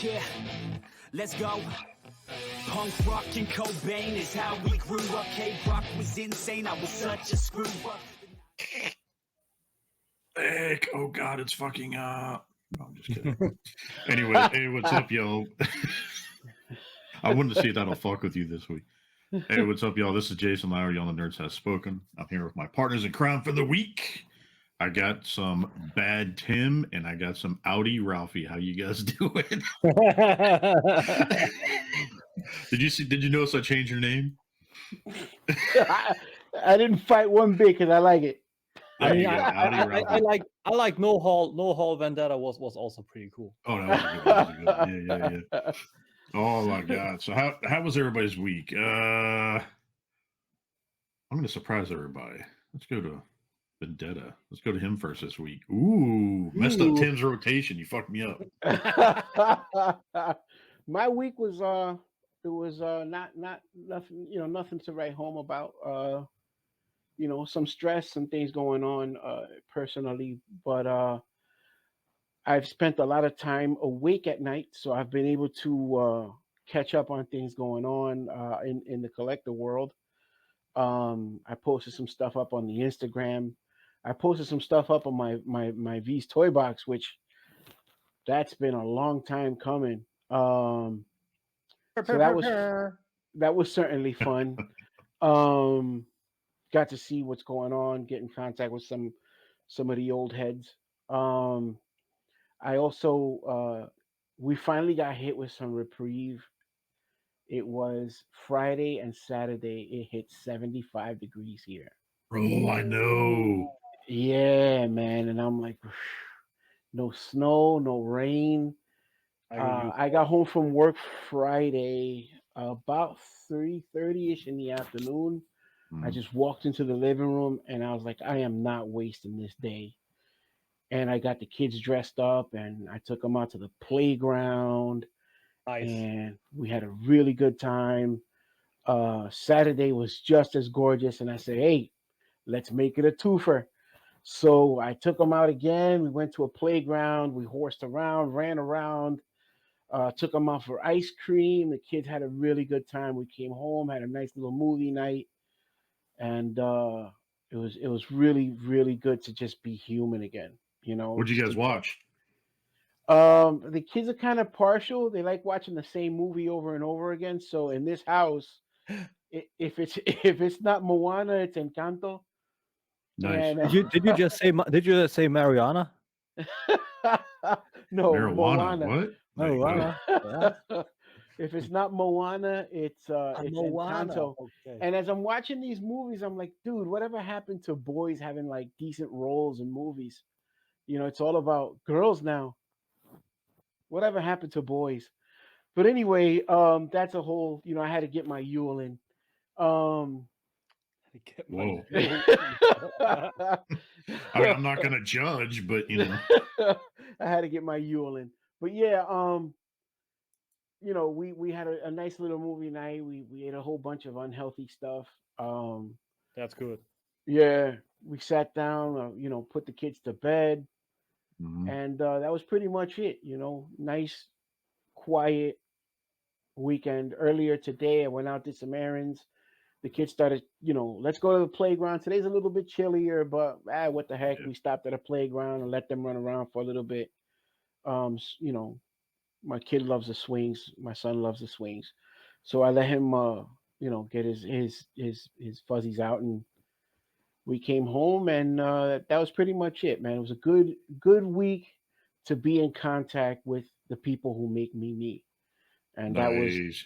Yeah, let's go. Punk rock and Cobain is how we grew up. K-Rock was insane, I was such a screw up. Heck, oh God, it's fucking no, I'm just kidding. Anyway, hey, what's up, yo? I wanted to see if that'll fuck with you this week. Hey, what's up, y'all? This is Jason Lowry on the Nerds Has Spoken. I'm here with my partners in crime for the week. I got some Bad Tim and I got some Audi Ralphie. How you guys doing? Did you notice I changed your name? I didn't fight one bit because I like it. I mean, I like No Hall Vendetta was also pretty cool. Oh, that was a good one. That was a good one. Yeah. Oh my God! So how was everybody's week? I'm gonna surprise everybody. Let's go to Vendetta. Let's go to him first this week. Ooh, messed up Tim's rotation. You fucked me up. My week was it was not nothing, nothing to write home about. Some stress, some things going on personally, but I've spent a lot of time awake at night, so I've been able to catch up on things going on in the collector world. I posted some stuff up on the Instagram. I posted some stuff up on my V's toy box, which that's been a long time coming. So that was certainly fun. Got to see what's going on, get in contact with some of the old heads. I also we finally got hit with some reprieve. It was Friday and Saturday. It hit 75 degrees here. Oh, I know. Yeah, man. And I'm like, no snow, no rain. I got home from work Friday about 3:30ish in the afternoon. I just walked into the living room and I was like, I am not wasting this day. And I got the kids dressed up and I took them out to the playground. Nice. And we had a really good time. Saturday was just as gorgeous. And I said, hey, let's make it a twofer. So I took them out again. We went to a playground. We horsed around, ran around, took them out for ice cream. The kids had a really good time. We came home, had a nice little movie night. And it was really, really good to just be human again. What'd you guys watch? The kids are kind of partial. They like watching the same movie over and over again. So in this house, if it's not Moana, it's Encanto. Nice. And, Did you just say Mariana? No, Marijuana. Moana. What? Marijuana. Yeah. If it's not Moana, it's Moana. Encanto. Okay. And as I'm watching these movies, I'm like, dude, whatever happened to boys having like decent roles in movies? It's all about girls now. Whatever happened to boys? But anyway, that's a whole. I had to get my Yule in. Whoa. I mean, I'm not gonna judge, but I had to get my Yule in. But yeah, we had a nice little movie night. We ate a whole bunch of unhealthy stuff. That's good. Yeah, we sat down, put the kids to bed, and that was pretty much it. Nice, quiet weekend. Earlier today, I went out, did some errands. The kids started, let's go to the playground. Today's a little bit chillier, but what the heck? Yeah. We stopped at a playground and let them run around for a little bit. My kid loves the swings. My son loves the swings. So I let him, get his fuzzies out, and we came home, and that was pretty much it, man. It was a good week to be in contact with the people who make me me, and nice.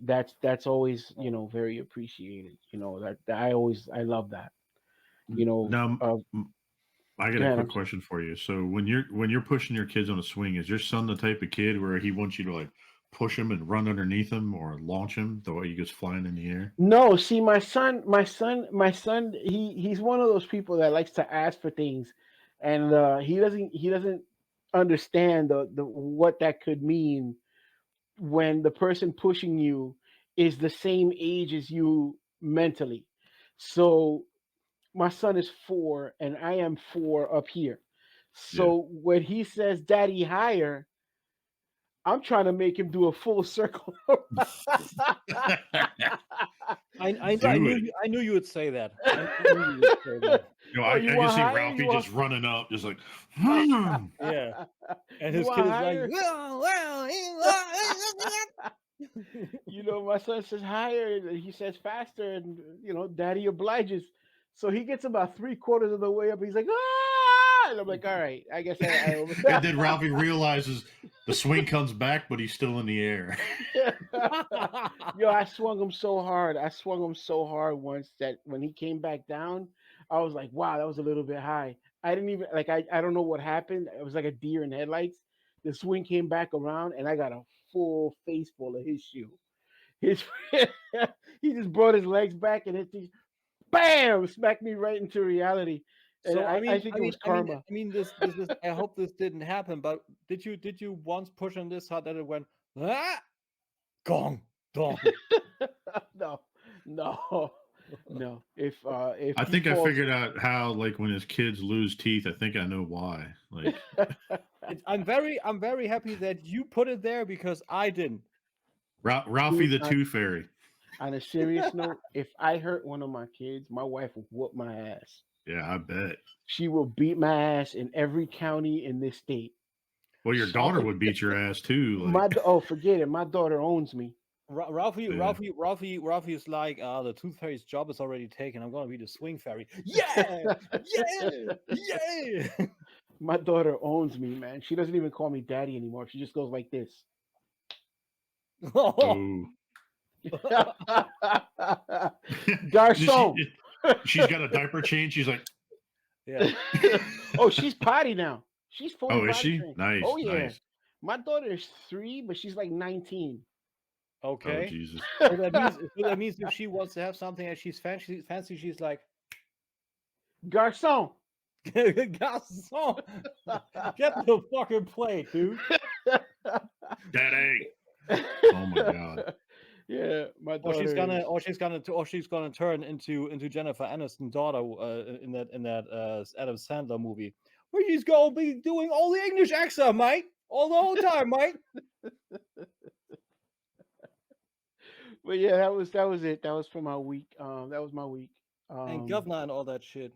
that's always very appreciated. I love that. Now, I got a quick question for you. So when you're pushing your kids on a swing, is your son the type of kid where he wants you to like push him and run underneath him or launch him the way he goes flying in the air? No, see, my son, he's one of those people that likes to ask for things, and he doesn't understand the what that could mean when the person pushing you is the same age as you mentally. So my son is 4 and I am 4 up here. So when he says daddy higher, I'm trying to make him do a full circle. I knew you would say that. I knew you would say that. You know, I can see Ralphie just running up, just like, yeah. And his kid is like, you know, my son says higher, and he says faster, and you know, daddy obliges. So he gets about 3/4 of the way up. He's like, ah! And I'm like, all right, I guess I and then Ralphie realizes the swing comes back, but he's still in the air. Yo, I swung him so hard. I swung him so hard once that when he came back down, I was like, wow, that was a little bit high. I didn't even like I don't know what happened. It was like a deer in headlights. The swing came back around and I got a full face full of his shoe. His he just brought his legs back and it just bam smacked me right into reality. And so I think it was karma. This I hope this didn't happen, but did you once push on this hard that it went gong dong? No. If I think I figured out how, like, when his kids lose teeth, I think I know why. Like, I'm very happy that you put it there because I didn't. Ralphie the Tooth Fairy. On a serious note, if I hurt one of my kids, my wife will whoop my ass. Yeah, I bet. She will beat my ass in every county in this state. Well, your daughter would beat your ass too. Like. Forget it. My daughter owns me. Ralphie is like, the Tooth Fairy's job is already taken. I'm gonna be the Swing Fairy. Yeah, yeah. My daughter owns me, man. She doesn't even call me daddy anymore. She just goes like this. Oh. Garçon. She's got a diaper change. She's like, yeah. Oh, she's potty now. She's fully. Oh, is she? Trained. Nice. Oh yeah. Nice. My daughter is 3, but she's like 19. Okay. Oh, Jesus. So that means if she wants to have something that she's fancy, she's like, Garçon. Garçon. Get the fucking plate, dude. Daddy. Oh my God. Yeah, my daughter. She's gonna turn into Jennifer Aniston's daughter in that Adam Sandler movie, where she's gonna be doing all the English accent, mate, all the whole time, mate. But yeah, that was it. That was for my week. That was my week. And governor and all that shit.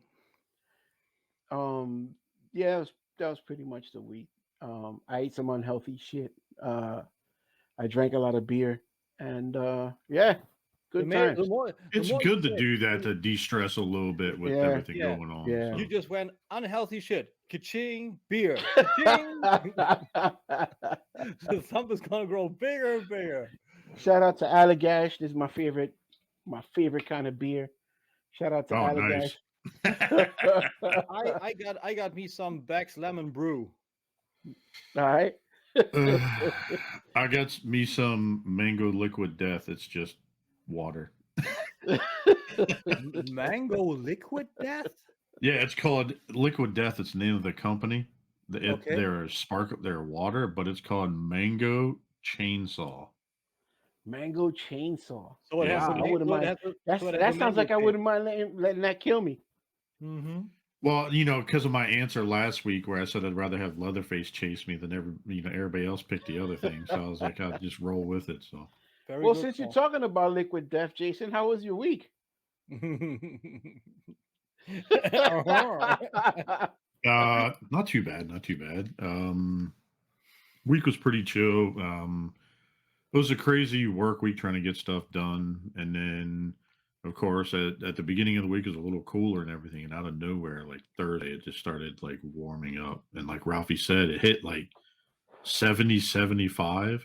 Yeah, that was pretty much the week. I ate some unhealthy shit. I drank a lot of beer, and yeah, good times. It's good to do that to de-stress a little bit with everything going on. Yeah. So. You just went unhealthy shit. Ka-ching, beer. Ka-ching. Something's gonna grow bigger and bigger. Shout out to Allagash. This is my favorite kind of beer. Shout out to Allagash. Nice. I got me some Beck's Lemon Brew. All right. I got me some Mango Liquid Death. It's just water. Mango Liquid Death? Yeah, it's called Liquid Death. It's the name of the company. Okay. They're water, but it's called Mango Chainsaw. Mango Chainsaw. So it has I wouldn't mind. That sounds like I wouldn't mind letting that kill me. Mm-hmm. Well, because of my answer last week where I said I'd rather have Leatherface chase me than everybody else picked the other thing. So I was like, I'll just roll with it. So. Well, since you're talking about Liquid Death, Jason, how was your week? Not too bad. Week was pretty chill. It was a crazy work week trying to get stuff done, and then of course at the beginning of the week it was a little cooler and everything, and out of nowhere, like Thursday, it just started like warming up, and like Ralphie said, it hit like 70, 75,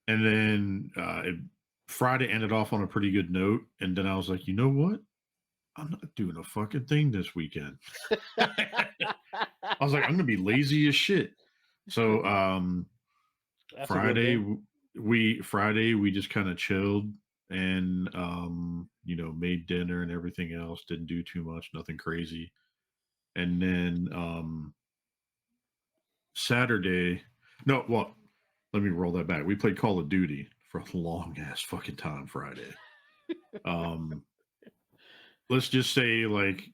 and then Friday ended off on a pretty good note, and then I was like, you know what? I'm not doing a fucking thing this weekend. I was like, I'm gonna be lazy as shit. So Friday we just kind of chilled and made dinner and everything else. Didn't do too much, nothing crazy. And then Saturday, let me roll that back. We played Call of Duty for a long ass fucking time Friday. Let's just say like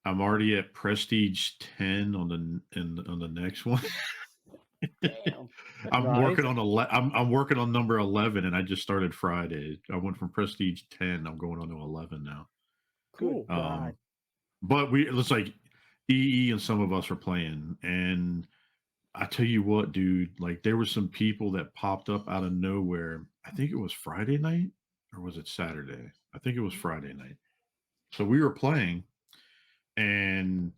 I'm already at Prestige 10 on the next one. Damn. I'm Nice. working on I'm working on number 11, and I just started Friday. I went from Prestige 10. I'm going on to 11 now. Cool. God. But it's like EE and some of us are playing, and I tell you what, dude, like there were some people that popped up out of nowhere. I think it was Friday night, or was it Saturday? I think it was Friday night. So we were playing, and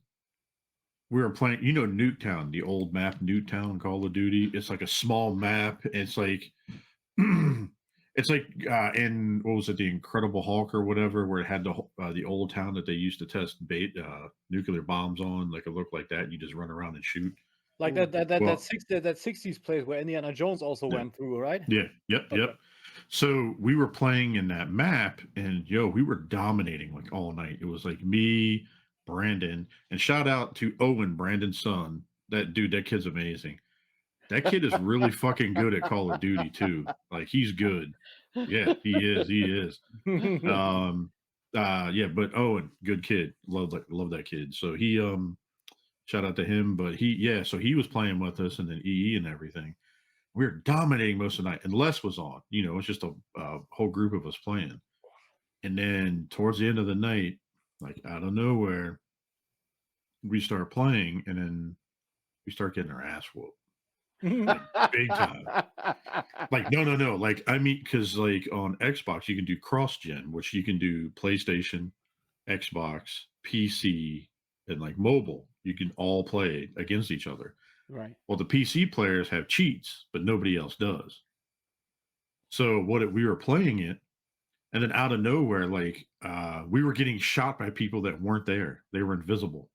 we were playing, Nuketown, the old map, Nuketown, Call of Duty. It's like a small map. It's like, it's like in, what was it, the Incredible Hulk or whatever, where it had the old town that they used to test nuclear bombs on. Like it looked like that. You just run around and shoot. Like Ooh. that Well- 60s place where Indiana Jones also Yeah. went through, right? Yeah. Yep. Okay. Yep. So we were playing in that map, and we were dominating like all night. It was like me, Brandon, and shout out to Owen, Brandon's son. That kid's amazing. That kid is really fucking good at Call of Duty too. Like he's good. Yeah, he is. He is. Yeah, but Owen, good kid. Love that kid. So he shout out to him. But so he was playing with us, and then EE and everything. We were dominating most of the night, and Les was on. It's just a whole group of us playing. And then towards the end of the night, like out of nowhere, we start playing, and then we start getting our ass whooped. Big time. Like no. Like I mean, because like on Xbox you can do cross-gen, which you can do PlayStation, Xbox, PC, and like mobile. You can all play against each other. Right. Well, the PC players have cheats, but nobody else does. So we were playing it, and then out of nowhere, like we were getting shot by people that weren't there. They were invisible.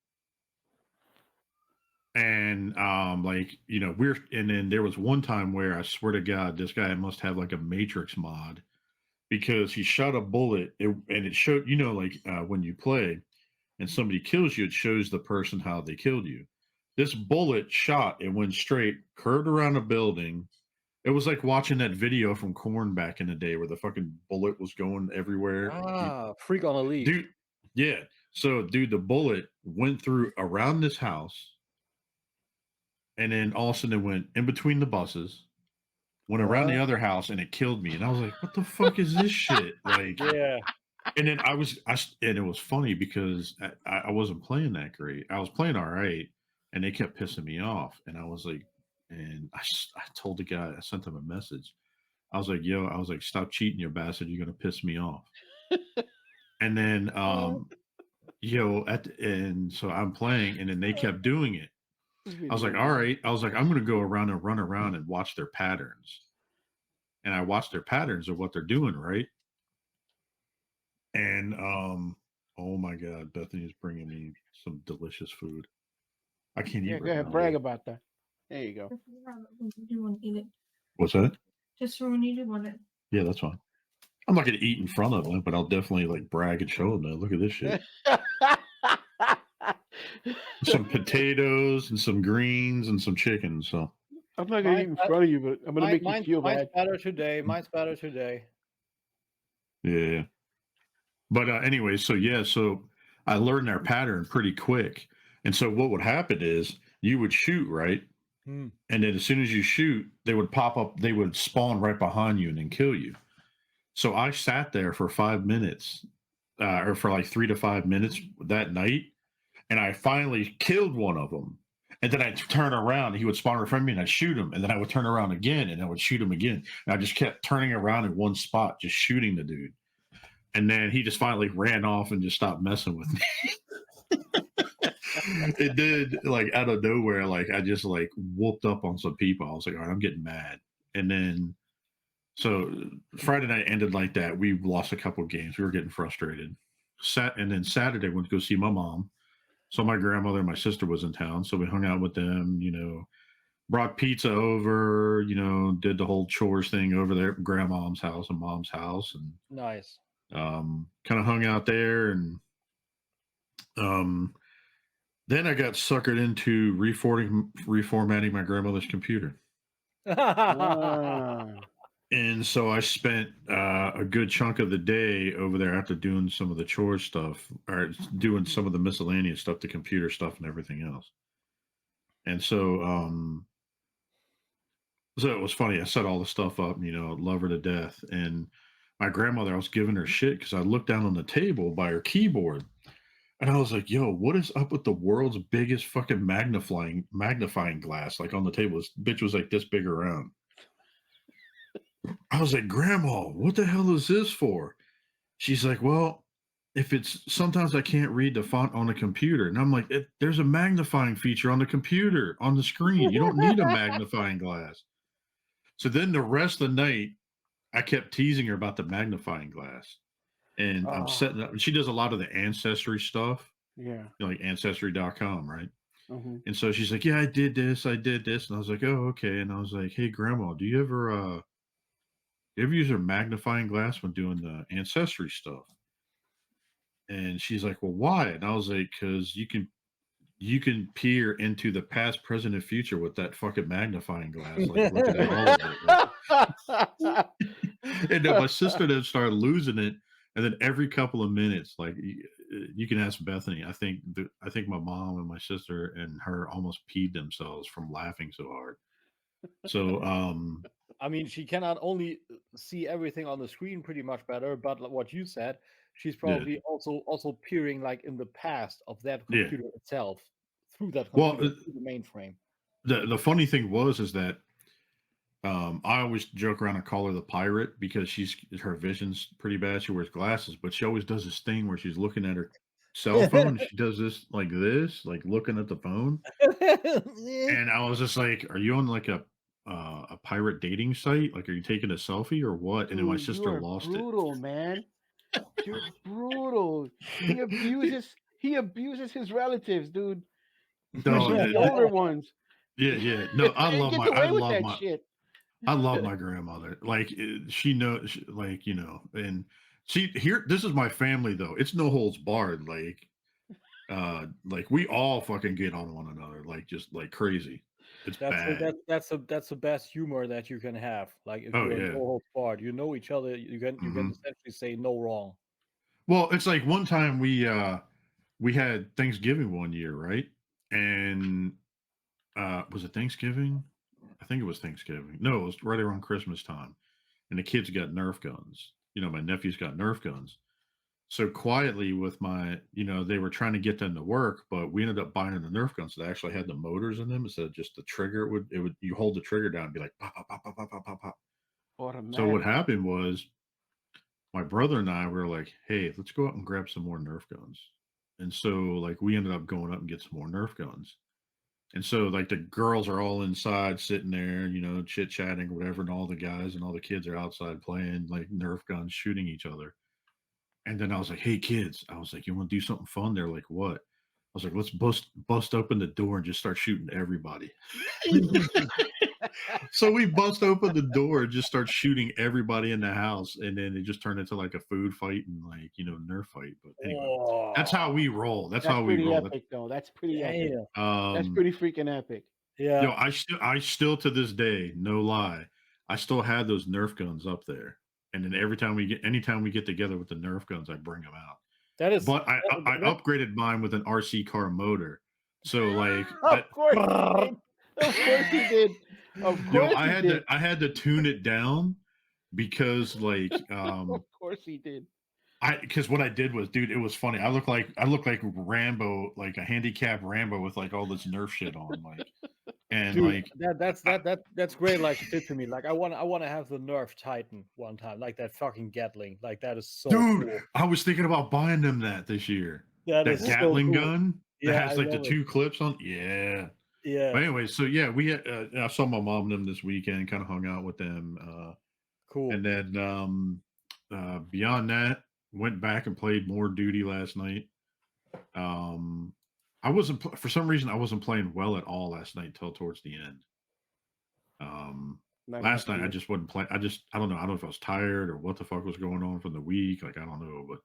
And and then there was one time where I swear to God, this guy must have like a Matrix mod, because he shot a bullet and it showed, when you play and somebody kills you, it shows the person how they killed you. This bullet shot, it went straight, curved around a building. It was like watching that video from Korn back in the day where the fucking bullet was going everywhere. Freak on a leash. Dude, yeah. So, dude, the bullet went through around this house, and then all of a sudden it went in between the buses, went around the other house, and it killed me. And I was like, what the fuck is this shit? Like, Yeah. And then and it was funny because I wasn't playing that great. I was playing all right, and they kept pissing me off. And I was like, and I told the guy, I sent him a message. I was like, stop cheating, you bastard. You're going to piss me off. And then, and so I'm playing, and then they kept doing it. I was like, all right. I was like, I'm going to go around and run around and watch their patterns. And I watched their patterns of what they're doing, right? And oh my God, Bethany's bringing me some delicious food. I can't eat. Yeah, go ahead, brag about that. There you go. You want to eat it? What's that? Just for when you do want it. Yeah, that's fine. I'm not gonna eat in front of them, but I'll definitely like brag and show them that. Look at this shit. Some potatoes and some greens and some chicken. So I'm not gonna eat in front of you, but I'm gonna make you feel bad. Mine's better today. Mine's better today. yeah. But anyway, so I learned their pattern pretty quick. And so what would happen is you would shoot, right? And then as soon as you shoot, they would pop up, they would spawn right behind you and then kill you. So I sat there for 5 minutes, or for like 3 to 5 minutes that night, and I finally killed one of them. And then I'd turn around, and he would spawn in front of me, and I'd shoot him. And then I would turn around again, and I would shoot him again. And I just kept turning around in one spot, just shooting the dude. And then he just finally ran off and just stopped messing with me. It did, like out of nowhere, like I just like whooped up on some people. I was like, all right, I'm getting mad. And then so Friday night ended like that. We lost a couple of games. We were getting frustrated. And then Saturday went to go see my mom. So my grandmother and my sister was in town. So we hung out with them, brought pizza over, did the whole chores thing over there at grandmom's house and mom's house. And Nice. kind of hung out there, and then I got suckered into reformatting my grandmother's computer. And so I spent a good chunk of the day over there after doing some of the chore stuff, or doing some of the miscellaneous stuff, the computer stuff and everything else. And so So it was funny. I set all the stuff up, love her to death. And my grandmother, I was giving her shit because I looked down on the table by her keyboard, and I was like, "Yo, what is up with the world's biggest fucking magnifying glass like on the table? This bitch was like this big around." I was like, "Grandma, what the hell is this for?" She's like, "Well, if it's sometimes I can't read the font on the computer," and I'm like, "There's a magnifying feature on the computer on the screen. You don't need a magnifying glass." So then the rest of the night, I kept teasing her about the magnifying glass, and I'm setting up. She does a lot of the ancestry stuff, Yeah. like ancestry.com, right? Mm-hmm. And so she's like, "Yeah, I did this, and I was like, "Oh, okay." And I was like, "Hey, Grandma, do you ever use a magnifying glass when doing the ancestry stuff?" And she's like, "Well, why?" And I was like, "Because you can peer into the past, present, and future with that fucking magnifying glass, like looking at all of it." Like, and then my sister then started losing it, and then every couple of minutes, like you can ask Bethany. I think my mom and my sister and her almost peed themselves from laughing so hard. So I mean, she cannot only see everything on the screen pretty much better, but like what you said, she's yeah, probably also peering like in the past of that yeah. computer itself through that Well, computer, through the mainframe. the funny thing is that I always joke around and call her the pirate because her vision's pretty bad. She wears glasses, but she always does this thing where she's looking at her cell phone and she does this, like looking at the phone. And I was just like, "Are you on like a pirate dating site? Like, are you taking a selfie or what?" And then my Dude, you sister are lost brutal, man. You're brutal. He abuses his relatives, dude. it. No, Especially the older ones. yeah. No, He gets away with that shit. I love my grandmother. Like she knows, like and this is my family though. It's no holds barred. Like we all fucking get on one another, like just like crazy. It's bad. That's the best humor that you can have. Like if Oh you're in yeah. no holds barred, you know each other. You can Mhm. essentially say no wrong. Well, it's like one time we had Thanksgiving one year, right? And was it Thanksgiving? I think it was Thanksgiving. No, it was right around Christmas time. And the kids got Nerf guns. My nephew's got Nerf guns. So quietly with they were trying to get them to work, but we ended up buying the Nerf guns that actually had the motors in them instead of just the trigger. You hold the trigger down and be like pop, pop, pop, pop, pop, pop, pop, pop. So what Automatic. happened was my brother and I were like, "Hey, let's go out and grab some more Nerf guns." And so like we ended up going up and get some more Nerf guns. And so like the girls are all inside sitting there, chit chatting or whatever, and all the guys and all the kids are outside playing like Nerf guns, shooting each other. And then I was like, "Hey kids," I was like, "You want to do something fun?" They're like, "What?" I was like, "Let's bust open the door and just start shooting everybody." So we bust open the door and just start shooting everybody in the house, and then it just turned into like a food fight and like Nerf fight. But anyway, that's how we roll. That's That's how we pretty roll. epic, though. That's pretty epic. Damn. That's pretty freaking epic. Yeah. I still to this day, no lie, I still had those Nerf guns up there. And then anytime we get together with the Nerf guns, I bring them out. That is. But I upgraded mine with an RC car motor. So like Of course he did. Of course he did. Of course he did. I had to tune it down because like Of course he did. because what I did was, dude, it was funny. I look like Rambo, like a handicapped Rambo with like all this Nerf shit on, like, and Dude, like that's great. Like fit to me. Like I want to have the Nerf Titan one time. Like that fucking Gatling. Like that is so dude, cool. I was thinking about buying them this year. That That is Gatling so cool. gun that Yeah, has I like the love it. 2 clips on. Yeah. Yeah. But anyway, so yeah, we had, I saw my mom and them this weekend, kind of hung out with them. Cool. And then beyond that, went back and played more Duty last night. I wasn't for some reason I wasn't playing well at all last night till towards the end. Last night I just wasn't playing. I don't know. I don't know if I was tired or what the fuck was going on from the week. Like I don't know, but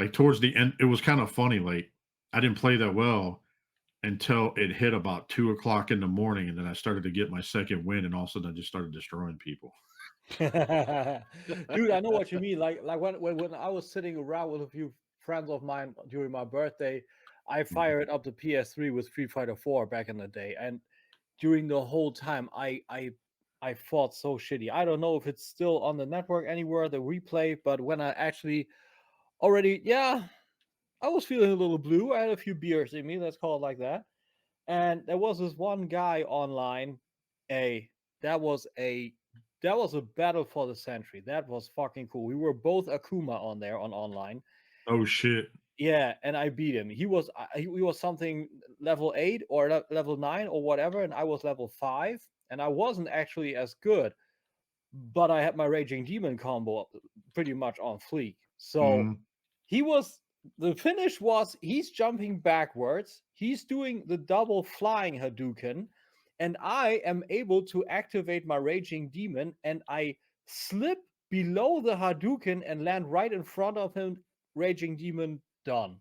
like towards the end, it was kind of funny. Like I didn't play that well until it hit about 2:00 in the morning, and then I started to get my second win, and all of a sudden I just started destroying people. Dude, I know what you mean. Like when I was sitting around with a few friends of mine during my birthday, I fired up the PS3 with Street Fighter 4 back in the day, and during the whole time I I fought so shitty. I don't know if it's still on the network anywhere, the replay, but when I actually already, I was feeling a little blue. I had a few beers in me, let's call it like that. And there was this one guy online. A that was a battle for the century. That was fucking cool. We were both Akuma on there on online. Oh shit. Yeah, and I beat him. He was something level 8 or level 9 or whatever, and I was level 5, and I wasn't actually as good, but I had my Raging Demon combo pretty much on fleek. So the finish was he's jumping backwards, he's doing the double flying Hadouken, and I am able to activate my Raging Demon, and I slip below the Hadouken and land right in front of him. Raging Demon done.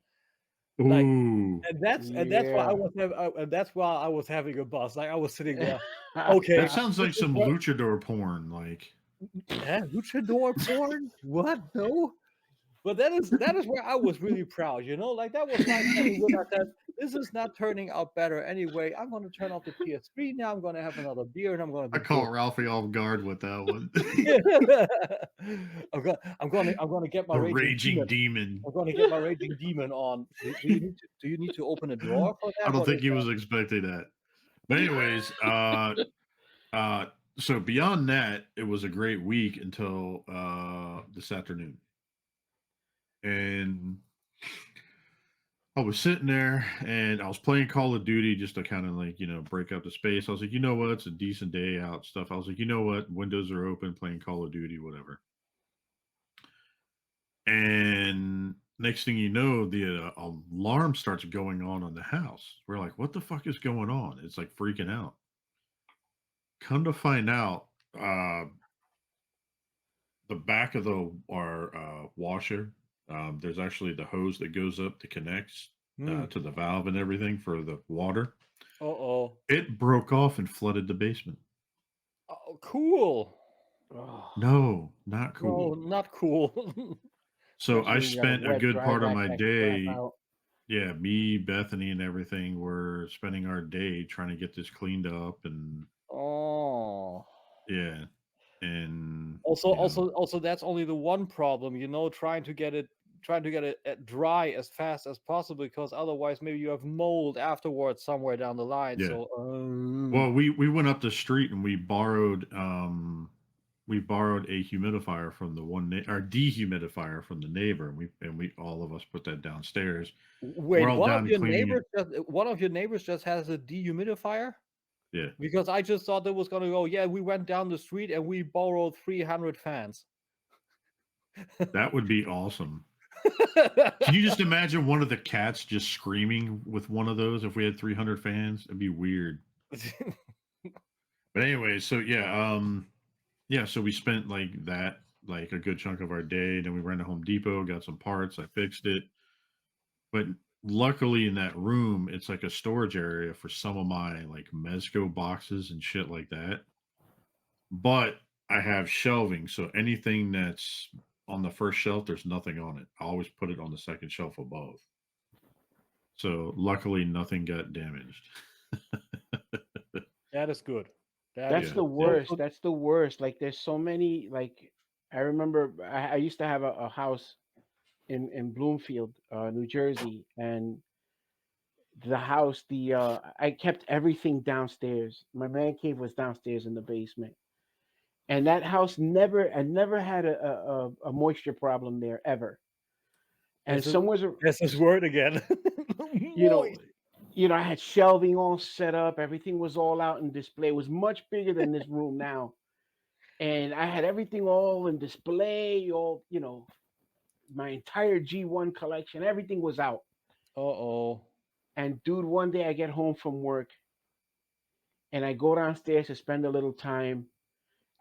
Like, Ooh. and that's why I was having a buzz. Like I was sitting there. Yeah. Okay, That sounds like some luchador porn. Like, luchador porn? What? No. But that is where I was really proud, like that was my thing when I said, this is not turning out better anyway. I'm going to turn off the PS3 now. I'm going to have another beer and I'm going to I caught Ralphie off guard with that one. I'm going to get my The raging demon. I'm going to get my Raging Demon on. Do you need to open a drawer for that? I don't think he was expecting that. But anyways, so beyond that, it was a great week until this afternoon. And I was sitting there and I was playing Call of Duty just to kind of like, break up the space. I was like, you know what? It's a decent day out stuff. I was like, you know what? Windows are open, playing Call of Duty, whatever. And next thing you know, the alarm starts going on the house. We're like, what the fuck is going on? It's like freaking out. Come to find out, the back of our washer, there's actually the hose that goes up that connects to the valve and everything for the water. It broke off and flooded the basement. Oh, cool. No, not cool. No, not cool. So I spent a good part of my day. Yeah, me, Bethany, and everything were spending our day trying to get this cleaned up, and yeah, and also that's only the one problem, trying to get it dry as fast as possible, because otherwise maybe you have mold afterwards somewhere down the line. Yeah. So well, we went up the street and we borrowed a humidifier from the our dehumidifier from the neighbor, and we all of us put that downstairs. Wait, one of your neighbors just has a dehumidifier? Yeah. Because I just thought that was gonna go, yeah, we went down the street and we borrowed 300 fans. That would be awesome. Can you just imagine one of the cats just screaming with one of those if we had 300 fans? It'd be weird. But anyway, so so we spent like a good chunk of our day. Then we ran to Home Depot, got some parts, I fixed it. But luckily in that room, it's like a storage area for some of my like Mezco boxes and shit like that. But I have shelving, so anything that's on the first shelf, there's nothing on it. I always put it on the second shelf above. So luckily nothing got damaged. That is good. That's the worst. That's the worst. Like there's so many, like I remember I used to have a house in Bloomfield, New Jersey, and the house, I kept everything downstairs. My man cave was downstairs in the basement. And that house never had a moisture problem there ever. And that's his word again. I had shelving all set up. Everything was all out in display. It was much bigger than this room now. And I had everything all in display, my entire G1 collection, everything was out. And dude, one day I get home from work and I go downstairs to spend a little time.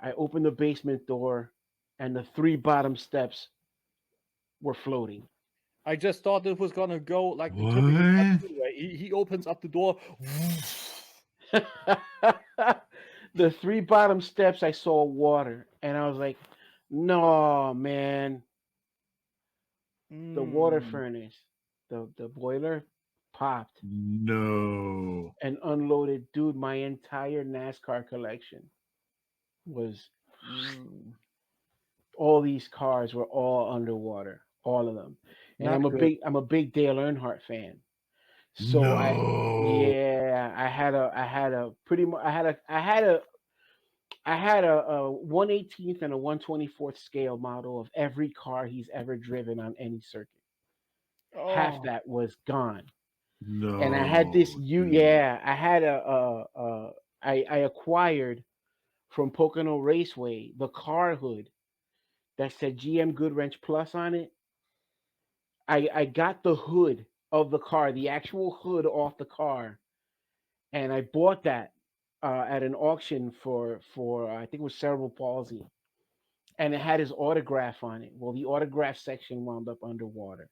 I open the basement door and the 3 bottom steps were floating. I just thought it was gonna go like the typical way. He opens up the door. The 3 bottom steps, I saw water, and I was like, "No, man!" The water furnace, the boiler, popped. No. And unloaded, dude, my entire NASCAR collection. was Mm, all these cars were all underwater, all of them. And not good. I'm a big Dale Earnhardt fan. So No. I had a pretty much I had a 1/18th and a 1/24th scale model of every car he's ever driven on any circuit. Half Oh, that was gone. And I had this No, dude. I had I acquired from Pocono Raceway the car hood that said GM Goodwrench Plus on it. I got the hood of the car, the actual hood off the car, and I bought that at an auction for I think it was cerebral palsy, and it had his autograph on it. Well, the autograph section wound up underwater.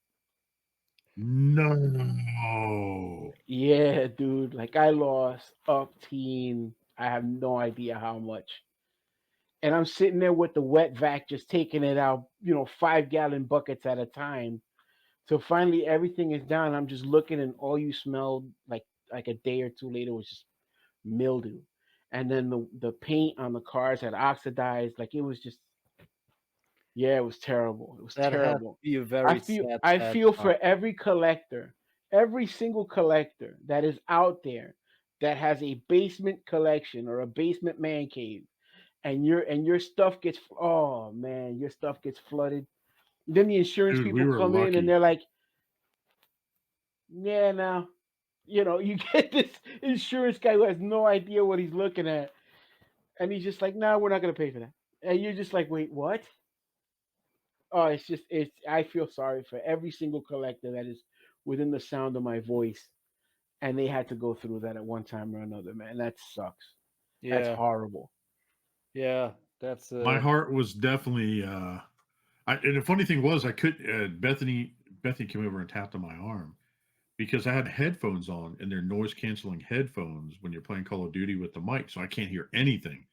No. Yeah, dude. Like I lost up teen. I have no idea how much. And I'm sitting there with the wet vac just taking it out, 5-gallon buckets at a time. So finally everything is down. I'm just looking and all you smelled like a day or two later was just mildew. And then the paint on the cars had oxidized. Like it was just yeah, it was terrible. It was that has to terrible. be a I very feel sad, I sad feel time. for every collector, every single collector that is out there that has a basement collection or a basement man cave and your stuff gets oh man, your stuff gets flooded. Then the insurance Dude, we people were come in and lucky. they're like, "Yeah, now, you get this insurance guy who has no idea what he's looking at, and he's just like, "No, we're not gonna pay for that." And you're just like, "Wait, what?" Oh, it's. I feel sorry for every single collector that is within the sound of my voice, and they had to go through that at one time or another. Man, that sucks. That's Yeah, horrible. yeah, that's My heart was definitely and the funny thing was I could Bethany came over and tapped on my arm because I had headphones on and they're noise canceling headphones when you're playing Call of Duty with the mic, so I can't hear anything.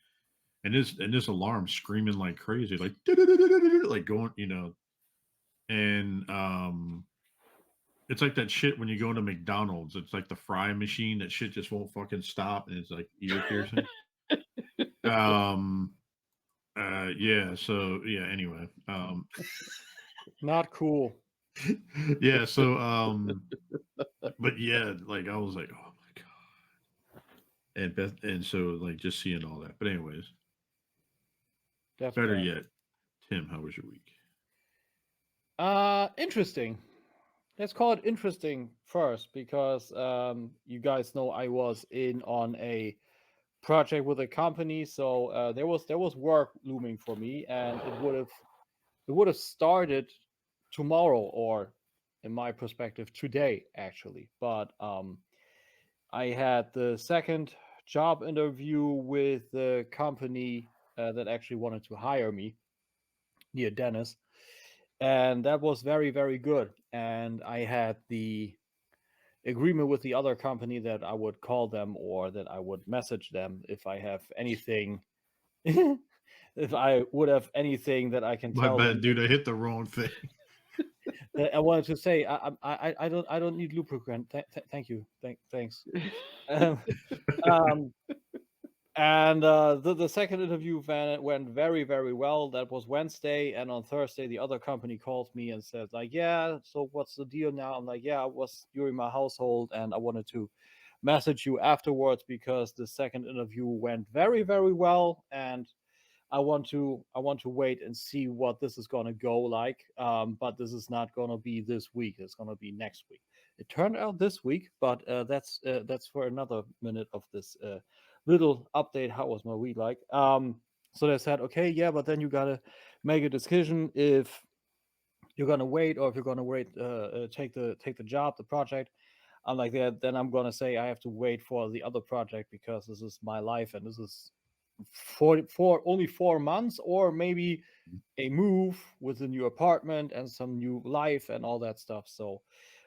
And this alarm screaming like crazy, like like going, and it's like that shit when you go into McDonald's. It's like the fry machine. That shit just won't fucking stop, and it's like ear piercing. Um. Yeah. So yeah. Anyway. not cool. Yeah. So. But yeah, like I was like, oh my god. And and so like just seeing all that. But anyways, That's better bad. yet, Tim, how was your week? Interesting. Let's call it interesting first because you guys know I was in on a project with a company, so there was work looming for me, and it would have started tomorrow, or in my perspective today actually. But I had the second job interview with the company that actually wanted to hire me near Dennis, and that was very very good. And I had the agreement with the other company that I would call them or that I would message them if I have anything. If I would have anything that I can My tell bad, them dude. I hit the wrong thing. that I wanted to say, I don't need lubricant. Thank you. Thanks. Um, um, and the second interview went very very well. That was Wednesday, and on Thursday the other company called me and said like, yeah, so what's the deal now? I'm like, yeah, I was during my household and I wanted to message you afterwards because the second interview went very very well, and I want to wait and see what this is gonna go like. But this is not gonna be this week. It's gonna be next week. It turned out this week, but that's for another minute of this little update. How was my week like? So they said, okay, yeah, but then you gotta make a decision if you're gonna wait or if you're gonna wait, take the job, the project. I'm like, yeah, then I'm gonna say I have to wait for the other project because this is my life and this is for only 4 months, or maybe a move with a new apartment and some new life and all that stuff. So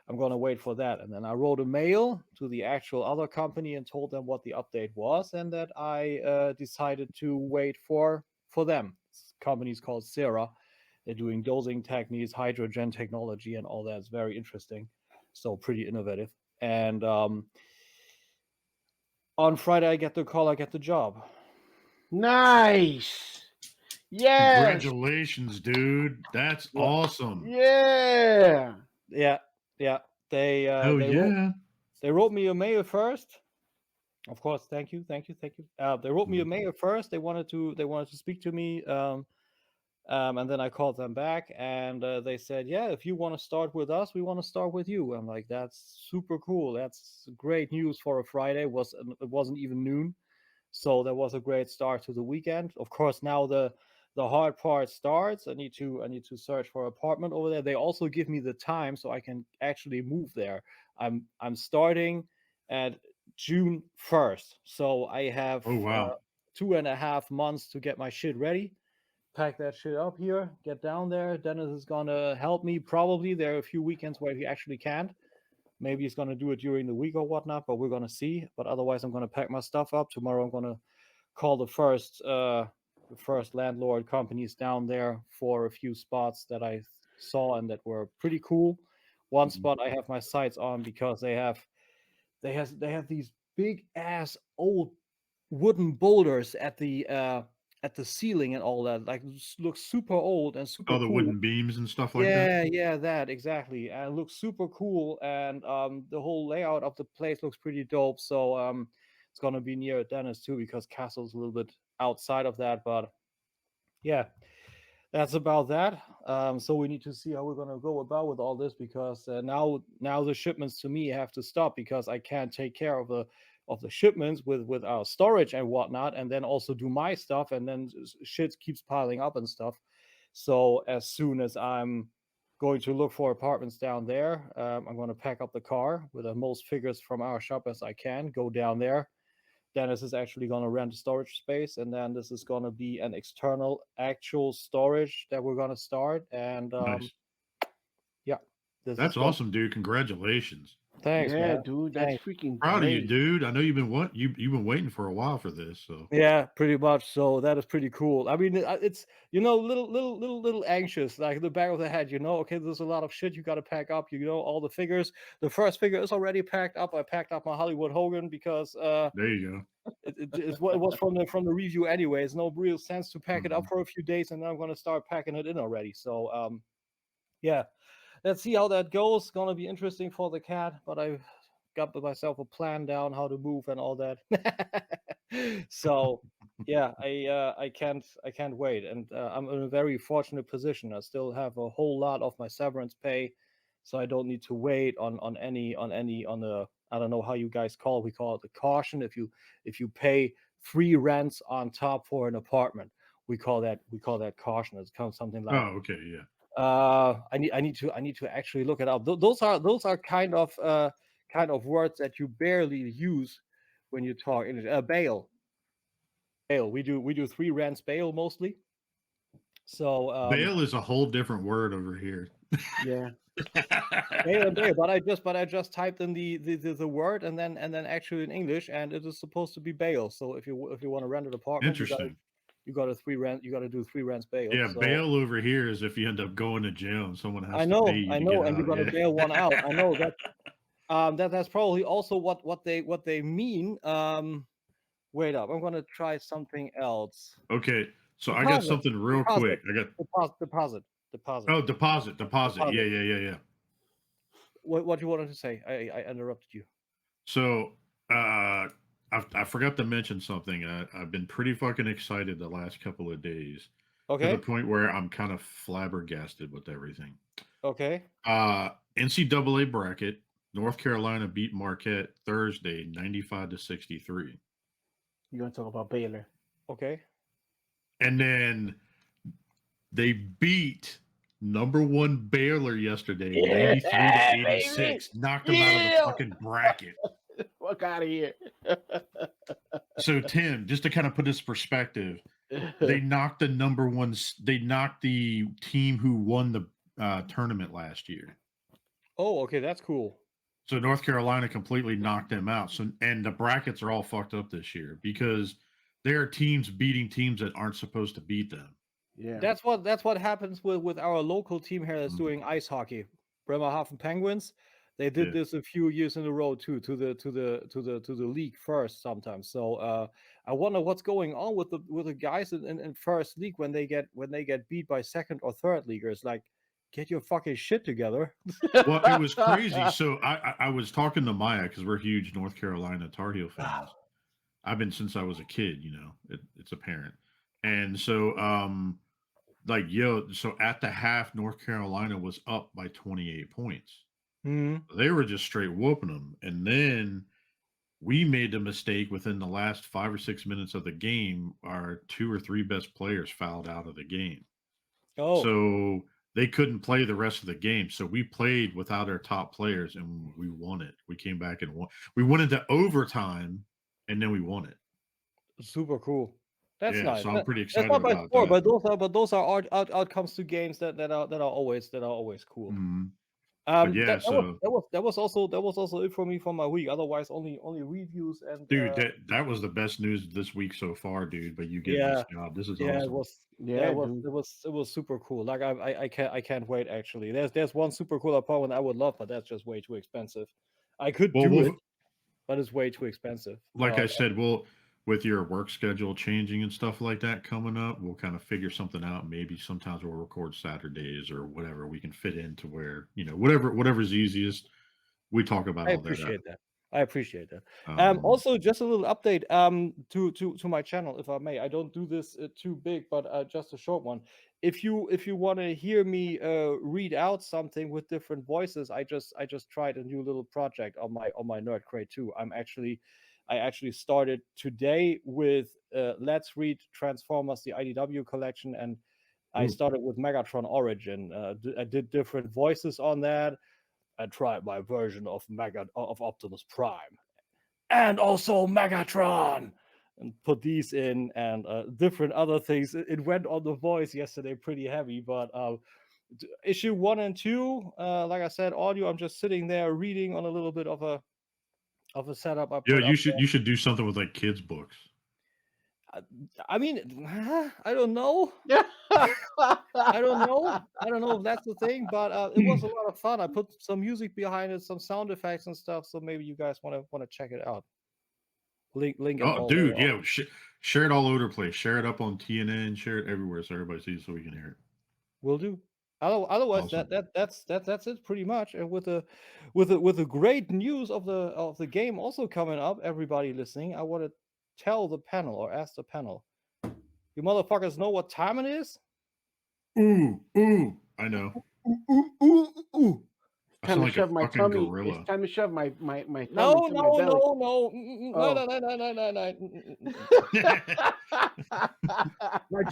I'm gonna wait for that. And then I wrote a mail to the actual other company and told them what the update was and that I decided to wait for them. This company's called Sarah. They're doing dosing techniques, hydrogen technology, and all that. It's very interesting. So pretty innovative. And on Friday, I get the call. I get the job. Nice. Yes. Congratulations, dude. That's Yeah. awesome. Yeah. Yeah. They Hell yeah. they wrote me a mail first. Of course, thank you. They wrote me a Mhm. mail first. They wanted to speak to me. And then I called them back, and they said, "Yeah, if you want to start with us, we want to start with you." I'm like, "That's super cool. That's great news for a Friday." It wasn't even noon, so that was a great start to the weekend. Of course, now the hard part starts. I need to search for an apartment over there. They also give me the time so I can actually move there. I'm starting at June 1st, so I have Oh wow. 2.5 months to get my shit ready, pack that shit up here, get down there. Dennis is gonna help me. Probably there are a few weekends where he actually can't. Maybe he's gonna do it during the week or whatnot, but we're gonna see. But otherwise, I'm gonna pack my stuff up tomorrow. I'm gonna call the first landlord companies down there for a few spots that I saw and that were pretty cool. One Mhm. spot I have my sights on because they have these big ass old wooden boulders at the ceiling and all that. Like, looks super old and super Oh, the cool. wooden beams and stuff like that. Yeah, that exactly. And it looks super cool, and the whole layout of the place looks pretty dope. So it's gonna be near Dennis too, because Castle's a little bit outside of that. But yeah, that's about that. So we need to see how we're gonna go about with all this, because now the shipments to me have to stop, because I can't take care of the shipments with our storage and whatnot, and then also do my stuff, and then shit keeps piling up and stuff. So as soon as I'm going to look for apartments down there, I'm going to pack up the car with the most figures from our shop as I can, go down there. Dennis is actually going to rent a storage space, and then this is going to be an external actual storage that we're going to start. And Nice. yeah, this That's is going. awesome, dude. Congratulations. Thanks, Yeah, man. dude. That's Thanks. freaking Proud of you, great. dude. I know you've been waiting for a while for this. So Yeah, pretty much. So that is pretty cool. I mean, it's little anxious, like in the back of the head. Okay, there's a lot of shit you got to pack up. All the figures. The first figure is already packed up. I packed up my Hollywood Hogan because there you go. it was from the review anyways. No real sense to pack it up Mhm. for a few days, and then I'm gonna start packing it in already. So yeah, let's see how that goes. It's gonna be interesting for the cat, but I got myself a plan down how to move and all that. So yeah, I can't wait, and I'm in a very fortunate position. I still have a whole lot of my severance pay, so I don't need to wait on the, I don't know how you guys call it. We call it the caution. If you pay 3 rents on top for an apartment, we call that caution. It's kind of something like, Oh, okay, yeah. I need to actually look it up. Those are kind of words that you barely use when you talk English. Bail. We do 3 rents bail mostly. So Bail is a whole different word over here. Yeah. bail and bail. But I just typed in the word, and then actually in English, and it is supposed to be bail. So if you want to rent an apartment, Interesting. you got to do 3 rents bail. Yeah, So bail over here is if you end up going to jail and someone has I to pay know, you to and get you're out. gonna Yeah. bail one out. I know that. That's probably also what they mean. Wait up, I'm gonna try something else. Okay, so I got Deposit, something real quick. I got deposit. deposit. Yeah. What you wanted to say? I interrupted you. So I forgot to mention something. I've been pretty fucking excited the last couple of days to the Okay. point where I'm kind of flabbergasted with everything. Okay. NCAA bracket. North Carolina beat Marquette Thursday, 95-63. You're gonna talk about Baylor. Okay. And then they beat number 1 Baylor yesterday, 93-86. Knocked them out of the fucking bracket. Fuck out of here. So Tim, just to kind of put this perspective, they knocked the number 1. They knocked the team who won the tournament last year. Oh, okay, that's cool. So North Carolina completely knocked them out. So, and the brackets are all fucked up this year because there are teams beating teams that aren't supposed to beat them. Yeah. That's what happens with our local team here that's doing ice hockey, Bremerhaven Penguins. They did this a few years in a row too, to the league first sometimes. So I wonder what's going on with the guys in first league when they get beat by second or third leaguers. Like, get your fucking shit together. Well, it was crazy. So I was talking to Maya because we're huge North Carolina Tar Heel fans. I've been since I was a kid, it's apparent. And so so at the half, North Carolina was up by 28 points. Mm-hmm. They were just straight whooping them. And then we made the mistake within the last 5 or 6 minutes of the game. Our 2 or 3 best players fouled out of the game. Oh. So they couldn't play the rest of the game. So we played without our top players and we won it. We came back and won. We went into overtime and then we won it. Super cool. That's nice. So I'm pretty excited that's not about score, that. But those are outcomes to games that are always cool. Mm-hmm. That was also it for me for my week. Otherwise, only reviews and dude, that was the best news this week so far, dude. But you get this job. This is awesome. It was super cool. Like I can't wait. Actually, there's one super cool apartment I would love, but that's just way too expensive. I could do it, but it's way too expensive. Like I said, with your work schedule changing and stuff like that coming up, we'll kind of figure something out. Maybe sometimes we'll record Saturdays or whatever we can fit into where, whatever's easiest. We talk about all that. I appreciate that. Also, just a little update to my channel, if I may. I don't do this too big, but just a short one. If you want to hear me read out something with different voices, I just tried a new little project on my Nerd Crate too. I actually started today with Let's Read Transformers, the IDW collection, and I started with Megatron Origin. I did different voices on that. I tried my version of Optimus Prime, and also Megatron, and put these in and different other things. It went on the voice yesterday pretty heavy, but issue 1 and 2, like I said, audio. I'm just sitting there reading on a little bit of a setup. You should do something with like kids' books. I mean, I don't know. I don't know if that's the thing, but it was a lot of fun. I put some music behind it, some sound effects and stuff. So maybe you guys want to check it out. Link. Oh, dude, yeah, share it all over the place. Share it up on TNN. Share it everywhere so everybody sees, so we can hear it. Will do. Otherwise, awesome. that's it pretty much. And with the great news of the game also coming up, everybody listening, I want to tell the panel or ask the panel, you motherfuckers know what time it is? Ooh, I know. Ooh. Time to shove my tummy. Gorilla. It's time to shove my No.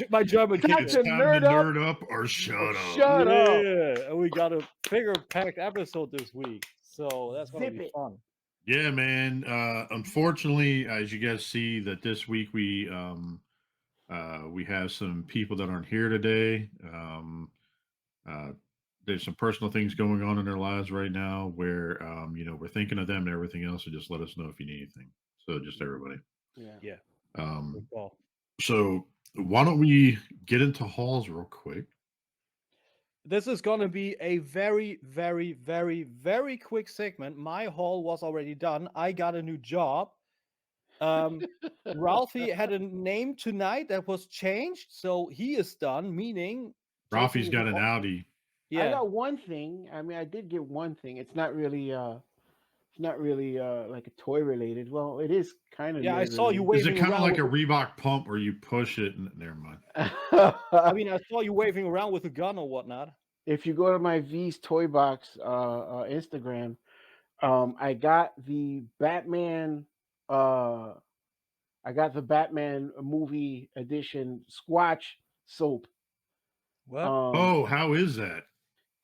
My German kid. It's time to nerd up or shut up. Shut up. Yeah, we got a bigger packed episode this week, so that's gonna be fun. Yeah, man. Unfortunately, as you guys see, that this week we have some people that aren't here today. There's some personal things going on in their lives right now where we're thinking of them and everything else. So just let us know if you need anything. So just everybody. Yeah. So why don't we get into hauls real quick? This is going to be a very, very, very, very quick segment. My haul was already done. I got a new job. Ralphie had a name tonight that was changed, so he is done, meaning Ralphie's got an Audi. Yeah. I got one thing. I mean, I did get one thing. It's not really like a toy related. Well, it is kind of. Yeah, I saw you waving. Is it kind of like a Reebok pump where you push it? And never mind. I mean, I saw you waving around with a gun or whatnot. If you go to my V's Toy Box Instagram, I got the Batman. I got the Batman movie edition Squatch soap. What? How is that?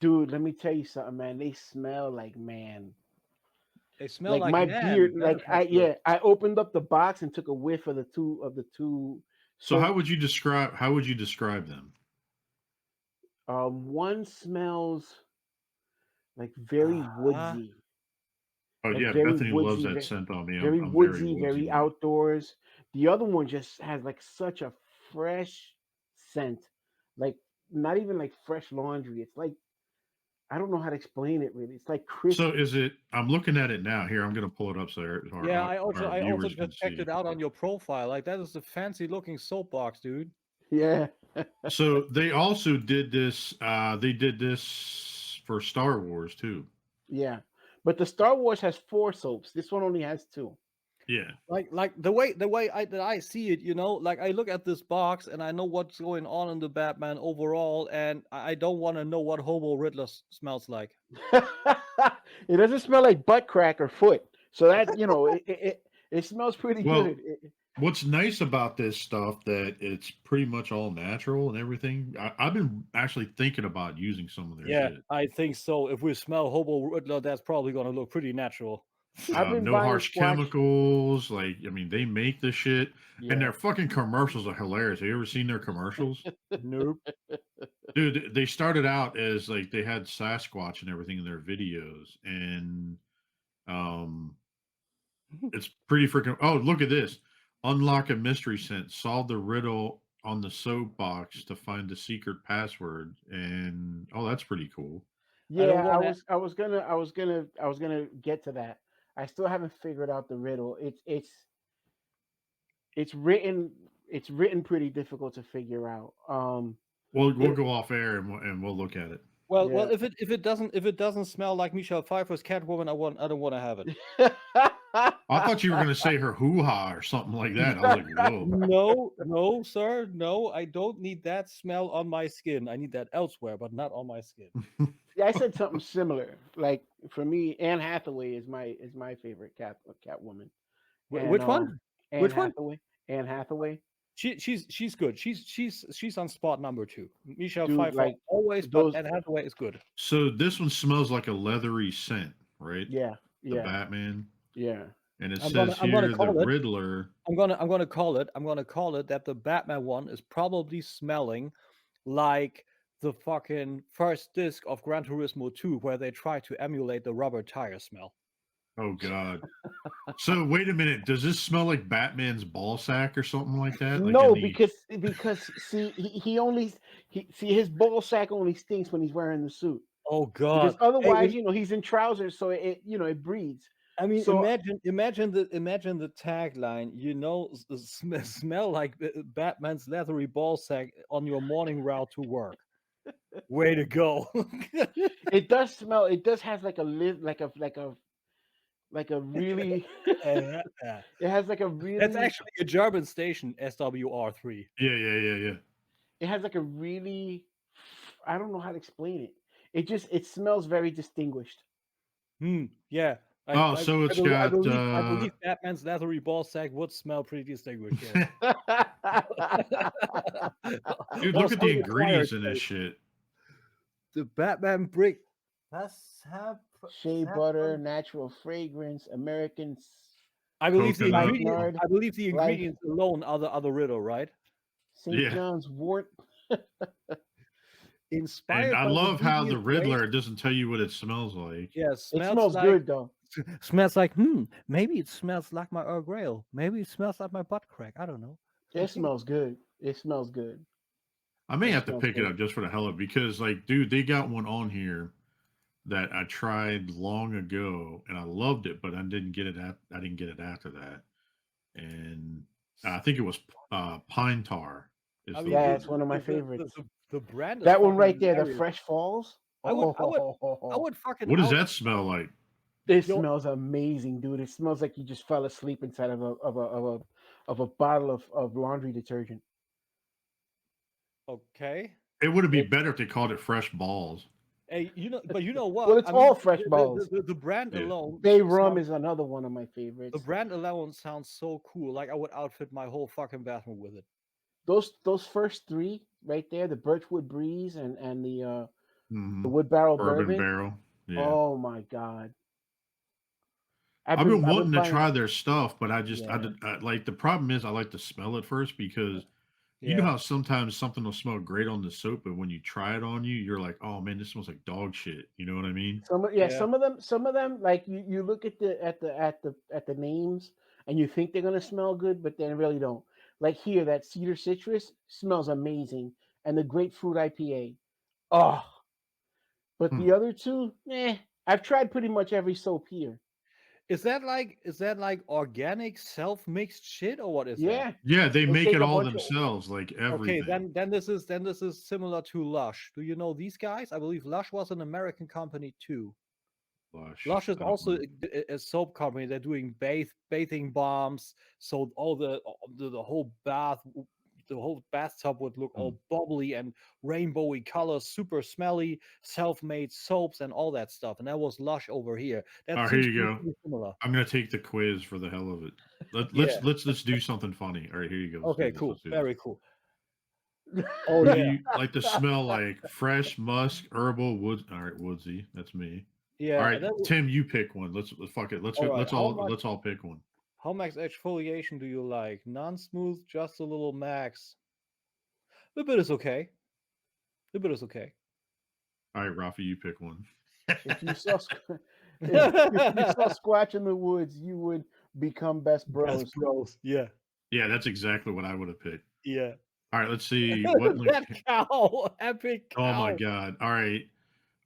Dude, let me tell you something, man. They smell like man. They smell like my man. beard. Like I opened up the box and took a whiff of the two. So how would you describe them? One smells like very woodsy. Oh yeah, Bethany loves that scent on me. I'm woodsy, very outdoors. The other one just has like such a fresh scent, like not even like fresh laundry. It's like I don't know how to explain it really. It's like crisp. So is it? I'm looking at it now. Here, I'm gonna pull it up so Yeah, our I also viewers can just checked see. it out on your profile. Like that is a fancy looking soapbox, dude. Yeah. So they also did this. They did this for Star Wars too. Yeah. But the Star Wars has 4 soaps. This one only has 2. Yeah. Like the way that I see it, you know, like I look at this box and I know what's going on in the Batman overall, and I don't want to know what Hobo Riddler smells like. It doesn't smell like butt crack or foot. So that, it smells pretty Well, good. what's nice about this stuff that it's pretty much all natural and everything. I've been actually thinking about using some of their Yeah, shit. I think so. If we smell Hobo Riddler, that's probably gonna look pretty natural. I've been No buying harsh chemicals. Like, I mean, they make the shit, and Yeah. their fucking commercials are hilarious. Have you ever seen their commercials? Nope. Dude, they started out as like they had Sasquatch and everything in their videos, and it's pretty freaking. Oh, look at this! Unlock a mystery scent. Solve the riddle on the soapbox to find the secret password. And oh, that's pretty cool. Yeah, wanna- I was gonna get to that. I still haven't figured out the riddle. It's written pretty difficult to figure out. We'll go off air and we'll look at it. Well, Yeah. if it doesn't smell like Michelle Pfeiffer's Catwoman, I don't want to have it. I thought you were gonna say her hoo ha or something like that. I was like, whoa. No, sir, no. I don't need that smell on my skin. I need that elsewhere, but not on my skin. Yeah, I said something similar. Like for me, Anne Hathaway is my favorite Catwoman. Which one? Anne Which one? Hathaway. Anne Hathaway. She's good. She's on spot number 2. Michelle Dude, Pfeiffer like, always, those- but Anne Hathaway is good. So this one smells like a leathery scent, right? Yeah, The yeah, Batman. yeah. And it I'm says gonna here call the it. Riddler. I'm gonna call it that the Batman one is probably smelling like the fucking first disc of Gran Turismo 2, where they try to emulate the rubber tire smell. Oh God. So wait a minute. Does this smell like Batman's ball sack or something like that? Like No, in the- because see, his ball sack only stinks when he's wearing the suit. Oh Because God! otherwise, Hey, he's in trousers, so it breathes. I mean, So- imagine the tagline. Smell like Batman's leathery ball sack on your morning route to work. Way to go! It does smell. It does have like a really. Yeah. It has like a really. That's actually a German station, SWR3. Yeah. It has like a really. I don't know how to explain it. It smells very distinguished. Yeah. So it's I got, believe Batman's leathery ball sack would smell pretty distinguished. Yeah. Dude, look at the Also ingredients in required this shit. The Batman brick. Shea butter, natural fragrance, American. I believe the Coconut. ingredients. I believe the Life. ingredients alone are the riddle, right? St. Yeah. John's wort. Inspired. And I by love how the deviant Riddler ways- doesn't tell you what it smells like. Yeah, It smells good though. Smells like maybe it smells like my Earl Grey. Maybe it smells like my butt crack. I don't know. It smells good. It smells good. I may It have to smells pick it good. up just for the hell of it because, like, dude, they got one on here that I tried long ago and I loved it, but I didn't get it. I didn't get it after that, and I think it was Pine Tar. Is I the mean, Yeah, one. it's one of my favorites. The brand. Is That one fucking right there, the hilarious. Fresh Falls. I would fucking. What does I would- that smell like? It Yo- smells amazing, dude. It smells like you just fell asleep inside of a bottle of laundry detergent. Okay. It would be better if they called it Fresh Balls. Hey, but you know what? Well, it's all Fresh the- balls. The brand Yeah. alone. Bay Rum sounds- is another one of my favorites. The brand alone sounds so cool. Like I would outfit my whole fucking bathroom with it. Those first 3 right there, the Birchwood Breeze and the Mhm. Wood Barrel Bourbon Bourbon. Barrel. Yeah. Oh my god! I've been wanting to buying- try their stuff, but I just Yeah. like the problem is I like to smell it first because you know how sometimes something will smell great on the soap, but when you try it on you, you're like, oh man, this smells like dog shit. You know what I mean? Yeah. Some of them, like you look at the names and you think they're gonna smell good, but they really don't. Like here, that cedar citrus smells amazing, and the grapefruit IPA. Oh, But the other two, I've tried pretty much every soap here. Is that like organic self-mixed shit or what is that? Yeah, they make take it a all bunch of- themselves, like everything. Okay, then this is similar to Lush. Do you know these guys? I believe Lush was an American company too. Lush is I don't also know. a soap company. They're doing bathing bombs, so all the whole the whole bathtub would look all bubbly and rainbowy colors, super smelly, self-made soaps and all that stuff. And that was Lush over here. That All right, here seems you to go. be pretty similar. I'm gonna take the quiz for the hell of it. Yeah. Let's do something funny. All right, here you go. Let's Okay, do this. cool. Let's do Very this. cool. What Oh do yeah. you like to smell like? Fresh, musk, herbal, woods. All right, woodsy. That's me. Yeah. All right, Tim, you pick one. Let's fuck it. All right, Let's all pick one. How much exfoliation do you like? Non-smooth, just a little max. A bit is okay. A bit is okay. All right, Rafi, you pick one. If you saw Squatch in the woods, you would become best bros. Best bros. Yeah. Yeah, that's exactly what I would have picked. Yeah. All right, let's see what. That cow, epic cow. Oh my god! All right,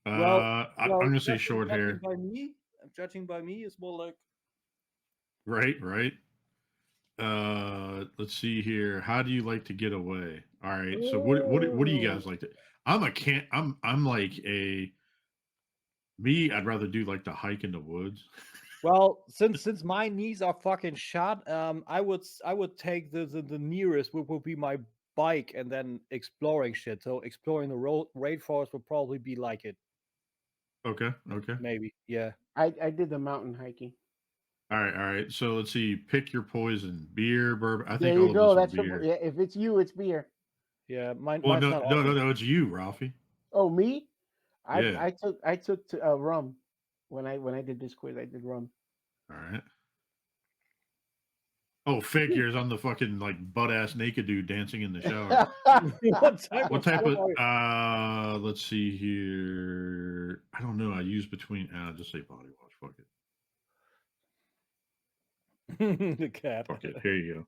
Well, I'm gonna say short hair. Judging by me, it's more like Right. Let's see here. How do you like to get away? All right. So what do you guys like to? I'm like a me. I'd rather do like the hike in the woods. Well, since my knees are fucking shot, I would take the nearest would be my bike and then exploring shit. So exploring the rainforest would probably be like it. Okay. Maybe. Yeah. I did the mountain hiking. All right. So let's see. Pick your poison. Beer, bourbon. I think There all you of go. this is That's beer. yeah. If it's you, it's beer. Yeah. Well, mine's no, not no. It's you, Ralphie. Oh, me? Yeah. I took to rum when I did this quiz. I did rum. All right. Oh, figures. I'm the fucking like butt ass naked dude dancing in the shower. What type of let's see here. I don't know. I use between just say body wash. Fuck it. The cat. Fuck it. Here you go.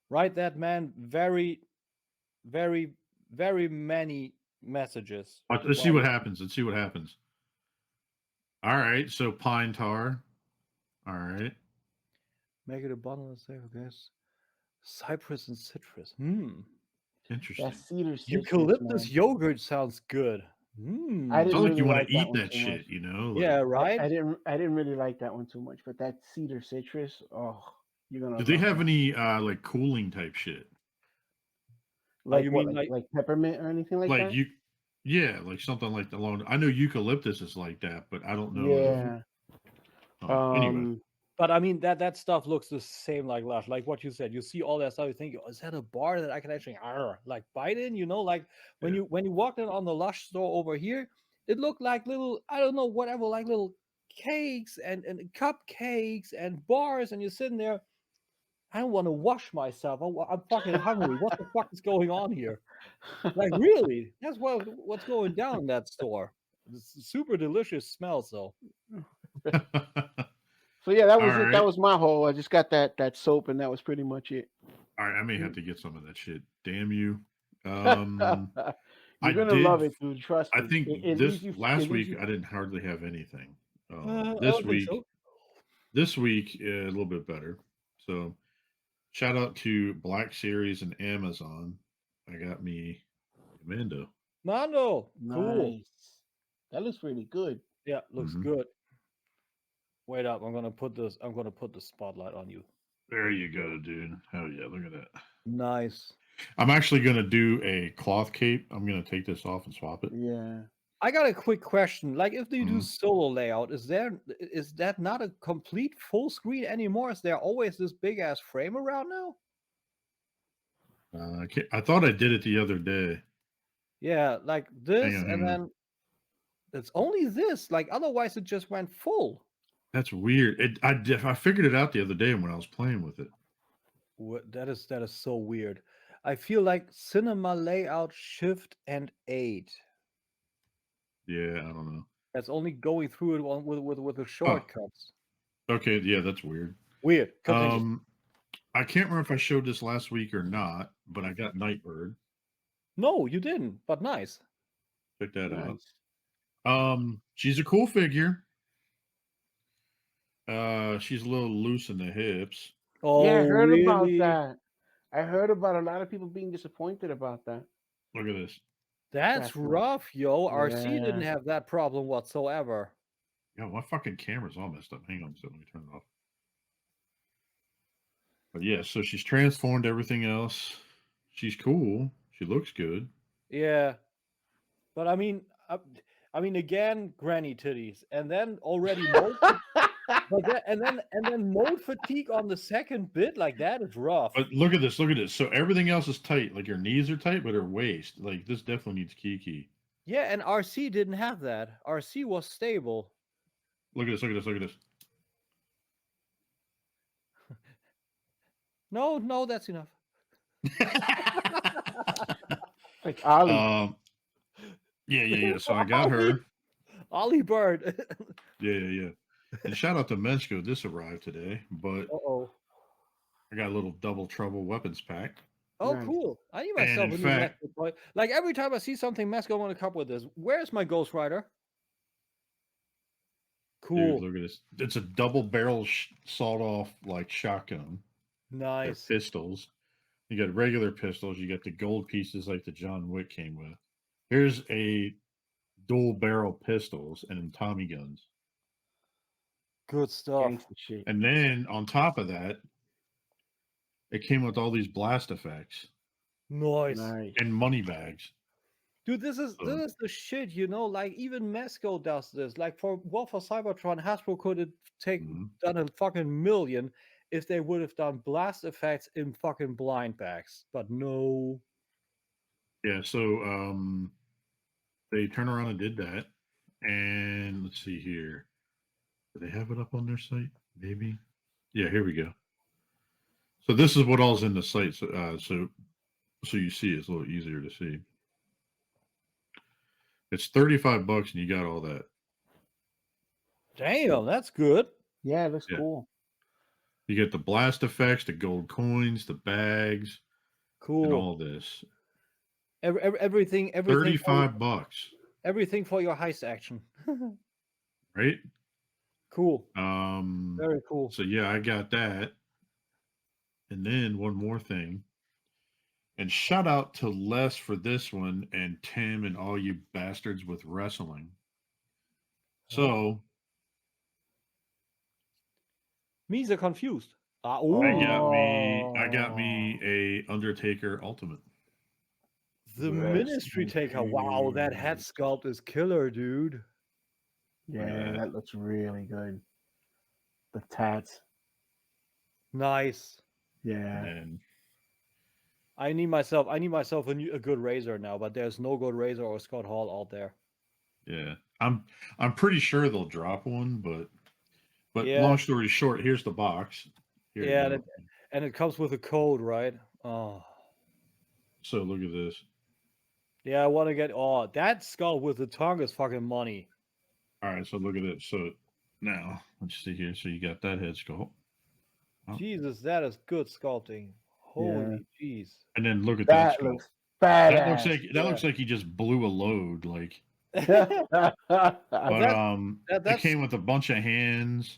Right, that man. Very, very, very many messages. Let's see what happens. All right. So pine tar. All right. Make it a bottle of safe, I guess. Cypress and citrus. Interesting. That cedar citrus, Eucalyptus man. yogurt sounds good. I It's didn't not like really you want like to eat one that too shit, much. you know? Yeah, right. I didn't really like that one too much, but that cedar citrus, oh, you're gonna. Do they have any like cooling type shit? Like you what, mean like peppermint or anything like that? Yeah, like something like the long. I know eucalyptus is like that, but I don't know. Yeah. Anyway. But I mean that stuff looks the same like Lush, like what you said. You see all that stuff, you think, is that a bar that I can actually like bite in? You know, like when you walked in on the Lush store over here, it looked like little, I don't know, whatever, like little cakes and cupcakes and bars, and you're sitting there. I don't want to wash myself. I'm fucking hungry. What the fuck is going on here? Like really, that's what's going down in that store. It's super delicious smell, so. So yeah, that was All it. right. That was my haul. I just got that soap, and that was pretty much it. All right, I may have to get some of that shit. Damn you. You're gonna love it, dude. Trust me. I think last week I didn't hardly have anything. This week a little bit better. So shout out to Black Series and Amazon. I got me Mando. Cool. Nice. That looks really good. Yeah, looks good. Wait up, I'm gonna put the spotlight on you. There you go, dude. Hell yeah, look at that. Nice. I'm actually gonna do a cloth cape. I'm gonna take this off and swap it. Yeah. I got a quick question. Like, if you do solo layout, is that not a complete full screen anymore? Is there always this big ass frame around now? I thought I did it the other day. Yeah, like this, Hang and on. then it's only this. Like, otherwise, it just went full. That's weird. I figured it out the other day when I was playing with it. That is so weird. I feel like cinema layout Shift and 8. Yeah, I don't know. That's only going through it with the shortcuts. Okay, yeah, that's weird. Weird. I can't remember if I showed this last week or not, but I got Nightbird. No, you didn't, but nice. Check that Nice. out. She's a cool figure. She's a little loose in the hips. Oh, Yeah, I heard about really? that. I heard about a lot of people being disappointed about that. Look at this. That's rough, yo. RC didn't Yeah. have that problem whatsoever. Yeah, my fucking camera's all messed up. Hang on a second, let me turn it off. But yeah, so she's transformed everything else. She's cool. She looks good. Yeah, but I mean, again, granny titties, and then already mode, and then mode fatigue on the second bit, like that is rough. But look at this. Look at this. So everything else is tight. Like her knees are tight, but her waist, like this definitely needs Kiki. Yeah, and RC didn't have that. RC was stable. Look at this. Look at this. Look at this. No, that's enough. Like Ollie. Yeah. So I got her. Ollie Bird. Yeah. And shout out to Mesco. This arrived today, but I got a little double trouble weapons pack. Oh, Nice. cool. I need And myself in a new fact- Mesco toy. Like every time I see something Mesco, I want to come up with this. Where's my Ghost Rider? Cool. Dude, look at this. It's a double barrel sawed-off like shotgun. They're Nice. pistols. You got regular pistols. You got the gold pieces like the John Wick came with. Here's a dual barrel pistols and Tommy guns. Good stuff. Gangsta shit. And then on top of that, it came with all these blast effects Nice. Nice. and money bags. Dude, this is the shit, you know. Like even Mesco does this. Like for War for Cybertron, Hasbro could have done a fucking million if they would have done blast effects in fucking blind bags. But no. Yeah, so they turned around and did that. And let's see here. Do they have it up on their site? Maybe. Yeah, here we go. So this is what all's in the site. So you see it's a little easier to see. It's $35 and you got all that. Damn, that's good. Yeah, that's Yeah. cool. You get the blast effects, the gold coins, the bags, Cool. and all this. Everything. $35, Everything for your heist action. right? Cool. Um, Very cool. So yeah, I got that. And then one more thing. And shout out to Les for this one and Tim and all you bastards with wrestling. So Me's are confused. I got me a Undertaker Ultimate. The Rest Ministry in Taker. Wow, that head peace. sculpt is killer, dude. Yeah, that looks really good. The tats. Nice. Yeah. And I need myself a good Razor now, but there's no good Razor or Scott Hall out there. yeah, I'm pretty sure they'll drop one, but Yeah. long story short, here's the box. Here you Yeah, go. and it comes with a code, right? Oh. So look at this. Yeah, I want to get that skull with the tongue is fucking money. All right, so look at it. So now let's see here. So you got that head sculpt. Oh. Jesus, that is good sculpting. Holy jeez. And then look at that. That looks That badass. looks like he just blew a load. Like, That's but that's- it came with a bunch of hands.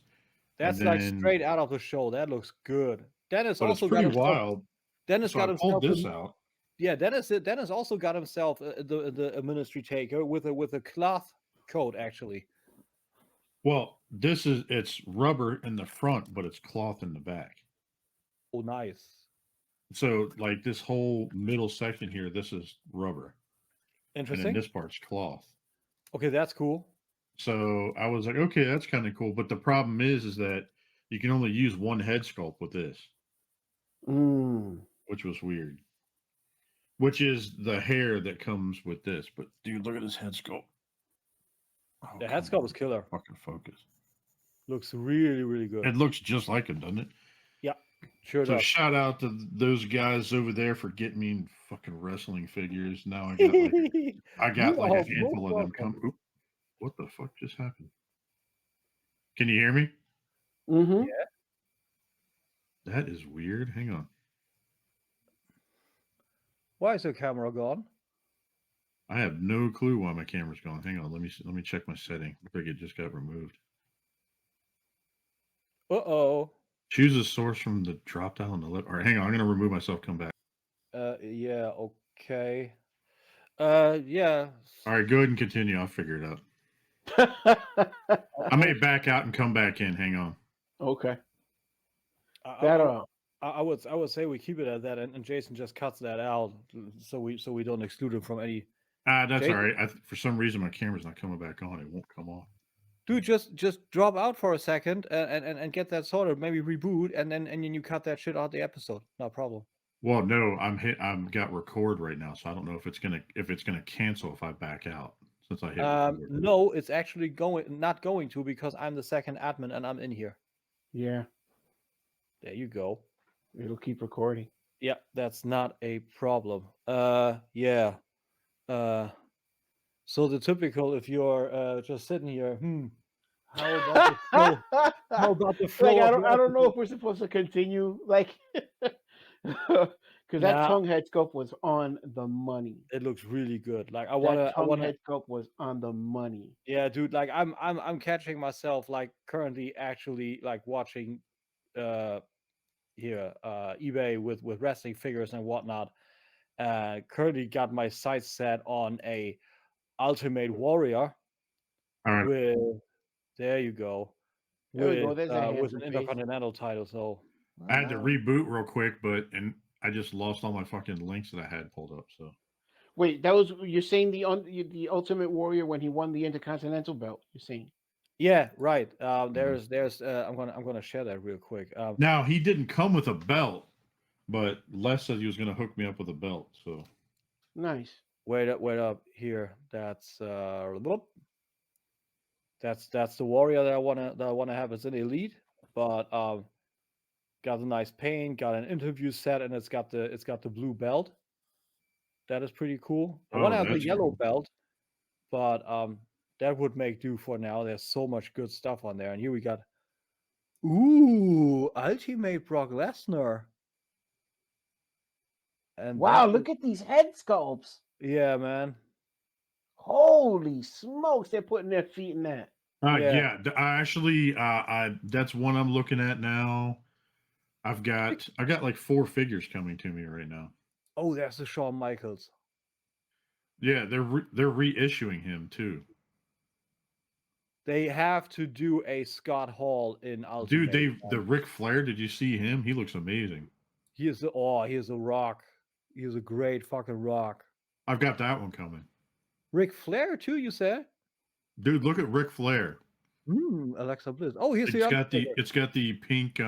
That's and like then- straight out of the show. That looks good. Dennis But it's also got pretty himself. wild. Dennis So got I pulled himself. this out. Yeah, Dennis also got himself the Ministry Taker with a cloth coat actually. Well, it's rubber in the front, but it's cloth in the back. Oh, nice. So like this whole middle section here, this is rubber, and Interesting. then this part's cloth. Okay, that's cool. So I was like, okay, that's kind of cool. But the problem is that you can only use one head sculpt with this, which was weird. Which is the hair that comes with this. But dude, look at this head sculpt. Oh, The head sculpt was killer. Fucking focus. Looks really, really good. It looks just like him, doesn't it? Yeah, sure So does. shout out to those guys over there for getting me fucking wrestling figures. Now I got like a handful of them come. Oop, what the fuck just happened? Can you hear me? Mm-hmm. Yeah. That is weird. Hang on. Why is your camera gone? I have no clue why my camera's going. Hang on, let me check my setting. I think it just got removed. Uh-oh. Choose a source from the drop down on the left. All right, hang on. I'm gonna remove myself. Come back. Yeah, okay. Yeah. All right, go ahead and continue. I'll figure it out. I may back out and come back in. Hang on. Okay. I would say we keep it at that, and Jason just cuts that out, so we don't exclude him from any. That's Jason? all right. For some reason, my camera's not coming back on. It won't come on. Dude, just drop out for a second and get that sorted. Maybe reboot, and then you cut that shit out the episode. No problem. Well, no, I'm got record right now, so I don't know if it's gonna cancel if I back out since I hit record. No, it's actually not going to, because I'm the second admin and I'm in here. Yeah. There you go. It'll keep recording. Yeah, that's not a problem. Yeah. So the typical, if you're just sitting here, how about the flow? How about the flow? Like, I don't know if we're supposed to continue, like, because that tongue head sculpt was on the money. It looks really good. Like I That wanna head sculpt was on the money. Yeah, dude. Like I'm catching myself, like, currently actually, like, watching eBay with wrestling figures and whatnot. Currently got my sights set on a Ultimate Warrior. All right. There you go. There we go. There's a with an Intercontinental title. So I had to reboot real quick, and I just lost all my fucking links that I had pulled up. So wait, you're saying the Ultimate Warrior when he won the Intercontinental belt? You're saying? Yeah, right. There's I'm gonna share that real quick. Now he didn't come with a belt, but Les said he was gonna hook me up with a belt. So nice. Wait up here. That's that's the Warrior that I wanna have as an elite, but got a nice paint, got an interview set, and it's got the blue belt. That is pretty cool. I want to have the yellow belt, but that would make do for now. There's so much good stuff on there, and here we got Ultimate Brock Lesnar. And wow, look at these head sculpts. Yeah, man. Holy smokes, they're putting their feet in that. Yeah. Actually, that's one I'm looking at now. I got like 4 figures coming to me right now. Oh, that's the Shawn Michaels. Yeah, they're reissuing him too. They have to do a Scott Hall in Ultimate. Dude, the Ric Flair. Did you see him? He looks amazing. He is a rock. He is a great fucking rock. I've got that one coming. Ric Flair too, you said? Dude, look at Ric Flair. Alexa Bliss. Oh, here's it's got the pink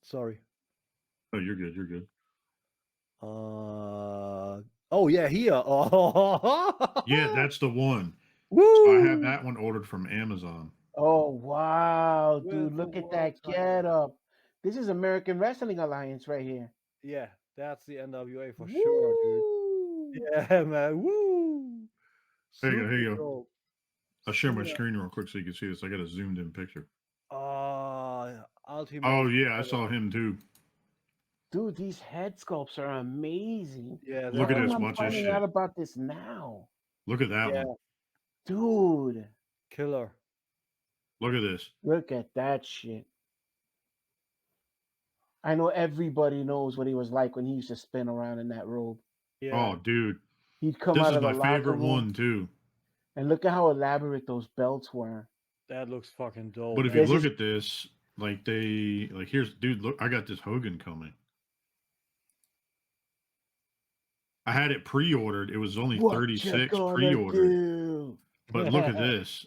Sorry. Oh, you're good. You're good. Oh yeah, here. Oh. Yeah, that's the one. Woo! So I have that one ordered from Amazon. Oh wow, dude! Look at that getup. This is American Wrestling Alliance right here. Yeah, that's the NWA for sure, dude. Yeah, man. Woo! Here you go. I'll share my screen real quick so you can see this. I got a zoomed in picture. Ultimate. Oh yeah, I saw him too. Dude, these head sculpts are amazing. Yeah, look at this. I'm Watch this finding shit. out about this now. Look at that one. Dude. Killer. Look at this. Look at that shit. I know everybody knows what he was like when he used to spin around in that robe. Yeah. Oh, dude. He'd come this out is of the my favorite room, one too. And look at how elaborate those belts were. That looks fucking dope. But if you look at this, here's, dude, look, I got this Hogan coming. I had it pre-ordered. It was only 36 pre-ordered. But look at this.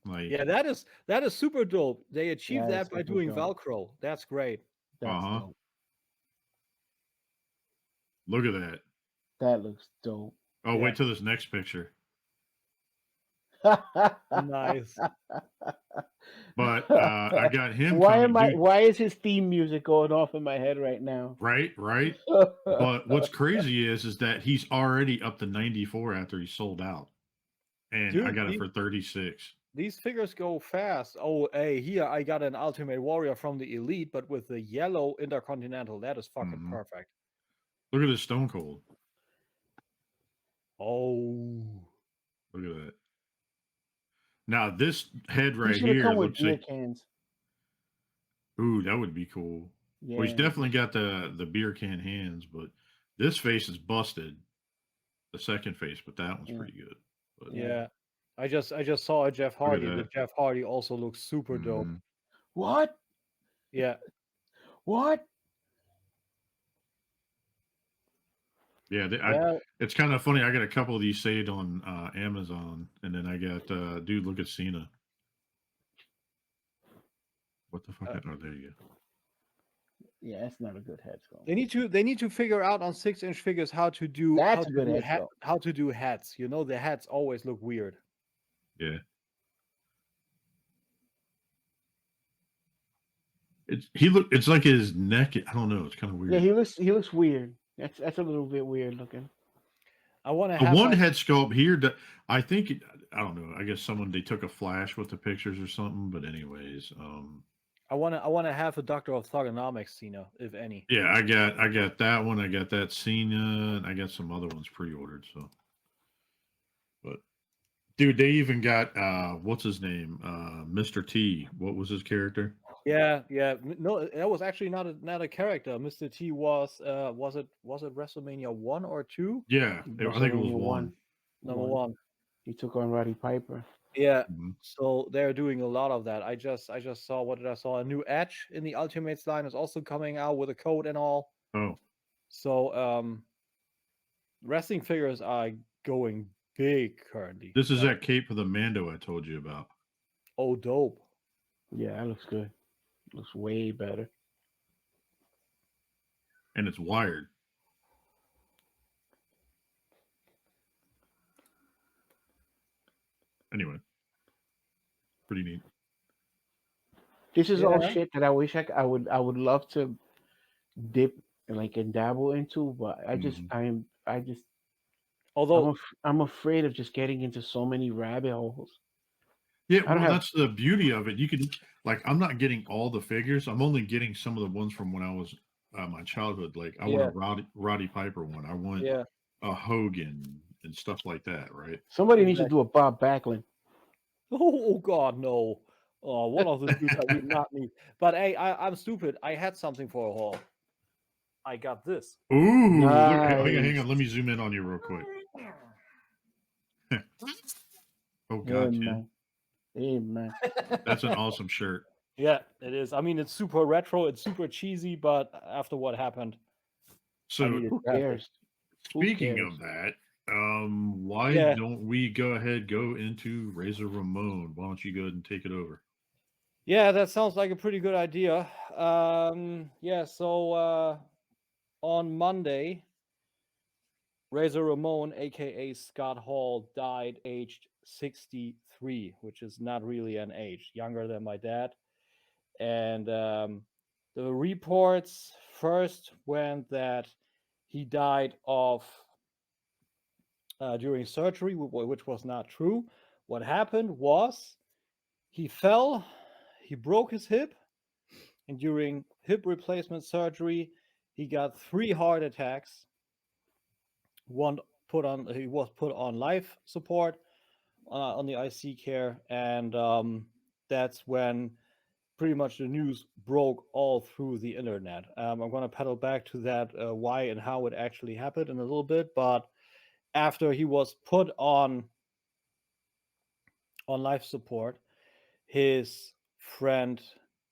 Yeah, that is super dope. They achieved that by doing Velcro. That's great. Dope. Look at that. That looks dope. Oh, wait till this next picture. Nice. But I got him. Why is his theme music going off in my head right now? Right. But what's crazy is that he's already up to 94 after he sold out, and dude, I got it for 36. These figures go fast. Oh, hey, here I got an Ultimate Warrior from the Elite, but with the yellow Intercontinental. That is fucking perfect. Look at this Stone Cold. Oh, Look at that. Now this head right He should have here come with looks beer like. cans. Ooh, that would be cool. Yeah. Well, he's definitely got the beer can hands, but this face is busted. The second face, but that one's pretty good. But, yeah. I just saw a Jeff Hardy. The that. Jeff Hardy also looks super dope. What? Yeah. What? Yeah, it's kind of funny. I got a couple of these saved on Amazon, and then I got dude, look at Cena. What the fuck? Oh, there you go. Yeah, that's not a good head sculpt. They need to figure out on 6-inch figures how to do That's a good head sculpt. how to do hats. You know, the hats always look weird. Yeah. It's like his neck. I don't know. It's kind of weird. Yeah, he looks weird. That's a little bit weird looking. I want to the have one head sculpt here. I think I don't know. I guess they took a flash with the pictures or something. But anyways, I want to have a Doctor of Thugonomics Cena, if any. Yeah, I got that one. I got that Cena, and I got some other ones pre-ordered. So, but dude, they even got what's his name, Mr. T. What was his character? Yeah. No, that was actually not a character. Mr. T was it WrestleMania 1 or 2? Yeah, I think it was one. Number one. He took on Roddy Piper. Yeah. So they're doing a lot of that. I just saw, what did I saw? A new Edge in the Ultimates line is also coming out with a code and all. Oh. So wrestling figures are going big currently. This is that cape for the Mando I told you about. Oh, dope. Yeah, that looks good. Looks way better. And it's wired. Anyway, pretty neat. This is all shit that I wish I would love to dip and dabble into, but although I'm afraid of just getting into so many rabbit holes. Yeah, well, that's the beauty of it. You can I'm not getting all the figures. I'm only getting some of the ones from when I was my childhood. Like I want a Roddy Piper one. I want a Hogan and stuff like that, right? Somebody needs to do a Bob Backlund. Oh God, no! One of the dudes I would not need. But hey, I'm stupid. I had something for a haul. I got this. Ooh! Nice. Hang on. Let me zoom in on you real quick. Oh God, Amen. That's an awesome shirt. Yeah, it is. I mean, it's super retro. It's super cheesy, but after what happened, so who cares? Speaking of that, why don't we go into Razor Ramon? Why don't you go ahead and take it over? Yeah, that sounds like a pretty good idea. So on Monday, Razor Ramon, aka Scott Hall, died aged 63, which is not really an age, younger than my dad. And the reports first went that he died of during surgery, which was not true. What happened was he fell, he broke his hip, and during hip replacement surgery, he got 3 heart attacks. He was put on life support on the IC care, and that's when pretty much the news broke all through the internet. I'm going to pedal back to that why and how it actually happened in a little bit, but after he was put on life support, his friend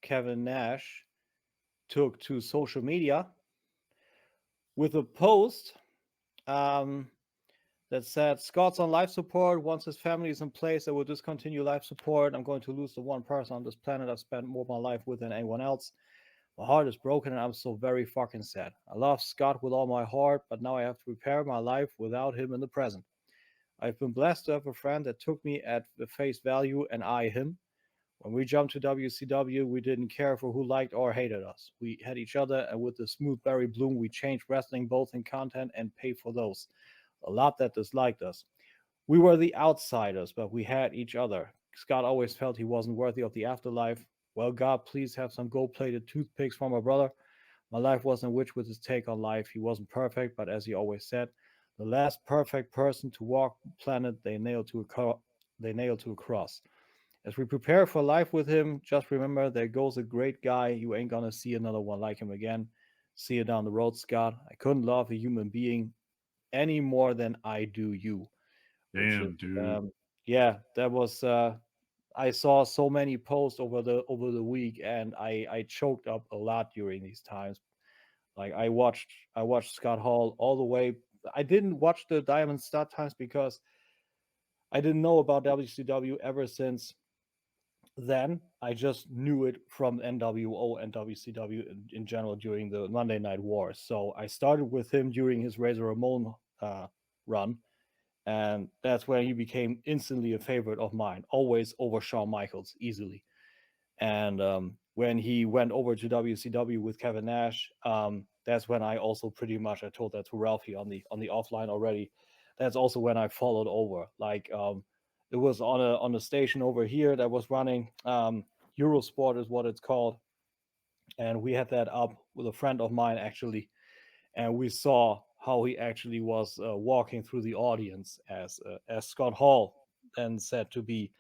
Kevin Nash took to social media with a post that said, Scott's on life support. Once his family is in place, I will discontinue life support. I'm going to lose the one person on this planet I've spent more of my life with than anyone else. My heart is broken and I'm so very fucking sad. I love Scott with all my heart, but now I have to repair my life without him in the present. I've been blessed to have a friend that took me at the face value and I him. When we jumped to WCW, we didn't care for who liked or hated us. We had each other, and with the smooth berry bloom, we changed wrestling both in content and pay for those. A lot that disliked us. We were the outsiders, but we had each other. Scott always felt he wasn't worthy of the afterlife. Well, God, please have some gold-plated toothpicks for my brother. My life wasn't rich with his take on life. He wasn't perfect, but as he always said, the last perfect person to walk the planet they nailed to a cross. As we prepare for life with him, just remember there goes a great guy. You ain't gonna see another one like him again. See you down the road, Scott. I couldn't love a human being any more than I do you. Damn, dude. Yeah, that was. I saw so many posts over the week, and I choked up a lot during these times. Like I watched Scott Hall all the way. I didn't watch the Diamond Stud times because I didn't know about WCW ever since then. I just knew it from NWO and WCW in general during the Monday Night Wars. So I started with him during his Razor Ramon run, and that's when he became instantly a favorite of mine, always over Shawn Michaels easily. And when he went over to WCW with Kevin Nash, that's when I also pretty much, I told that to Ralphie on the offline already. That's also when I followed over. Like it was on a station over here that was running. Eurosport is what it's called, and we had that up with a friend of mine actually, and we saw how he actually was walking through the audience as Scott Hall then said to be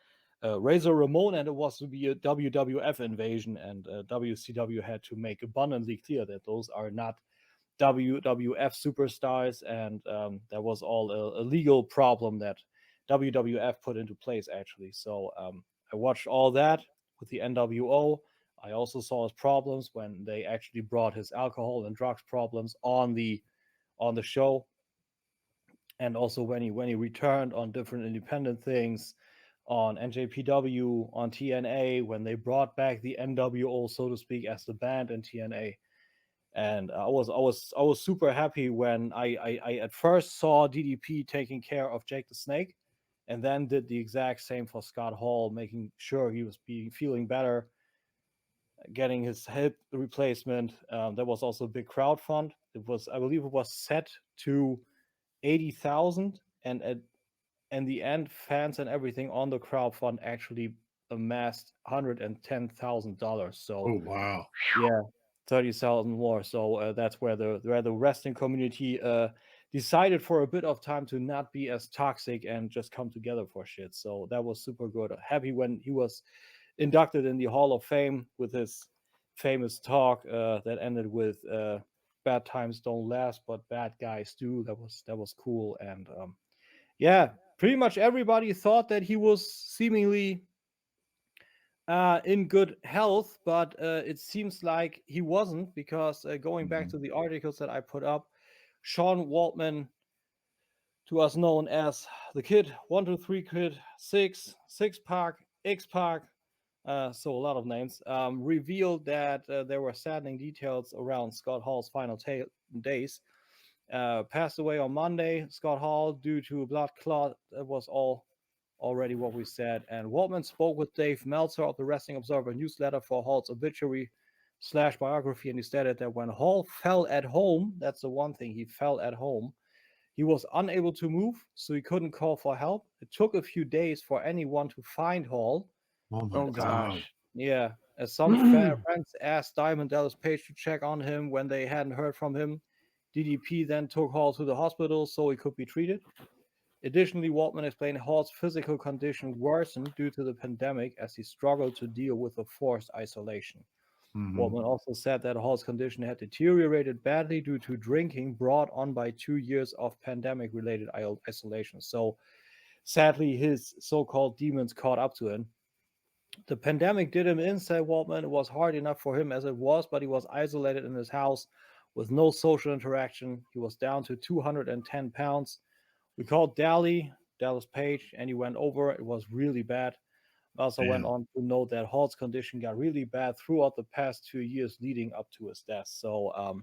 Razor Ramon, and it was to be a WWF invasion, and WCW had to make abundantly clear that those are not WWF superstars, and that was all a legal problem that WWF put into place actually. So I watched all that with the NWO. I also saw his problems when they actually brought his alcohol and drugs problems on the show, and also when he returned on different independent things, on NJPW, on TNA, when they brought back the NWO, so to speak, as the band in TNA. And I was super happy when I at first saw DDP taking care of Jake the Snake, and then did the exact same for Scott Hall, making sure he was feeling better, getting his hip replacement. There was also a big crowd fund. I believe it was set to 80,000, and at in the end, fans and everything on the crowd fund actually amassed $110,000. So Oh wow. yeah, 30,000 more. So that's where the wrestling community decided for a bit of time to not be as toxic and just come together for shit. So that was super good. Happy when he was inducted in the Hall of Fame with his famous talk that ended with "Bad times don't last, but bad guys do." That was cool. And yeah, pretty much everybody thought that he was seemingly in good health, but it seems like he wasn't, because going back to the articles that I put up, Sean Waltman, to us known as the Kid, 123 Kid, Six Pack, X Pack, so a lot of names, revealed that there were saddening details around Scott Hall's final days. Passed away on Monday, Scott Hall, due to a blood clot. That was all already what we said. And Waltman spoke with Dave Meltzer of the Wrestling Observer newsletter for Hall's obituary / biography, and he stated that when Hall fell at home, that's the one thing, he fell at home, he was unable to move, so he couldn't call for help. It took a few days for anyone to find Hall. Oh my Oh god. gosh. Yeah, as some friends asked Diamond Dallas Page to check on him when they hadn't heard from him. DDP then took Hall to the hospital so he could be treated. Additionally, Waltman explained Hall's physical condition worsened due to the pandemic as he struggled to deal with the forced isolation. Waltman also said that Hall's condition had deteriorated badly due to drinking brought on by 2 years of pandemic-related isolation. So, sadly, his so-called demons caught up to him. The pandemic did him in, said Waltman. It was hard enough for him as it was, but he was isolated in his house with no social interaction. He was down to 210 pounds. We called Dallas Page, and he went over. It was really bad. Also went on to note that Hall's condition got really bad throughout the past 2 years leading up to his death. So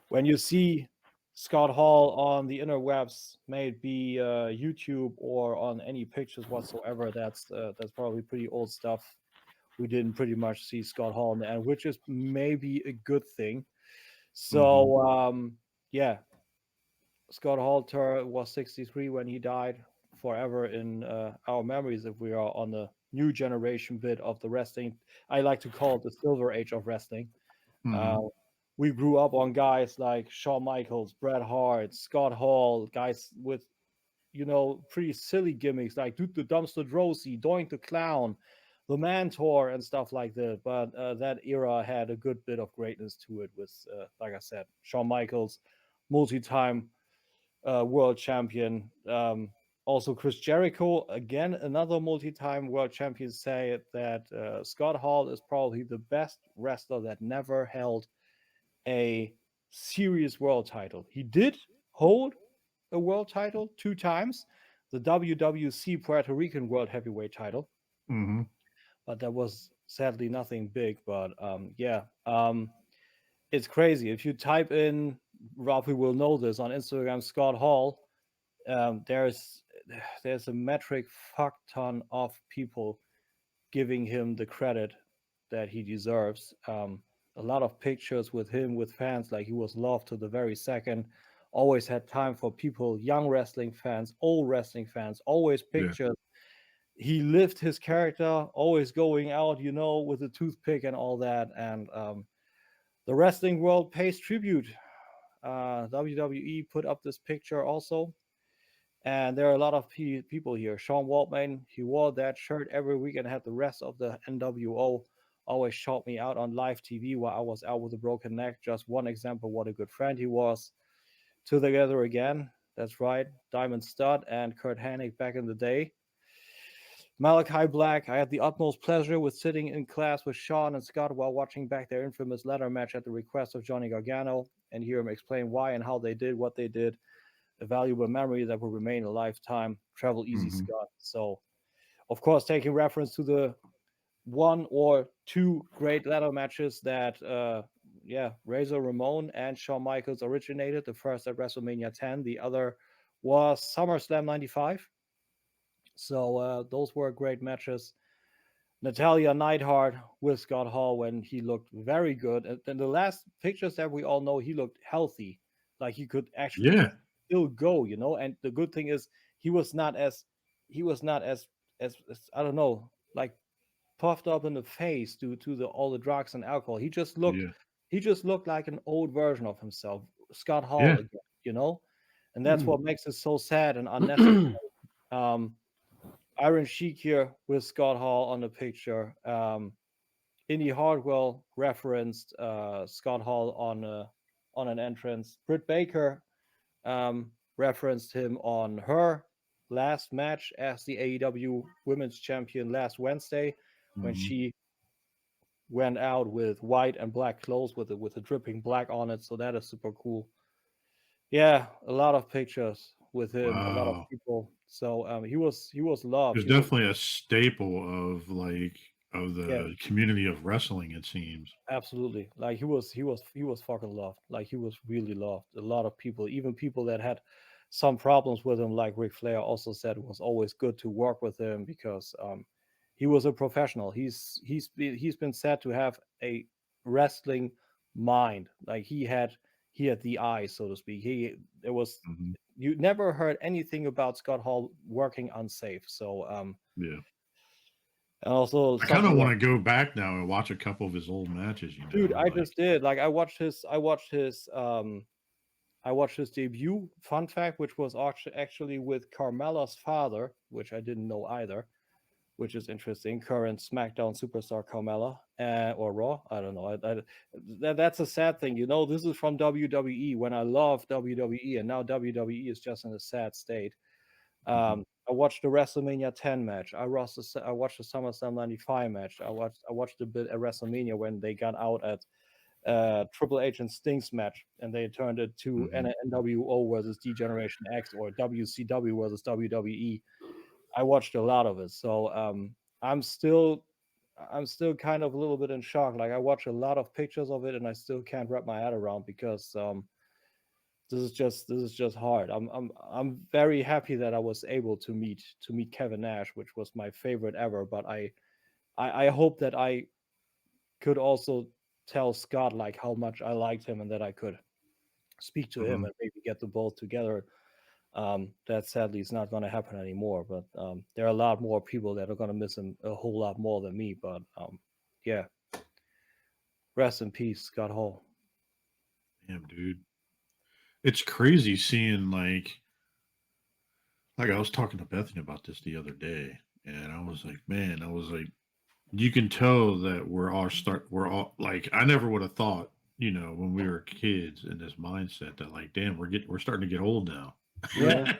when you see Scott Hall on the interwebs, may it be YouTube or on any pictures whatsoever, that's probably pretty old stuff. We didn't pretty much see Scott Hall in the end, which is maybe a good thing. So yeah, Scott Hall was 63 when he died, forever in our memories if we are on the new generation bit of the wrestling. I like to call it the silver age of wrestling. We grew up on guys like Shawn Michaels, Bret Hart, Scott Hall, guys with, pretty silly gimmicks like Dude the Dumpster Drosy, Doink the Clown, the Mantor, and stuff like that. But that era had a good bit of greatness to it with, like I said, Shawn Michaels, multi-time world champion. Also, Chris Jericho, again, another multi-time world champion, say that Scott Hall is probably the best wrestler that never held a serious world title. He did hold a world title 2 times, the WWC Puerto Rican World Heavyweight title, but that was sadly nothing big. But it's crazy. If you type in, Rob, we will know this on Instagram, Scott Hall, there's a metric fuck ton of people giving him the credit that he deserves. A lot of pictures with him with fans, like he was loved to the very second. Always had time for people, young wrestling fans, old wrestling fans. Always pictures. Yeah. He lived his character, always going out, with a toothpick and all that. And the wrestling world pays tribute. WWE put up this picture also. And there are a lot of people here. Sean Waltman, he wore that shirt every week and had the rest of the NWO always shot me out on live TV while I was out with a broken neck. Just one example, what a good friend he was. Together again, that's right. Diamond Stud and Kurt Hennig back in the day. Malachi Black, I had the utmost pleasure with sitting in class with Sean and Scott while watching back their infamous ladder match at the request of Johnny Gargano and hear him explain why and how they did what they did. A valuable memory that will remain a lifetime. Travel easy, Scott. So, of course, taking reference to the 1 or 2 great ladder matches that, Razor Ramon and Shawn Michaels originated. The first at WrestleMania 10. The other was SummerSlam 95. So those were great matches. Natalia Neidhart with Scott Hall when he looked very good. And the last pictures that we all know, he looked healthy. Like he could actually still go, and the good thing is he was not as I don't know, like puffed up in the face due to all the drugs and alcohol. He just looked like an old version of himself, Scott Hall again, and that's what makes it so sad and unnecessary. Iron Sheik here with Scott Hall on the picture. Indy Hartwell referenced Scott Hall on an entrance. Britt Baker referenced him on her last match as the AEW Women's Champion last Wednesday when she went out with white and black clothes with a dripping black on it. So that is super cool. Yeah, a lot of pictures with him, a lot of people. So he was loved. He was definitely a staple of the community of wrestling, it seems. Absolutely. Like he was fucking loved. Like he was really loved. A lot of people, even people that had some problems with him, like Ric Flair, also said it was always good to work with him because he was a professional. He's been said to have a wrestling mind. Like he had the eye, so to speak. You never heard anything about Scott Hall working unsafe. So yeah. And also, I kind of want to go back now and watch a couple of his old matches. Dude, I just did. Like I watched his debut. Fun fact, which was actually with Carmella's father, which I didn't know either, which is interesting. Current SmackDown superstar Carmella, or Raw. I don't know. That's a sad thing. This is from WWE when I love WWE, and now WWE is just in a sad state. I watched the WrestleMania 10 match. I watched the SummerSlam 95 match. I watched a bit at WrestleMania when they got out at Triple H and Sting's match, and they turned it to NWO versus D-Generation X or WCW versus WWE. I watched a lot of it, so I'm still kind of a little bit in shock. Like I watch a lot of pictures of it, and I still can't wrap my head around because this is just hard. I'm very happy that I was able to meet Kevin Nash, which was my favorite ever. But I hope that I could also tell Scott like how much I liked him and that I could speak to him and maybe get them both together That sadly is not going to happen anymore. But there are a lot more people that are going to miss him a whole lot more than me. But yeah, rest in peace, Scott Hall. Damn, dude. It's crazy seeing like I was talking to Bethany about this the other day, and I was like, man, you can tell that we're all like, I never would have thought, when we were kids in this mindset that like, damn, we're starting to get old now. Yeah.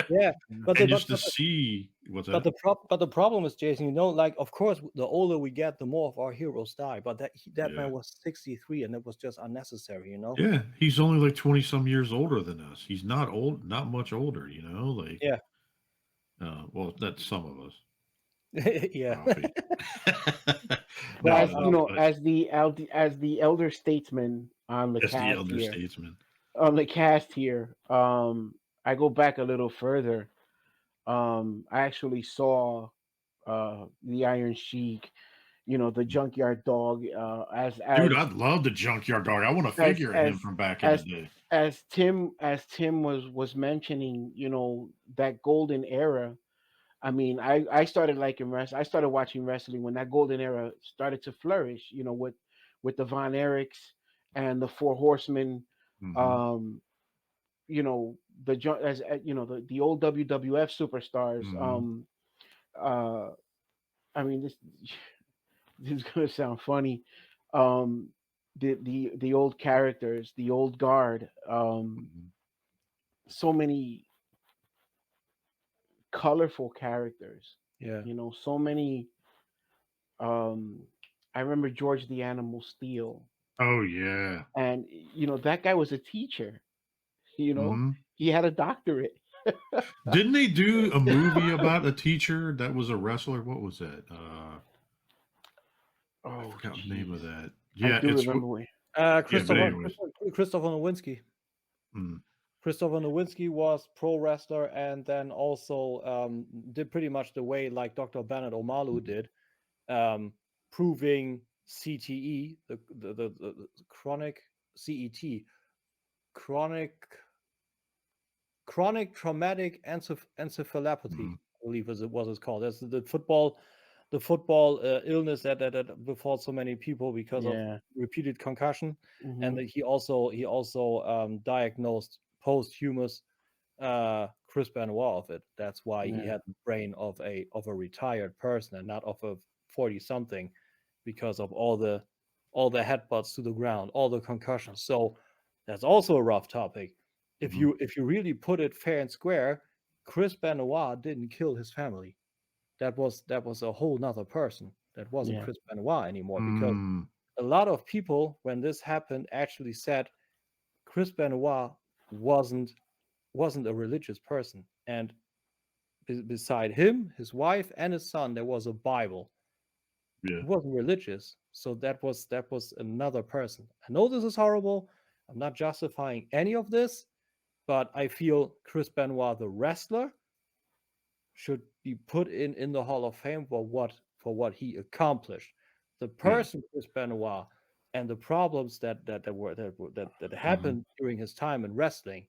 Yeah, but And just to see what's that. But the problem is, Jason, like, of course, the older we get, the more of our heroes die. But that man was 63, and it was just unnecessary, Yeah, he's only like 20 some years older than us. He's not much older, like. Yeah. Well, that's some of us. Yeah. As the elder statesman on the cast here, I go back a little further. I actually saw the Iron Sheik, the Junkyard Dog. Dude, I love the Junkyard Dog. I want to figure him from back in the day. As Tim was mentioning, that golden era. I mean, I started liking wrestling. I started watching wrestling when that golden era started to flourish. With the Von Erichs and the Four Horsemen. Mm-hmm. The old WWF superstars. Mm-hmm. I mean, this is gonna sound funny. The old characters, the old guard. So many colorful characters. Yeah. So many. I remember George the Animal Steel. Oh yeah. And that guy was a teacher. Mm-hmm. He had a doctorate. Didn't they do a movie about a teacher that was a wrestler? What was that? I forgot the name of that. Yeah, I remember. Christopher Nowinski. Christopher Nowinski was pro wrestler, and then also did pretty much the way like Dr. Bennett Omalu did, proving CTE, the chronic CET, chronic traumatic encephalopathy, I believe is what it's called. That's the football illness that befall so many people because of repeated concussion. Mm-hmm. And he also diagnosed posthumous Chris Benoit of it. That's why he had the brain of a retired person and not of a 40-something, because of all the headbutts to the ground, all the concussions. So that's also a rough topic. If you really put it fair and square, Chris Benoit didn't kill his family. That was a whole nother person. That wasn't Chris Benoit anymore, because a lot of people, when this happened, actually said Chris Benoit wasn't a religious person, and beside him, his wife, and his son, there was a Bible. Yeah. He wasn't religious, so that was another person. I know this is horrible. I'm not justifying any of this, but I feel Chris Benoit, the wrestler, should be put in the Hall of Fame for what he accomplished. The person Chris Benoit and the problems that happened during his time in wrestling,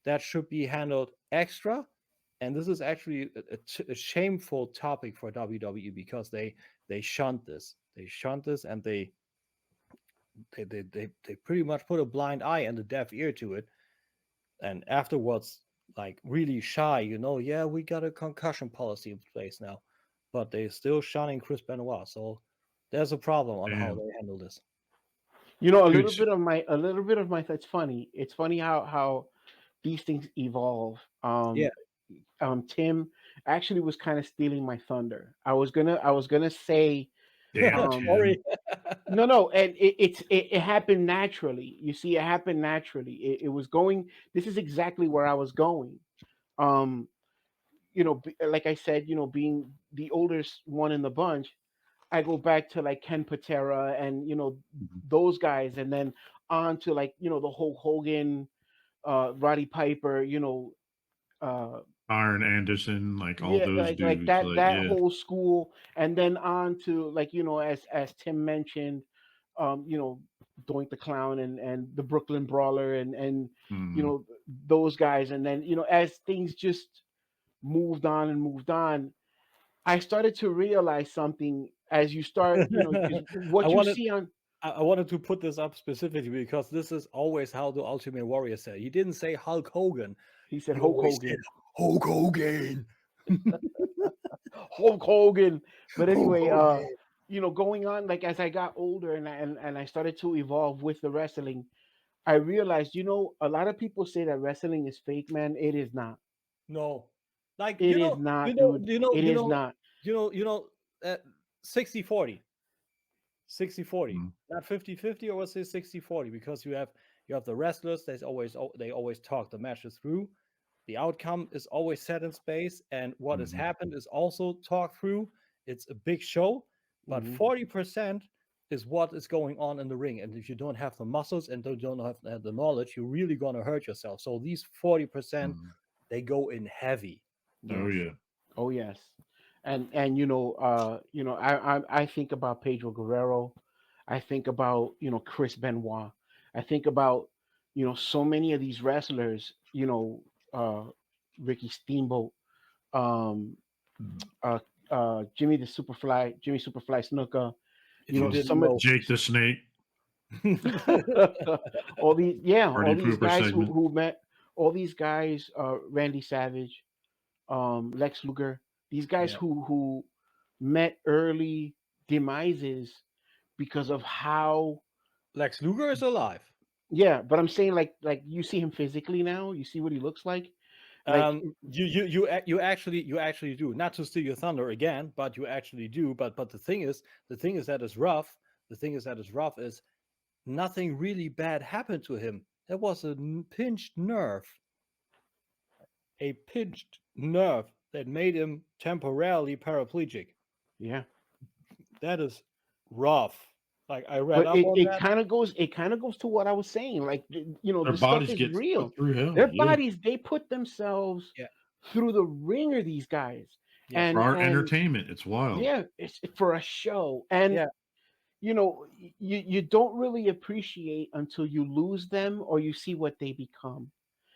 that should be handled extra. And this is actually a shameful topic for WWE, because they shunt this. They shunt this, and they pretty much put a blind eye and a deaf ear to it. And afterwards, like, really shy, we got a concussion policy in place now, but they're still shunning Chris Benoit. So there's a problem on how they handle this. A little bit of my. That's funny. It's funny how these things evolve. Tim actually was kind of stealing my thunder. I was gonna say. Sorry. No, and it happened naturally. You see, it happened naturally. It was going. This is exactly where I was going. Like I said, being the oldest one in the bunch, I go back to like Ken Patera and those guys, and then on to like the Hulk Hogan, Roddy Piper, Arn Anderson, like all those dudes, like that whole school, and then on to like as Tim mentioned, Doink the Clown and the Brooklyn Brawler and you Mhm. know those guys, and then as things just moved on and moved on, I started to realize something as you start, 'cause I what you wanted see on. I wanted to put this up specifically because this is always how the Ultimate Warrior said. He didn't say Hulk Hogan. He said He Hulk always said Hogan. Hulk Hogan. Hulk Hogan. But Hulk anyway, Hogan. going on, like as I got older and I started to evolve with the wrestling, I realized, a lot of people say that wrestling is fake, man. It is not. No. Like It is not, dude. It is not. you know, uh, 60-40. 60-40. Mhm. Not 50-50, or was it 60-40? Because you have the wrestlers, they always talk the matches through. The outcome is always set in space, and what has Mhm. happened is also talked through. It's a big show, but Mhm. 40% is what is going on in the ring. And if you don't have the muscles and don't have the knowledge, you're really gonna hurt yourself. So these 40%, Mhm. they go in heavy. Oh Yes. yeah. Oh yes. And I think about Pedro Guerrero. I think about, Chris Benoit. I think about, so many of these wrestlers, Ricky Steamboat, um, Mhm. uh, Jimmy Superfly Snuka, If you didn't some of know. Jake the Snake, all Party these Pooper guys segment. who met all these guys, Randy Savage, Lex Luger, these guys Yeah. who met early demises because of how. Lex Luger is alive. Yeah, but I'm saying, like you see him physically now, you see what he looks like. You actually do. Not to steal your thunder again, but you actually do. But the thing is that is rough. The thing is that is rough is nothing really bad happened to him. There was a pinched nerve that made him temporarily paraplegic. Yeah, That is rough. Like I read but up it, on it that. kind of goes it kind of goes to what I was saying. Like, Their this stuff bodies is get put real. through hell. Their Yeah. bodies, they put themselves Yeah, through the ringer. These guys, yeah, For and our and entertainment, it's wild. yeah, it's for a show. And yeah. you don't really appreciate until you lose them or you see what they become.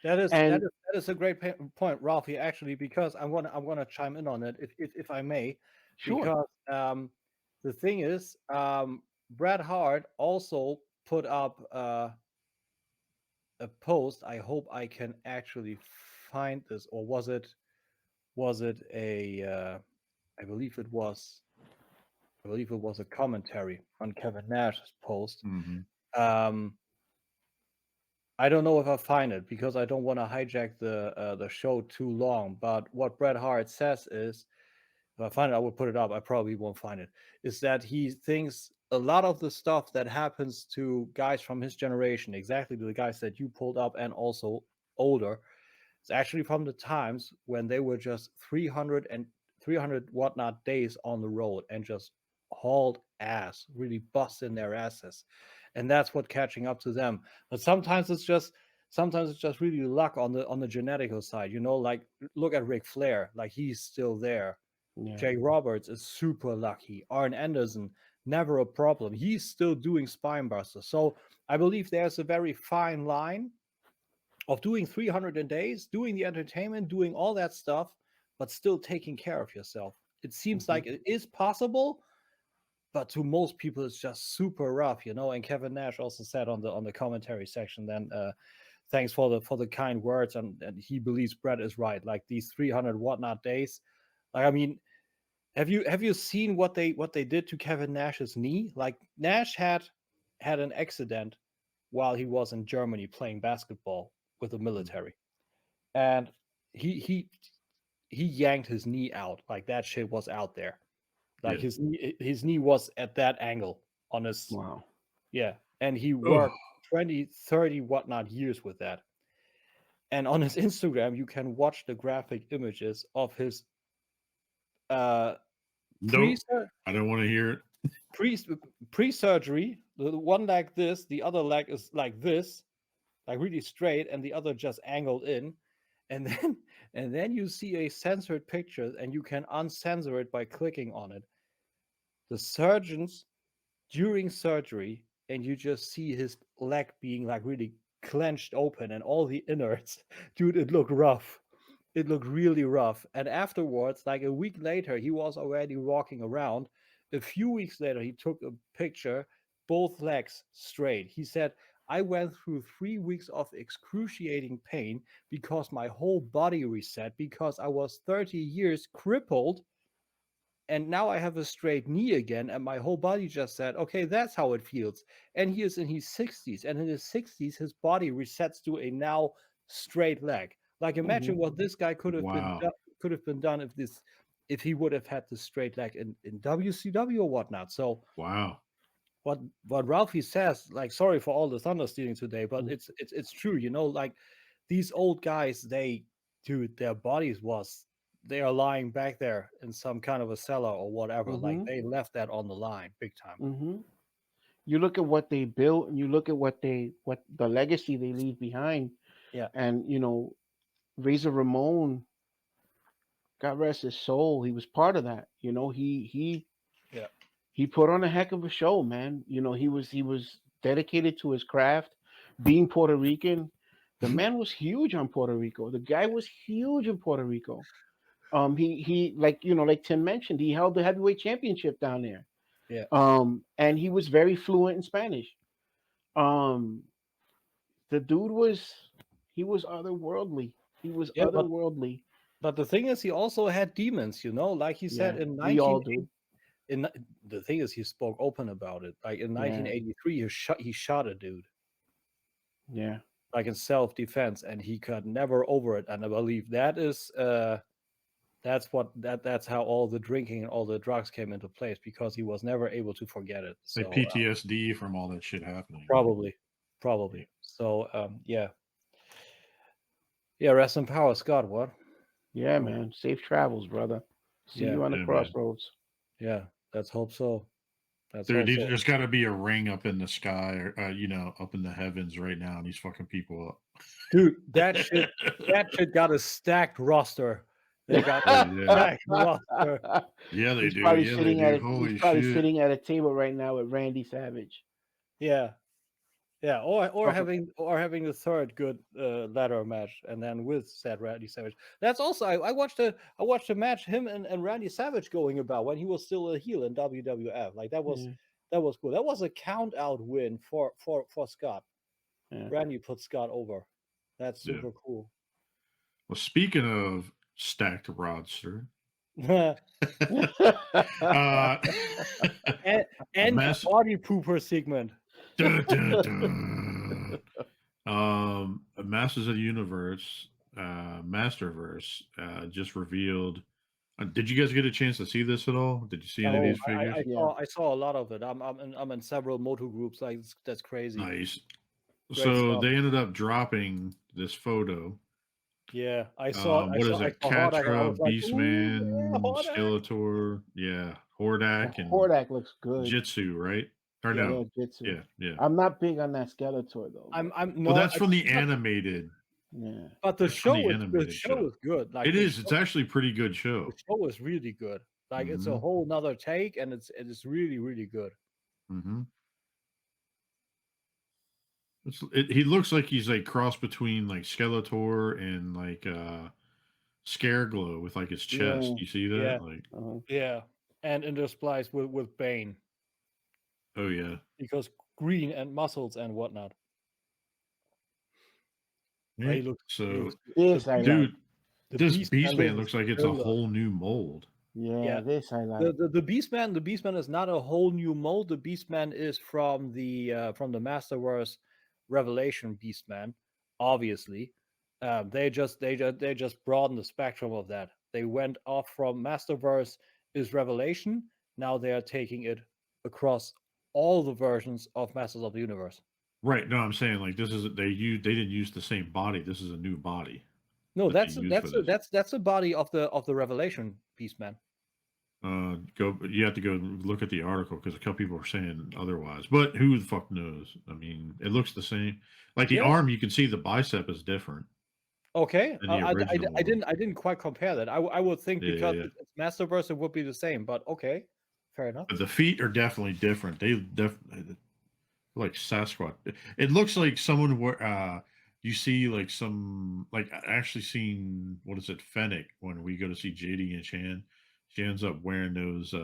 That is that And is that is a great point, Ralphie. Actually, because I'm gonna chime in on it if I may, sure, because the thing is, Bret Hart also put up a post. I hope I can actually find this, or was it a I believe it was a commentary on Kevin Nash's post. Hmm. Um, I don't know if I find it because I don't want to hijack the show too long. But what Bret Hart says is, if I find it, I will put it up. I probably won't find it. Is that he thinks a lot of the stuff that happens to guys from his generation, exactly the guys that you pulled up and also older, it's actually from the times when they were just 300 whatnot days on the road and just hauled ass, really busting their asses. And that's what catching up to them. But sometimes it's just really luck on the genetical side. Like look at Ric Flair, like he's still there. yeah, Jay Roberts is super lucky. Arn Anderson, never a problem. He's still doing spine busters. So I believe there's a very fine line of doing 300 days, doing the entertainment, doing all that stuff, but still taking care of yourself. It seems mhm, like it is possible, but to most people, it's just super rough. And Kevin Nash also said on the commentary section, then thanks for the kind words, and he believes Brett is right. Like these 300 whatnot days, like I mean, have you seen what they did to Kevin Nash's knee? Like Nash had an accident while he was in Germany playing basketball with the military, and he yanked his knee out. Like that shit was out there. Like Yeah. his knee was at that angle on his. wow, Yeah, and he Oh, worked 20, 30 whatnot years with that. And on his Instagram, you can watch the graphic images of his uh pre nope. I don't want to hear it. pre pre-surgery. The one like this, the other leg is like this, like really straight, and the other just angled in. And then and then you see a censored picture, and you can uncensor it by clicking on it. The surgeons during surgery and you just see his leg being like really clenched open and all the innards. Dude, it looked rough. It looked really rough. And afterwards, like a week later, he was already walking around. A few weeks later, he took a picture, both legs straight. He said, I went through 3 weeks of excruciating pain because my whole body reset because I was 30 years crippled. And now I have a straight knee again, and my whole body just said, okay, that's how it feels. And he is in his 60s, and in his 60s, his body resets to a now straight leg. Like, imagine what this guy could have been done if he would have had the straight leg in WCW or whatnot. So Wow. what Ralphie says, like, sorry for all the thunder stealing today, but it's true, you know, like these old guys, their bodies they are lying back there in some kind of a cellar or whatever. Like they left that on the line big time. You look at what they built, and you look at what the legacy they leave behind. Yeah. And you know, Razor Ramon, God rest his soul, he was part of that. You know, he put on a heck of a show, man. You know, he was dedicated to his craft. Being Puerto Rican, the man was huge on Puerto Rico. The guy was huge in Puerto Rico. He like, you know, like Tim mentioned, he held the heavyweight championship down there. Yeah. And he was very fluent in Spanish. The dude was otherworldly. He was otherworldly. But the thing is, he also had demons, you know, like he said in 1980. The thing is, he spoke open about it. Like in 1983, he shot a dude. Yeah. Like in self-defense, and he got never over it. And I believe that is that's how all the drinking and all the drugs came into place, because he was never able to forget it. So like PTSD from all that shit happening. Probably. So yeah, rest in power, Scott. What? Yeah, man. Safe travels, brother. See you on the crossroads. Man. Yeah, let's hope so. Dude, there's got to be a ring up in the sky, or you know, up in the heavens right now, and he's fucking people up. Dude, that shit got a stacked roster. They got a stacked roster. Yeah, they do. Probably yeah, sitting they do. he's probably sitting at a table right now with Randy Savage. Yeah. Yeah, or having the third good ladder match, and then with said Randy Savage. That's also I watched a match him and Randy Savage going about when he was still a heel in WWF. Like that was cool. That was a count out win for Scott. Yeah. Randy put Scott over. That's super cool. Well, speaking of stacked roster, and body pooper segment. Dun, dun, dun. Masters of the Universe, Masterverse, just revealed. Did you guys get a chance to see this at all? Did you see any of these figures? I saw a lot of it. I'm in several Motu groups. Like that's crazy. Nice. So they ended up dropping this photo. Yeah, I saw. What is it? Catra, Beastman, Skeletor. Yeah, Hordak, and Hordak looks good. Jitsu, right? Or no? Jitsu. Yeah. I'm not big on that Skeletor though. Well, that's from the animated. Yeah, but the show is good. Like it's actually a pretty good show. The show is really good. Like it's a whole nother take, and it is really, really good. Mm-hmm. He looks like he's like cross between like Skeletor and like Scareglow with like his chest. You see that? Yeah, and intersplice with Bane. Oh yeah, because green and muscles and whatnot. Yeah. He looks dude. This Beastman looks like it's a whole new mold. Yeah, this I like. The Beastman is not a whole new mold. The Beastman is from the Masterverse Revelation Beastman. Obviously, they just broadened the spectrum of that. They went off from Masterverse is Revelation. Now they are taking it across all the versions of Masters of the Universe. Right. No, I'm saying like this is they didn't use the same body. This is a new body. No, that's the body of the Revelation Beastman. You have to go look at the article because a couple people are saying otherwise. But who the fuck knows? I mean, it looks the same. Like the arm, you can see the bicep is different. Okay, I didn't quite compare that. I would think because it's Masterverse, it would be the same. But okay, fair enough. But the feet are definitely different. They definitely like Sasquatch. It looks like someone where you see like some like I actually seen what is it Fennec when we go to see JD and Shan. She ends up wearing those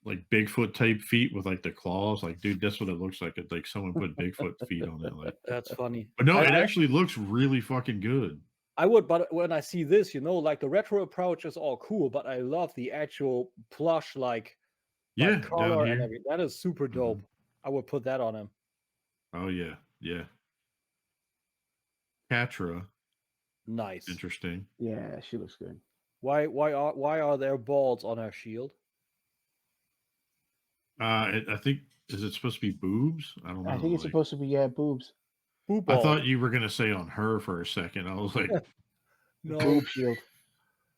like Bigfoot type feet with like the claws. Like, dude, that's what it looks like. It's like someone put Bigfoot feet on it. Like, That's funny. but no, it I actually looks really fucking good. I would, but when I see this, like the retro approach is all cool, but I love the actual plush like Yeah, down color and here. everything. That is super dope. I would put that on him. Oh yeah, yeah. Catra, Nice. interesting. Yeah, she looks good. Why are there balls on her shield? I think is it supposed to be boobs? I don't know. I think it's supposed to be boobs. Boob I ball. thought you were gonna say on her for a second. I was like, No. Boob shield.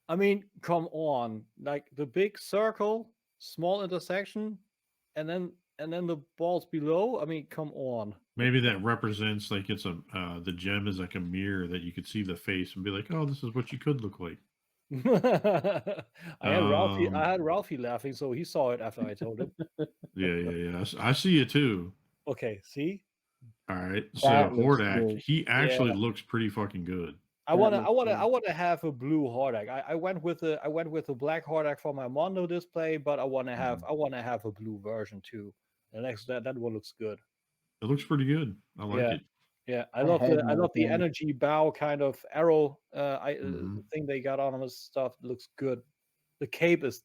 I mean, come on. Like the big circle, small intersection, and then the balls below. I mean, come on. maybe that represents like it's a the gem is like a mirror that you could see the face and be like, oh, this is what you could look like. I had Ralphie laughing, so he saw it after I told him. Yeah. I see it too. Okay, see? All right. That So looks Hordak, good. he actually looks pretty fucking good. I wanna looks good. have a blue Hordak. I went with a black Hordak for my Mondo display, but I wanna have a blue version too. And that one looks good. It looks pretty good. I like it. Yeah, I I love had the one. energy bow kind of arrow Mhm. thing they got on him and stuff. It looks good. The cape is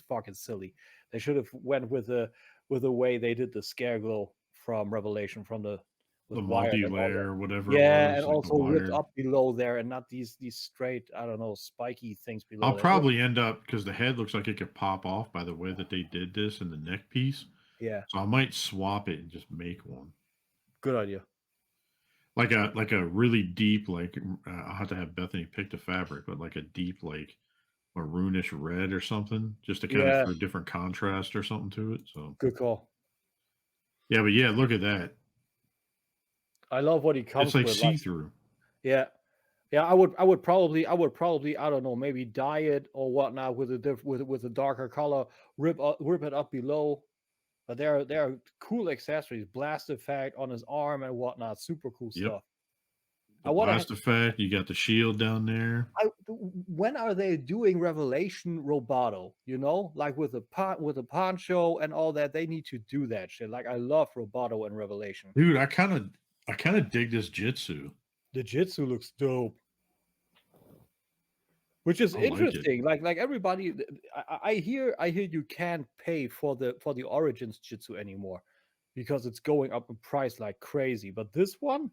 fucking silly. They should have went with the way they did the scare glow from Revelation from the The wire and all that. multi-layer or whatever Yeah, it was. and like also ripped wire. up below there, and not these straight, I don't know, spiky things below. I'll there. probably end up because the head looks like it could pop off by the way that they did this in the neck piece. Yeah, So I might swap it and just make one. good idea. Like a really deep I'll have to have Bethany pick the fabric, but like a deep like maroonish red or something, just to kind of for a different contrast or something to it. So Good call. yeah, but yeah, look at that. I love what he comes It's like with. see through. Yeah. I would probably I don't know, maybe dye it or whatnot with a darker color, rip it up below. But there are cool accessories, blast effect on his arm and whatnot, super cool stuff. The blast effect, you got the shield down there. When are they doing Revelation Roboto? Like with the poncho and all that, they need to do that shit. Like I love Roboto and Revelation. Dude, I kind of dig this Jitsu. The Jitsu looks dope. Which is interesting. Like everybody, I hear you can't pay for the Origins Jitsu anymore because it's going up in price like crazy. But this one,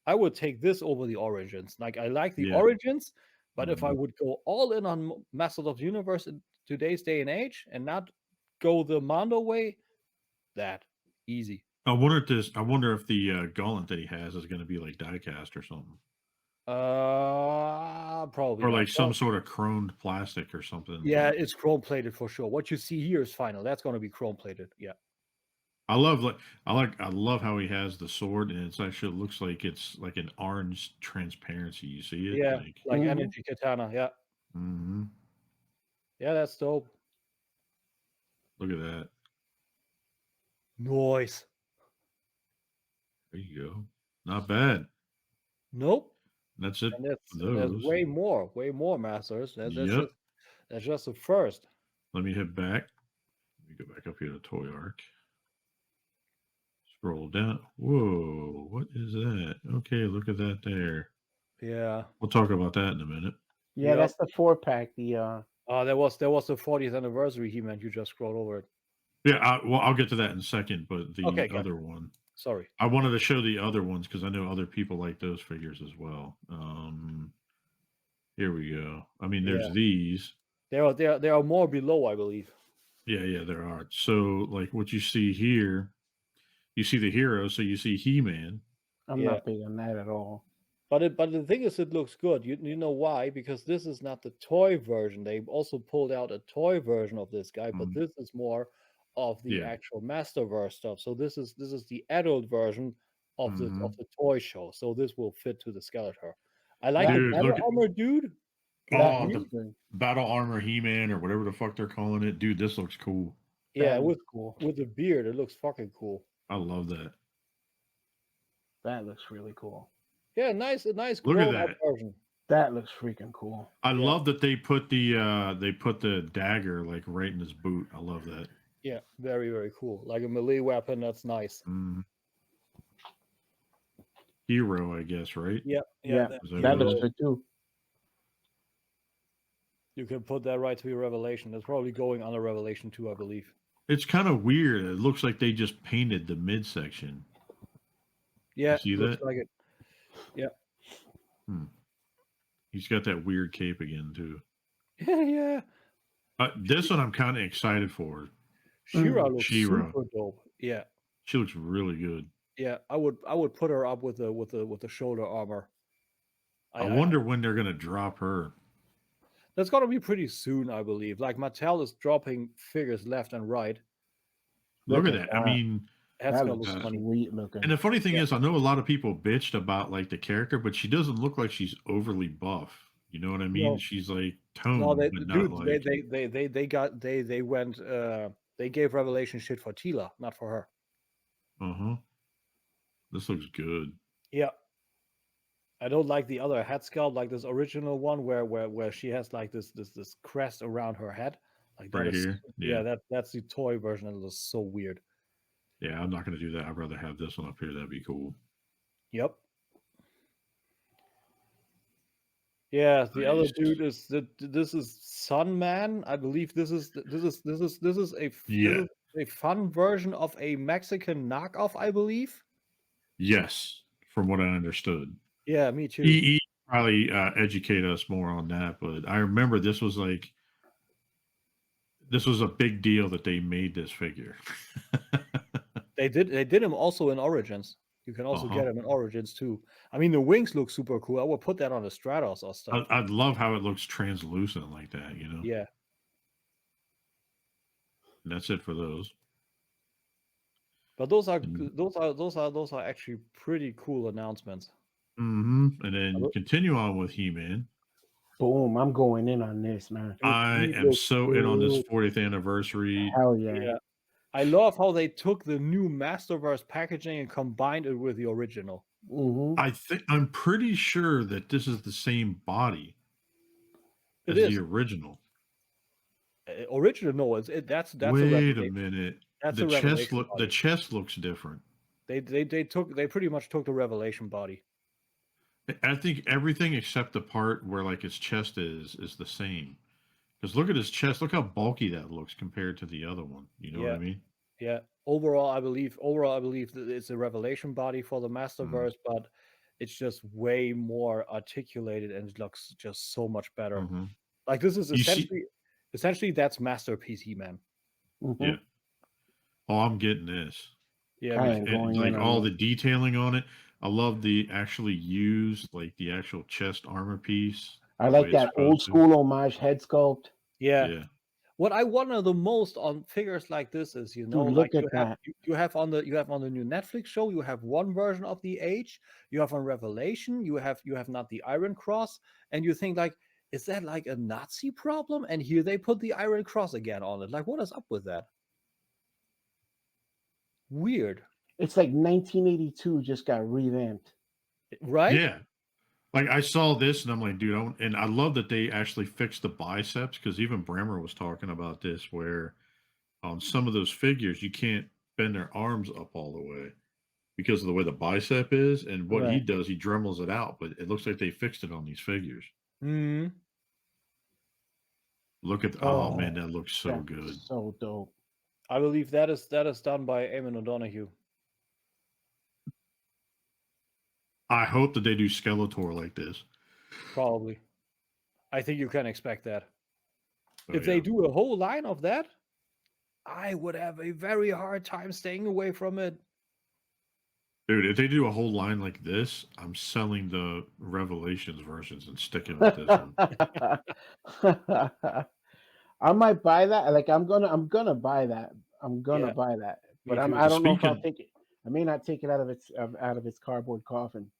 I would take this over the Origins. Like I like the Origins, but if I would go all in on Masters of the Universe in today's day and age and not go the Mondo way, that easy. I wonder if the gauntlet that he has is going to be like diecast or something. Probably. Or like some sort of chromed plastic or something. Yeah, it's chrome plated for sure. What you see here is final. That's going to be chrome plated. Yeah. I love how he has the sword and it actually looks like it's like an orange transparency. You see it? Yeah, like energy katana. Yeah. Mm-hmm. Yeah, that's dope. Look at that. Nice. There you go. Not bad. Nope. That's it. There's way more masters. That's just the first. Let me head back. Let me go back up here to Toy Arc. Scroll down. Whoa, what is that? Okay, look at that there. Yeah. We'll talk about that in a minute. Yeah, that's the 4-pack. The there was the 40th anniversary He-Man. You just scrolled over it. Yeah, I'll get to that in a second, but the other one. Sorry. I wanted to show the other ones because I know other people like those figures as well. Here we go. I mean, there's these. There are more below, I believe. Yeah, there are. So, like what you see here, you see the hero, so you see He-Man. I'm not big on that at all. But the thing is, it looks good. You know why? Because this is not the toy version. They also pulled out a toy version of this guy, but this is more of the actual Masterverse stuff. So this is the adult version of the toy show. So this will fit to the Skeletor. I like the battle armor, dude. Oh, the battle armor He-Man or whatever the fuck they're calling it, dude. This looks cool. Yeah, That with looks cool. with the beard, it looks fucking cool. I love that. That looks really cool. Yeah, a nice Look at grown up that. version. That looks freaking cool. I Yeah. love that they put the dagger like right in his boot. I love that. Yeah, very, very cool. Like a melee weapon, that's nice. Mm. Hero, I guess, right? Yeah, Yeah, that- Is that that what it looks is? good too. you can put that right to your revelation. It's probably going on a revelation too, I believe. It's kind of weird. It looks like they just painted the midsection. Yeah, see looks that? like it. He's got that weird cape again too. Yeah. This one I'm kind of excited for. She-Ra looks She-Ra. super dope. Yeah. She looks really good. Yeah, I would put her up with the shoulder armor. I wonder when they're gonna drop her. That's gonna be pretty soon, I believe. Like Mattel is dropping figures left and right. Look at that. I mean, That's That gonna looks look funny. sweet looking. and the funny thing is, I know a lot of people bitched about like the character, but she doesn't look like she's overly buff. You know what I mean? No. She's like toned, No, but not like. They gave Revelation shit for Tila, not for her. This looks good. Yeah. I don't like the other head sculpt, like this original one where she has like this crest around her head. Like that Right is- here? Yeah, Yeah. that's the toy version. It looks so weird. Yeah, I'm not gonna do that. I'd rather have this one up here. That'd be cool. Yep. Yeah, the other Nice. dude is this is Sunman. I believe this is Yeah. a fun version of a Mexican knockoff, I believe. Yes, from what I understood. Yeah, me too. He probably educate us more on that, but I remember this was a big deal that they made this figure. They did him also in Origins. You can also get him in Origins too. I mean, the wings look super cool. I would put that on a Stratos or stuff. I'd love how it looks translucent like that, you know? Yeah. And that's it for those. But those are Mm. those are actually pretty cool announcements. And then continue on with He-Man. Boom! I'm going in on this, man. I he am looks so in on this good. 40th anniversary. Hell yeah! Yeah. I love how they took the new Masterverse packaging and combined it with the original. I'm pretty sure that this is the same body as the original. Original, no, that's Wait a minute. That's the a chest Revelation look. body. The chest looks different. They pretty much took the Revelation body. I think everything except the part where like his chest is the same. Because look at his chest. Look how bulky that looks compared to the other one. You know what I mean? Yeah. Overall, I believe that it's a Revelation body for the Masterverse, but it's just way more articulated and it looks just so much better. Like this is essentially that's Masterpiece He-Man. Yeah. Oh, I'm getting this. Yeah, and like all the detailing on it. I love the actually used like the actual chest armor piece. I like that old school homage head sculpt. Yeah. What I wonder the most on figures like this is, you know, Dude, like look at that. you have on the new Netflix show, you have one version of the Age, you have on Revelation, you have not the Iron Cross, and you think like, is that like a Nazi problem? And here they put the Iron Cross again on it. Like, what is up with that? Weird. It's like 1982 just got revamped. Right? Yeah. Like I saw this and I'm like, dude, and I love that they actually fixed the biceps because even Bremer was talking about this where on some of those figures you can't bend their arms up all the way because of the way the bicep is. And what he does, he dremels it out, but it looks like they fixed it on these figures. Look at oh man, that looks so good. So dope. I believe that is done by Eamon O'Donoghue. I hope that they do Skeletor like this. Probably. I think you can expect that. If they do a whole line of that, I would have a very hard time staying away from it. Dude, if they do a whole line like this, I'm selling the Revelations versions and sticking with this one. I might buy that. Like I'm gonna buy that. I'm gonna buy that. But I don't know if I'll take it. I may not take it out of its cardboard coffin.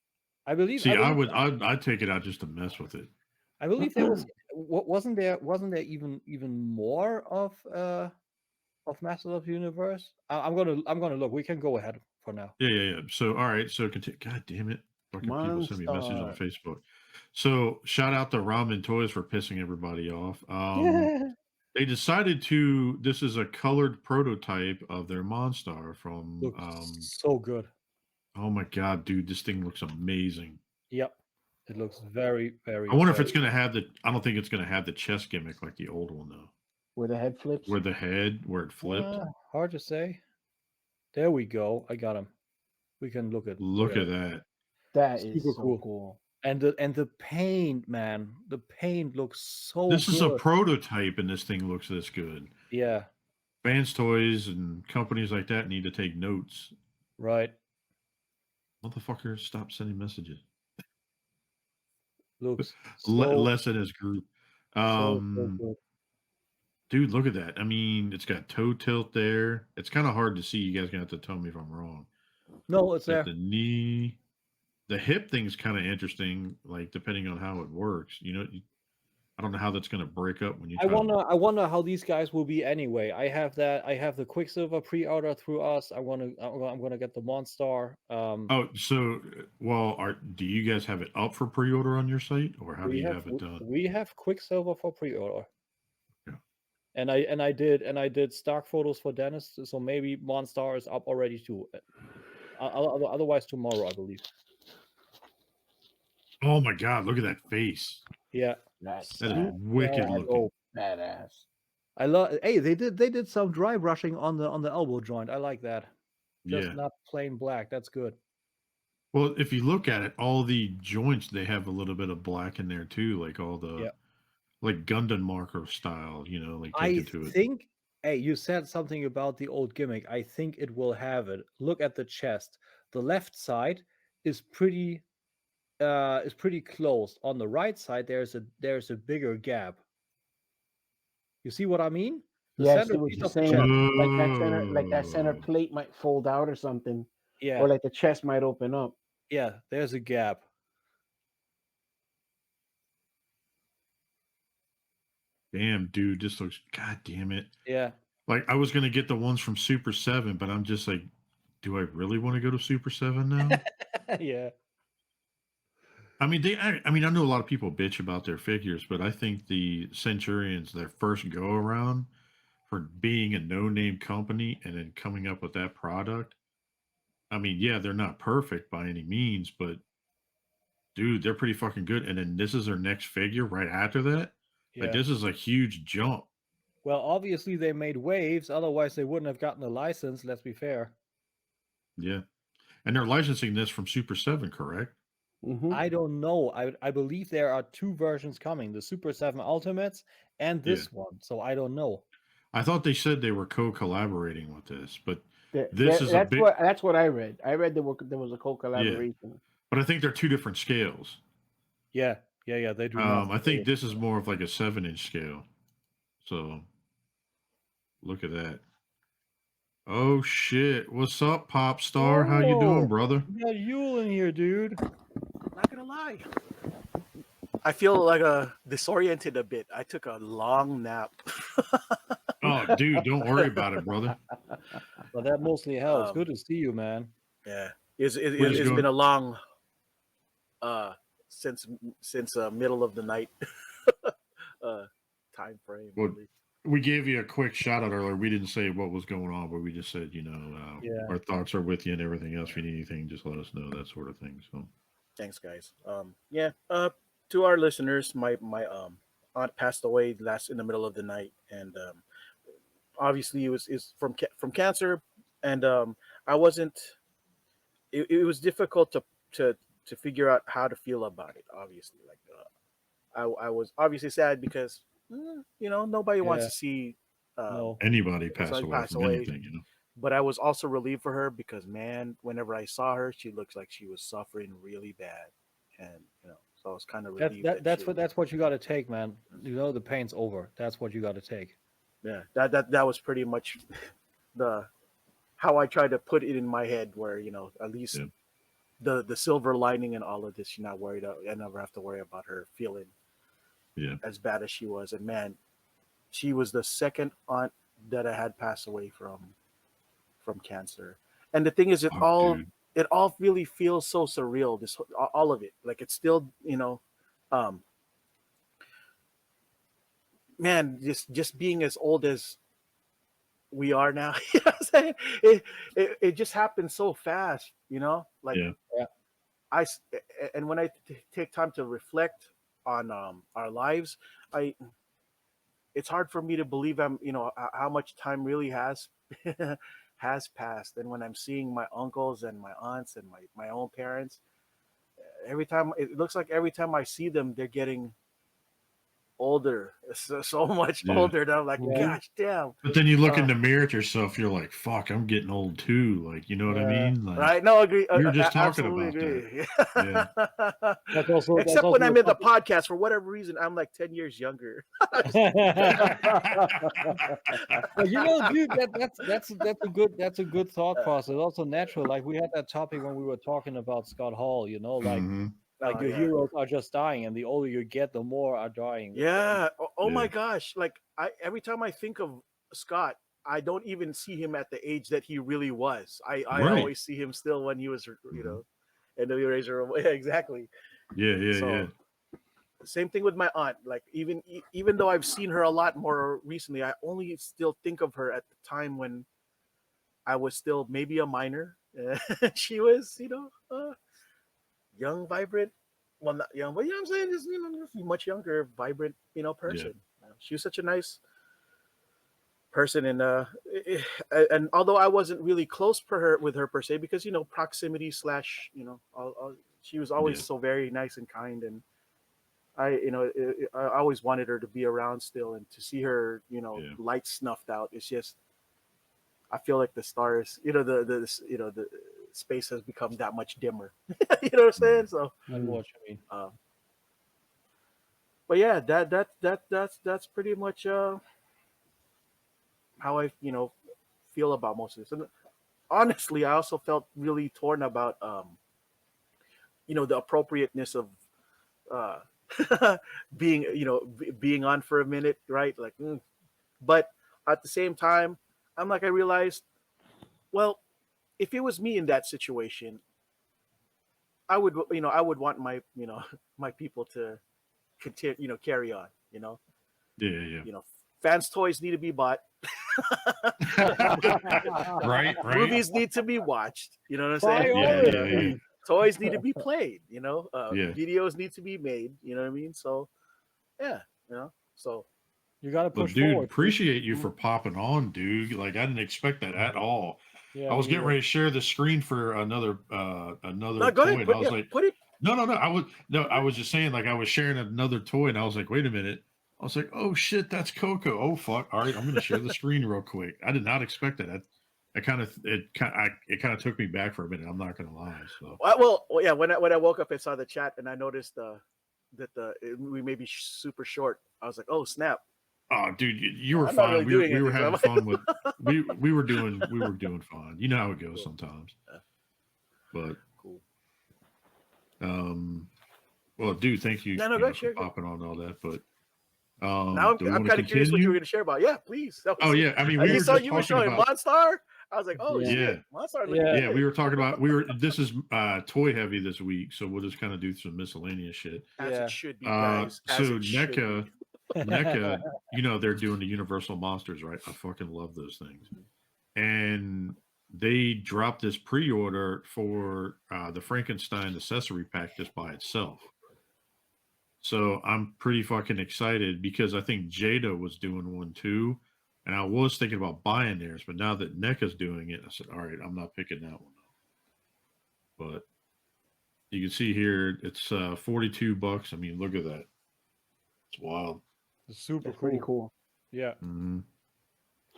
I'd take it out just to mess with it. I believe there wasn't there even more of of Masters of the Universe? I'm gonna look. We can go ahead for now. Yeah. So, all right. So, God damn it. Fucking people send me a message on Monstar. Facebook. So, shout out to Ramen Toys for pissing everybody off. They decided to. This is a colored prototype of their Monstar from. Looks so good. Oh my god, dude, this thing looks amazing. Yep, it looks very, very. I wonder if very it's gonna have the. I don't think it's gonna have the chest gimmick like the old one though. Where the head flips. Where it flipped. Hard to say. There we go. I got him. We can look at. Look at that. That is Super so cool. And the paint, man. The paint looks so This good. is a prototype, and this thing looks this good. Yeah. Vans Toys and companies like that need to take notes. Right. Motherfucker, stop sending messages. Looks less in his group. so good. Dude, look at that. I mean, it's got toe tilt there. It's kind of hard to see. You guys gonna have to tell me if I'm wrong. No, it's there. The knee, the hip thing's kind of interesting. Like depending on how it works, I don't know how that's gonna break up when you. I wonder how these guys will be anyway. I have the Quicksilver pre-order through us. I'm gonna get the Monstar. Do you guys have it up for pre-order on your site, or how do you have it done? We have Quicksilver for pre-order. Yeah. And I did stock photos for Dennis, so maybe Monstar is up already too. Otherwise tomorrow, I believe. Oh my god, look at that face. Yeah. That is wicked looking. Badass. I love. Hey, they did some dry brushing on the elbow joint. I like that. Just not plain black. That's good. Well, if you look at it, all the joints they have a little bit of black in there too, like all the like Gundam marker style, like taken to it. I think. Hey, you said something about the old gimmick. I think it will have it. Look at the chest. The left side is pretty closed. On the right side, there's a bigger gap. You see what I mean? I see what you're saying. Like that center plate might fold out or something. Yeah. Or like the chest might open up. Yeah, there's a gap. Damn, dude, this looks. God damn it. Yeah. Like I was gonna get the ones from Super 7, but I'm just like, do I really want to go to Super 7 now? Yeah. I mean, I know a lot of people bitch about their figures, but I think the Centurions, their first go around for being a no-name company and then coming up with that product. I mean, yeah, they're not perfect by any means, but dude, they're pretty fucking good. And then this is their next figure right after that. Yeah. Like this is a huge jump. Well, obviously they made waves, otherwise they wouldn't have gotten a license, let's be fair. Yeah. And they're licensing this from Super 7, correct? Mm-hmm. I don't know. I believe there are two versions coming, the Super 7 Ultimates and this one. So I don't know. I thought they said they were co-collaborating with this, but that's what I read. I read there was a co-collaboration. Yeah. But I think they're two different scales. Yeah, they do. I think this is more of like a 7-inch scale. So look at that. Oh shit! What's up, Pop Star? How you doing, brother? You got Yule in here, dude. Not gonna lie, I feel like disoriented a bit. I took a long nap. Oh, dude, don't worry about it, brother. Well, that mostly helps. Good to see you, man. Yeah, it's been a long since middle of the night time frame. Well, we gave you a quick shout out earlier. We didn't say what was going on, but we just said, our thoughts are with you and everything else. If you need anything, just let us know, that sort of thing. So, thanks, guys. To our listeners, my aunt passed away in the middle of the night, and obviously it was from cancer, and I wasn't. It was difficult to figure out how to feel about it. Obviously, like I was obviously sad because nobody wants to see anybody pass away. Anything, But I was also relieved for her because, man, whenever I saw her, she looked like she was suffering really bad, and so I was kind of relieved. That's what you got to take, man. The pain's over. That's what you got to take. Yeah, that was pretty much how I tried to put it in my head, where at least the silver lining in all of this, you're not worried. I never have to worry about her feeling as bad as she was. And man, she was the second aunt that I had passed away from cancer. And the thing is, Dude. it all really feels so surreal. This all of it, like it's still, um, man, just being as old as we are now. You know what I'm saying? It just happened so fast. Like Yeah. I s- and when I take time to reflect on our lives, I it's hard for me to believe how much time really has has passed. And when I'm seeing my uncles and my aunts and my own parents, every time it looks like every time I see them, they're getting older, so much Yeah. older. And I'm like, Yeah. gosh damn. But then you look in Uh, the mirror at yourself, you're like, fuck, I'm getting old too. Like, you know what I Yeah. mean? Like, Right? No, agree. we were just talking Absolutely about that. agree. Yeah. That's Except when also I'm the in the topic. podcast, for whatever reason, I'm like 10 years younger. But dude, that's a good thought process. Also natural. Like we had that topic when we were talking about Scott Hall. Like Mhm. like Oh, your yeah. heroes are just dying, and the older you get, the more are dying. Yeah. Oh my Yeah. gosh. Like every time I think of Scott, I don't even see him at the age that he really was. I Right. always see him still when he was, Mhm. in the Razor Ramon. Yeah, exactly. Yeah. So same thing with my aunt. Like even though I've seen her a lot more recently, I only still think of her at the time when I was still maybe a minor. She was, young, vibrant. Well, not young, but I'm saying, just much younger, vibrant, person. She was such a nice person, and and although I wasn't really close with her per se, because proximity slash, she was always Yeah. so very nice and kind, and I always wanted her to be around still, and to see her, Yeah. light snuffed out. It's just, I feel like the stars, the space has become that much dimmer. You know what I'm saying? So, I know what you mean. but yeah, that's pretty much how I feel about most of this. And honestly, I also felt really torn about the appropriateness of uh being being on for a minute, right? Like, but at the same time, I realized, well, if it was me in that situation, I would want my my people to continue, carry on. Yeah. Fans' toys need to be bought. Right. Movies need to be watched. You know what I'm saying? Yeah. Toys need to be played. Yeah. Videos need to be made. You know what I mean? So yeah, so You gotta But push dude, forward. appreciate you for popping on, dude. Like, I didn't expect that at all. Yeah, I was me getting neither. ready to share the screen for another no, go toy, ahead. and I was like, Put it. no. I was just saying, like, I was sharing another toy, and I was like, wait a minute. I was like, oh shit, that's Coco. Oh fuck. All right, I'm gonna share the screen real quick. I did not expect that. It kind of took me back for a minute. I'm not gonna lie. So Well, yeah. When I woke up and saw the chat, and I noticed that we may be super short, I was like, oh snap. oh dude, you were I'm not fine. really doing We were anything. having fun with we were doing fine. You know how it goes Cool. sometimes. Yeah. But Cool. well, dude, thank you, No, go ahead, for share. popping on all that. But Now do we I'm want to kind of curious what you were continue? going to share about. Yeah, please. Oh yeah, I mean, we You were saw just you were talking showing about Monstar. I was like, oh Yeah. shit, Monstar looking yeah, good. we were talking about this is toy heavy this week, so we'll just kind of do some miscellaneous shit. As Yeah. it should be, guys. As So it should be. NECA, they're doing the Universal Monsters, right? I fucking love those things. And they dropped this pre-order for the Frankenstein accessory pack just by itself. So I'm pretty fucking excited because I think Jada was doing one too. And I was thinking about buying theirs, but now that NECA's doing it, I said, all right, I'm not picking that one up. But you can see here, it's $42. I mean, look at that. It's wild. It's super That's cool. pretty cool. Yeah. Mm-hmm.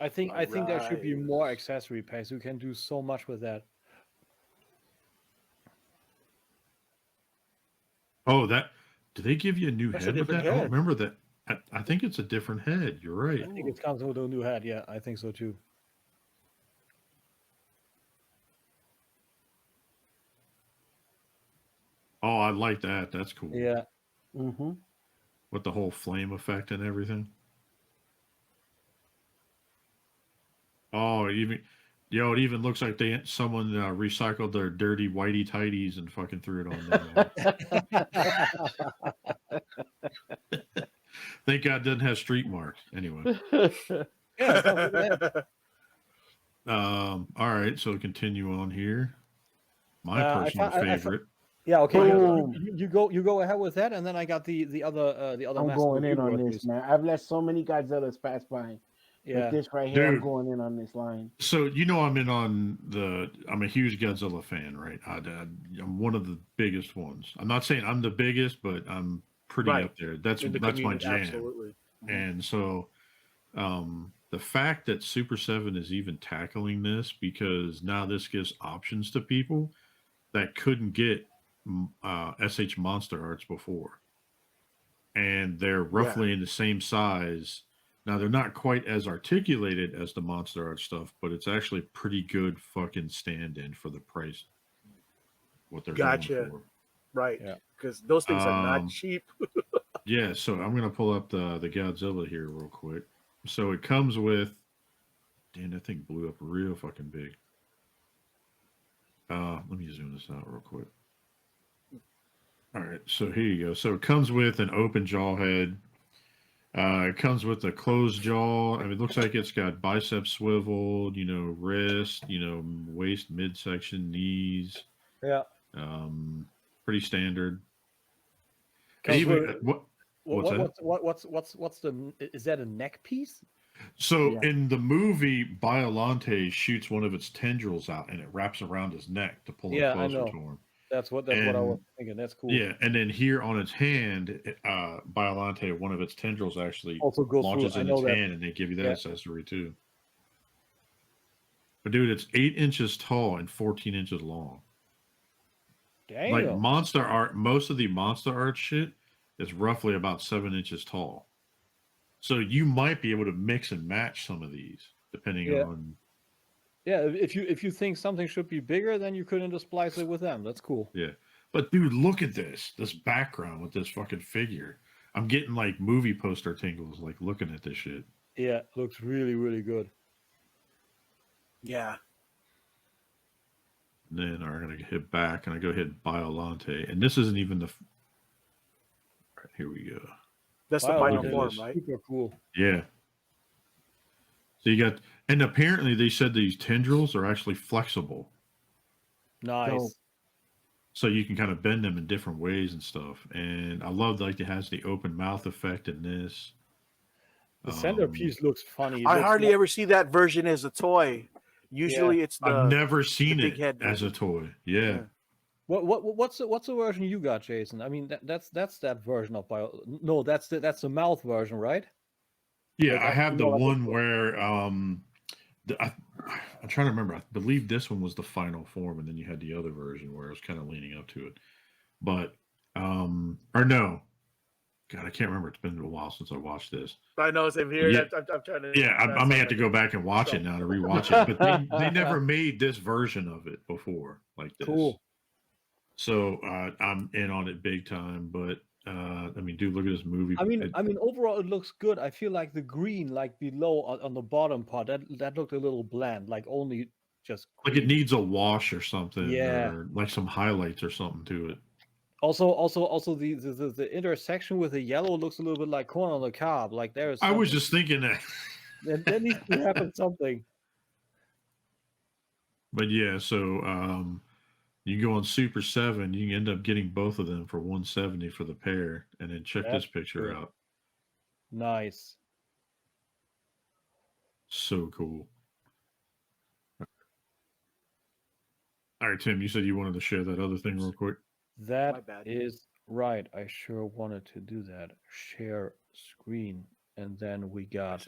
I think there should be Alright. more accessory packs. You can do so much with that. Oh, do they give you a new That's a head with different that? I don't head. remember that. I think it's a different head. You're right. I think it comes with a new head. Yeah, I think so too. Oh, I like that. That's cool. Yeah. Mm-hmm. With the whole flame effect and everything. Oh, even it even looks like someone recycled their dirty whitey tighties and fucking threw it on there. Thank God it doesn't have street marks. Anyway. Yeah, it's not bad. All right, so continue on here. My I personal fi- I fi- favorite. Yeah, okay. Boom. You go ahead with that, and then I got the other I'm master going in on reviewer this, news. man. I've let so many Godzillas pass by. Yeah. But this right here, I'm Dude. going in on this line. So I'm a huge Godzilla fan, right? I'm one of the biggest ones. I'm not saying I'm the biggest, but I'm pretty Right. up there. That's In the my community, jam. absolutely. And so the fact that Super 7 is even tackling this, because now this gives options to people that couldn't get SH Monster Arts before. And they're roughly in the same size. Now, they're not quite as articulated as the Monster Art stuff, but it's actually pretty good fucking stand-in for the price. What they're going for. Right. Yeah. Because those things are not cheap. Yeah, so I'm going to pull up the Godzilla here real quick. So it comes with... Damn, that thing blew up real fucking big. Let me zoom this out real quick. All right, so here you go. So it comes with an open jaw head. It comes with a closed jaw. I mean, it looks like it's got biceps swiveled, wrist, waist midsection, knees. Yeah. Pretty standard. What's the? Is that a neck piece? So in the movie, Biollante shoots one of its tendrils out and it wraps around his neck to pull it closer to him. That's what I was thinking. That's cool. Yeah, and then here on its hand, Biollante, one of its tendrils actually also goes launches through, in its hand, and they give you that accessory too. But dude, it's 8 inches tall and 14 inches long. Damn. Like Monster Art, most of the Monster Art shit is roughly about 7 inches tall. So you might be able to mix and match some of these depending on. Yeah, if you think something should be bigger, then you couldn't just splice it with them. That's cool. Yeah, but dude, look at this background with this fucking figure. I'm getting like movie poster tingles, like looking at this shit. Yeah, looks really, really good. Yeah. And then I'm gonna hit back, and I go hit Biollante, and this isn't even the. Right, here we go. That's the final form, right? Super cool. Yeah. So you got, and apparently they said these tendrils are actually flexible. Nice. So you can kind of bend them in different ways and stuff. And I love like it has the open mouth effect in this. The centerpiece looks funny. I hardly ever see that version as a toy. Usually it's the. I've never seen it head as a toy. Yeah. What's the version you got, Jason? I mean that's that version of No, that's the mouth version, right? Yeah, like, I have the one where I'm trying to remember. I believe this one was the final form, and then you had the other version where it was kind of leaning up to it. But or no, God, I can't remember. It's been a while since I watched this. I know, same here. Yeah, I'm trying to. Yeah, I may have to go back and watch it now to rewatch it. But they never made this version of it before, like this. Cool. So I'm in on it big time. But I mean, dude, look at this movie. I mean, overall it looks good. I feel like the green, like below on the bottom part, that looked a little bland, like only just green. Like it needs a wash or something, yeah, or like some highlights or something to it. Also, the intersection with the yellow looks a little bit like corn on the cob. Like there's. I was just thinking that. There needs to happen something. But yeah, so you go on Super 7, you can end up getting both of them for $170 for the pair, and then check this picture out. Nice. So cool. All right, Tim, you said you wanted to share that other thing real quick. That is right. I sure wanted to do that. Share screen. And then we got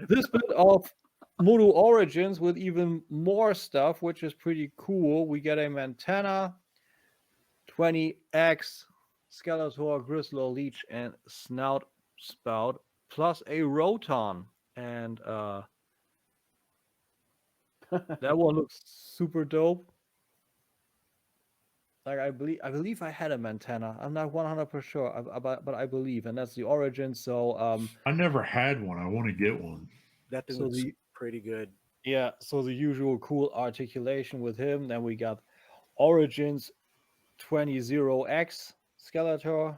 this bit of Motu Origins with even more stuff, which is pretty cool. We get a Montana, 20X, Skeletor, Grizzler, Leech, and Snout Spout, plus a Roton. And that one looks super dope. Like I believe I had a Montana. I'm not 100% sure, but I believe, and that's the origin. So I never had one. I want to get one. That thing looks pretty good. Yeah, so the usual cool articulation with him. Then we got Origins 20X Skeletor.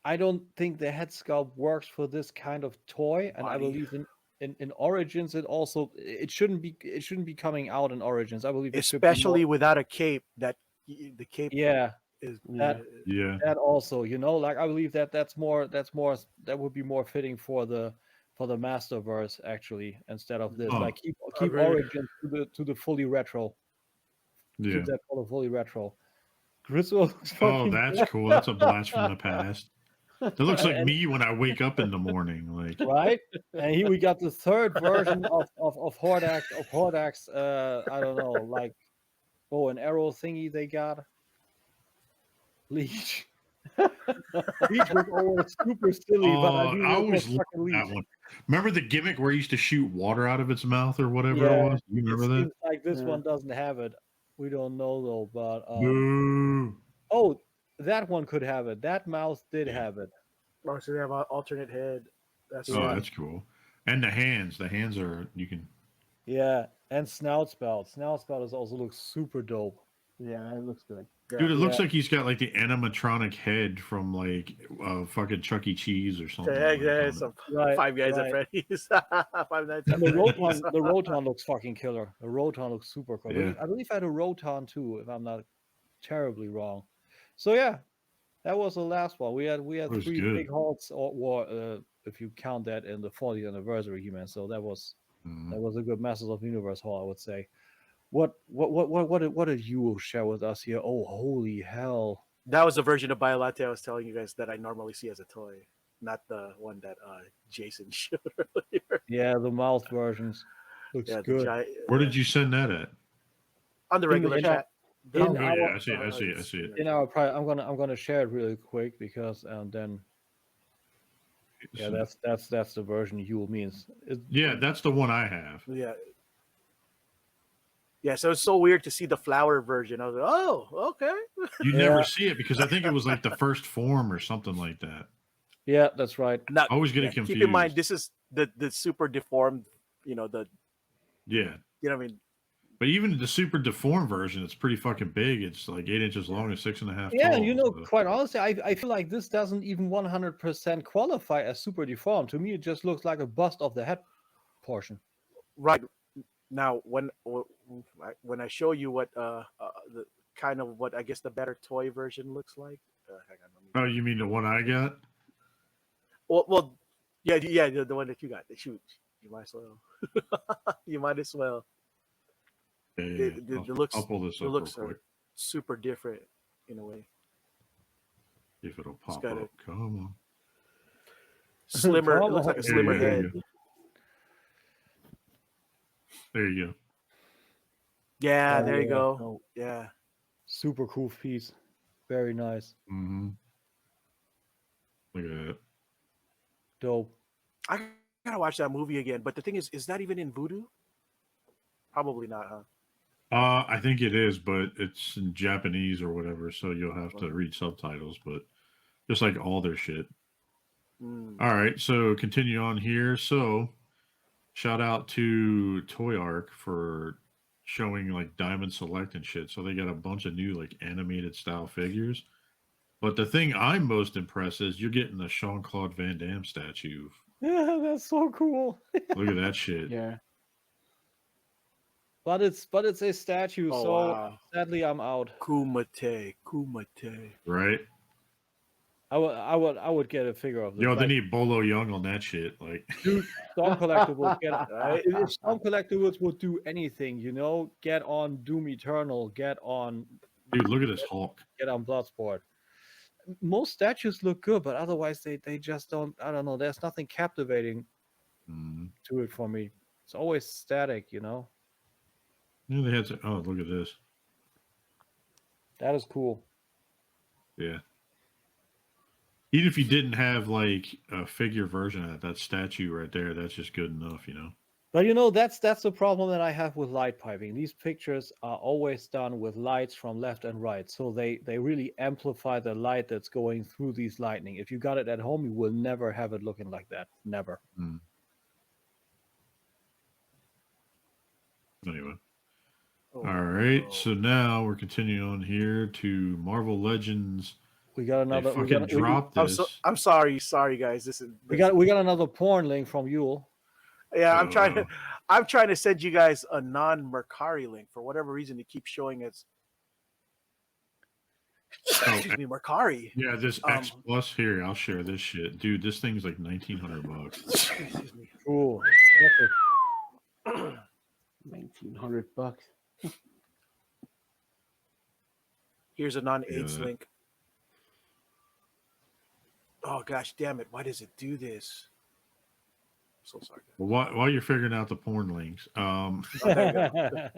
I don't think the head sculpt works for this kind of toy, and I Body. believe in Origins it shouldn't be coming out in Origins. I believe it should be Especially more, without a cape. The cape yeah, is that Yeah. that also, like I believe that would be more fitting for the Masterverse actually, instead of this. Huh. Like keep Agreed. Origins to the fully retro. Yeah. Keep that for the fully retro. Griswold looks Oh, fucking that's cool. That's a blast from the past. That looks like And- me when I wake up in the morning. Like, right? And here we got the third version of Hordax. I don't know, like an arrow thingy they got. Leech. Leech was always super silly, but I knew I it always was loved fucking that Leech. one. Remember the gimmick where he used to shoot water out of its mouth or whatever Yeah, it was? You it remember that? seems like this Yeah. one doesn't have it. We don't know though, but Boo. oh, that one could have it. That mouse did Yeah. have it. Oh, so they have an alternate head. That's Oh, Yeah. that's cool. And the hands are you can. Yeah, and Snout Spout. Snout Spout also looks super dope. Yeah, it looks good. Dude, it looks Yeah. like he's got like the animatronic head from like fucking Chuck E. Cheese or something. Yeah, like yeah, on some it. Right, Five Guys right. at Freddy's. Five Nights at And the Freddy's. Roton looks fucking killer. The Roton looks super cool. Yeah. I believe I had a Roton too, if I'm not terribly wrong. So yeah, that was the last one. We had That was 3 good. big halts, or if you count that in the 40th anniversary He-Man. So that was Mhm. a good Masters of the Universe haul, I would say. What did you share with us here? Oh, holy hell! That was the version of Biolante I was telling you guys that I normally see as a toy, not the one that Jason showed earlier. Yeah, the mouth versions looks Yeah, the good. giant. Where did you send that at? On the In the regular chat. chat? In Oh, our- yeah, I see it. In our private, I'm gonna share it really quick because then yeah, that's the version Yule means. Yeah, that's the one I have. Yeah. Yeah, so it's so weird to see the flower version. I was like, oh, okay. You Yeah. never see it because I think it was like the first form or something like that. Yeah, that's right. Now, I always get it keep in mind, confused. this is the super deformed, Yeah, you know what I mean? but even the super deformed version, it's pretty fucking big. It's like 8 inches long and 6.5 Yeah, tall. and so- quite honestly, I feel like this doesn't even 100% qualify as super deformed. To me, it just looks like a bust of the head portion. Right. Now, when I show you what the kind of what I guess the better toy version looks like, hang on, let me. Oh, you mean the one I got? Well, yeah, the one that you got. Shoot, you might as well. You might as well. Yeah, The looks, I'll pull this the up looks real are quick. super different in a way. If it'll It's pop got up. Come on. Slimmer. It Come looks like a on. slimmer There head. you go. There you go. Yeah, there you Yeah. go. Yeah. Super cool piece. Very nice. Mm-hmm. Look at that. Dope. I gotta watch that movie again. But the thing is that even in Voodoo? Probably not, huh? I think it is, but it's in Japanese or whatever, so you'll have to read subtitles. But just like all their shit. Mm. All right, so continue on here. So, shout out to Toy Arc for showing like Diamond Select and shit. So they got a bunch of new like animated style figures. But the thing I'm most impressed is you're getting the Jean-Claude Van Damme statue. Yeah, that's so cool. Look at that shit. Yeah. But it's a statue, Oh, so wow. sadly I'm out. Kumite. Right? I would get a figure of this. Yo, they Like, need Bolo Young on that shit. Like, dude, Storm Collectibles. Right? If Storm Collectibles would do anything, get on Doom Eternal, get on dude, look at this Hulk. Bloodsport. Most statues look good, but otherwise they just don't. I don't know. There's nothing captivating Mm. to it for me. It's always static, Yeah, they had to. Oh, look at this. That is cool. Yeah. Even if you didn't have like a figure version of that statue right there, that's just good enough, But that's the problem that I have with light piping. These pictures are always done with lights from left and right, so they really amplify the light that's going through these lightning. If you got it at home, you will never have it looking like that. Never. Mm. Anyway. Oh, All right. no. So now we're continuing on here to Marvel Legends. We got They another. fucking dropped this. I'm sorry, guys. This is We got another porn link from Yule. yeah. I'm trying to send you guys a non-Mercari link for whatever reason. It keeps showing us. Excuse me, Mercari. Yeah, this X Plus here. I'll share this shit, dude. This thing's like $1,900. Excuse me. Cool. $1,900. Here's a non-AIDS Yeah. link. Oh gosh, damn it! Why does it do this? So sorry. Well, while you're figuring out the porn links, Oh, there you go.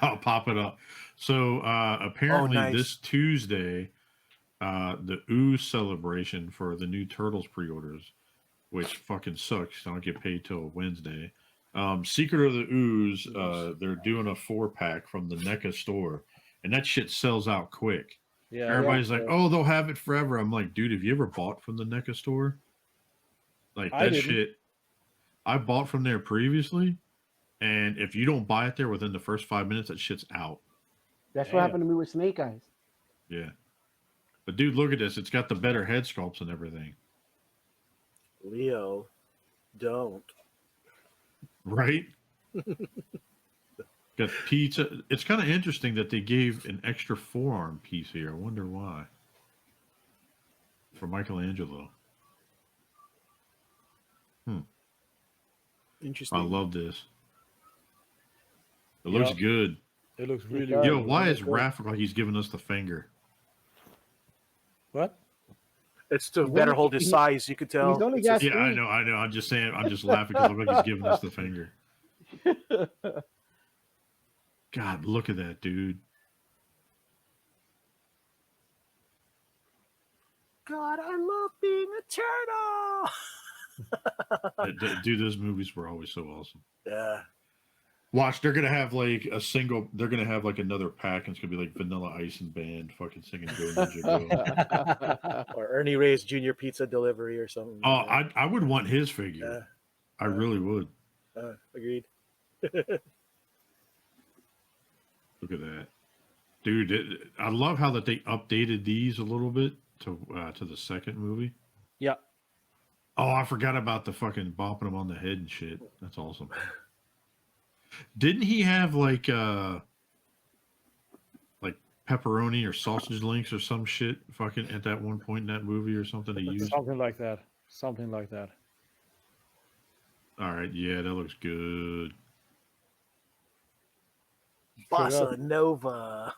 I'll pop it up. So apparently nice. this Tuesday, the Ooze celebration for the new Turtles pre-orders, which fucking sucks. I don't get paid till Wednesday. Secret of the Ooze, they're doing a 4-pack from the NECA store, and that shit sells out quick. Yeah. Everybody's like, "Oh, they'll have it forever." I'm like, dude, have you ever bought from the NECA store? Like I that didn't. shit. I bought from there previously, and if you don't buy it there within the first 5 minutes, that shit's out. That's what happened to me with Snake Eyes. Yeah. But dude, look at this. It's got the better head sculpts and everything. Leo, don't. Right? Got pizza. It's kind of interesting that they gave an extra forearm piece here. I wonder why. For Michelangelo. Interesting. I love this. It looks good. It looks really does. good. Yo, why is Really good. Raph like he's giving us the finger? What? It's to He's better only- hold his he- size. You could tell. he's only It's got just- Yeah, I know. I'm just saying. I'm just laughing because it looks like he's giving us the finger. God, look at that, dude. God, I love being a turtle. Dude, those movies were always so awesome. Yeah. Watch, they're gonna have like a single. They're gonna have like another pack, and it's gonna be like Vanilla Ice and band fucking singing "Go Ninja Go." Or Ernie Reyes Jr. Pizza Delivery or something. Oh, I would want his figure. I really would. Agreed. Look at that, dude. I love how that they updated these a little bit to the second movie. Yeah. Oh, I forgot about the fucking bopping him on the head and shit. That's awesome. Didn't he have like pepperoni or sausage links or some shit fucking at that one point in that movie or something to use? Something like that. Something like that. All right, yeah, that looks good. Bossa Nova.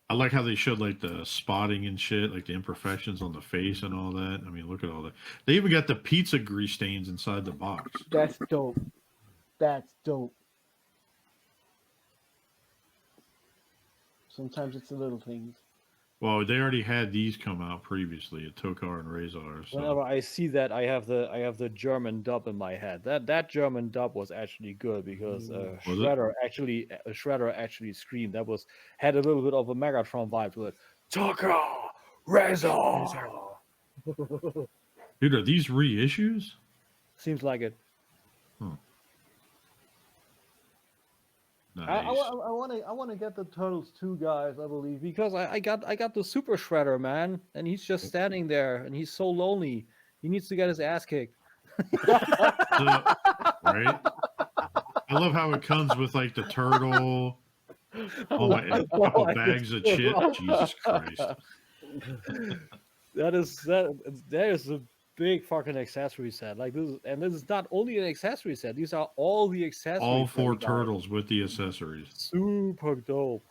I like how they showed like the spotting and shit, like the imperfections on the face and all that. I mean, look at all that. They even got the pizza grease stains inside the box. That's dope. That's dope. Sometimes it's the little things. Well, they already had these come out previously at Tokar and Razor. Whenever So. I see that, I have the German dub in my head. That German dub was actually good because Shredder actually screamed. That had a little bit of a Megatron vibe to it. Tucker, Razor. Dude, are these reissues? Seems like it. Nice. I want to get the Turtles 2 guys, I believe, because I got the Super Shredder, man, and he's just standing there and he's so lonely. He needs to get his ass kicked. Right? I love how it comes with like the turtle. Oh my! A couple bags of chip. Jesus Christ! That is a big fucking accessory set. Like this is not only an accessory set. These are all the accessories. All that 4 we got. turtles with the accessories. Super dope.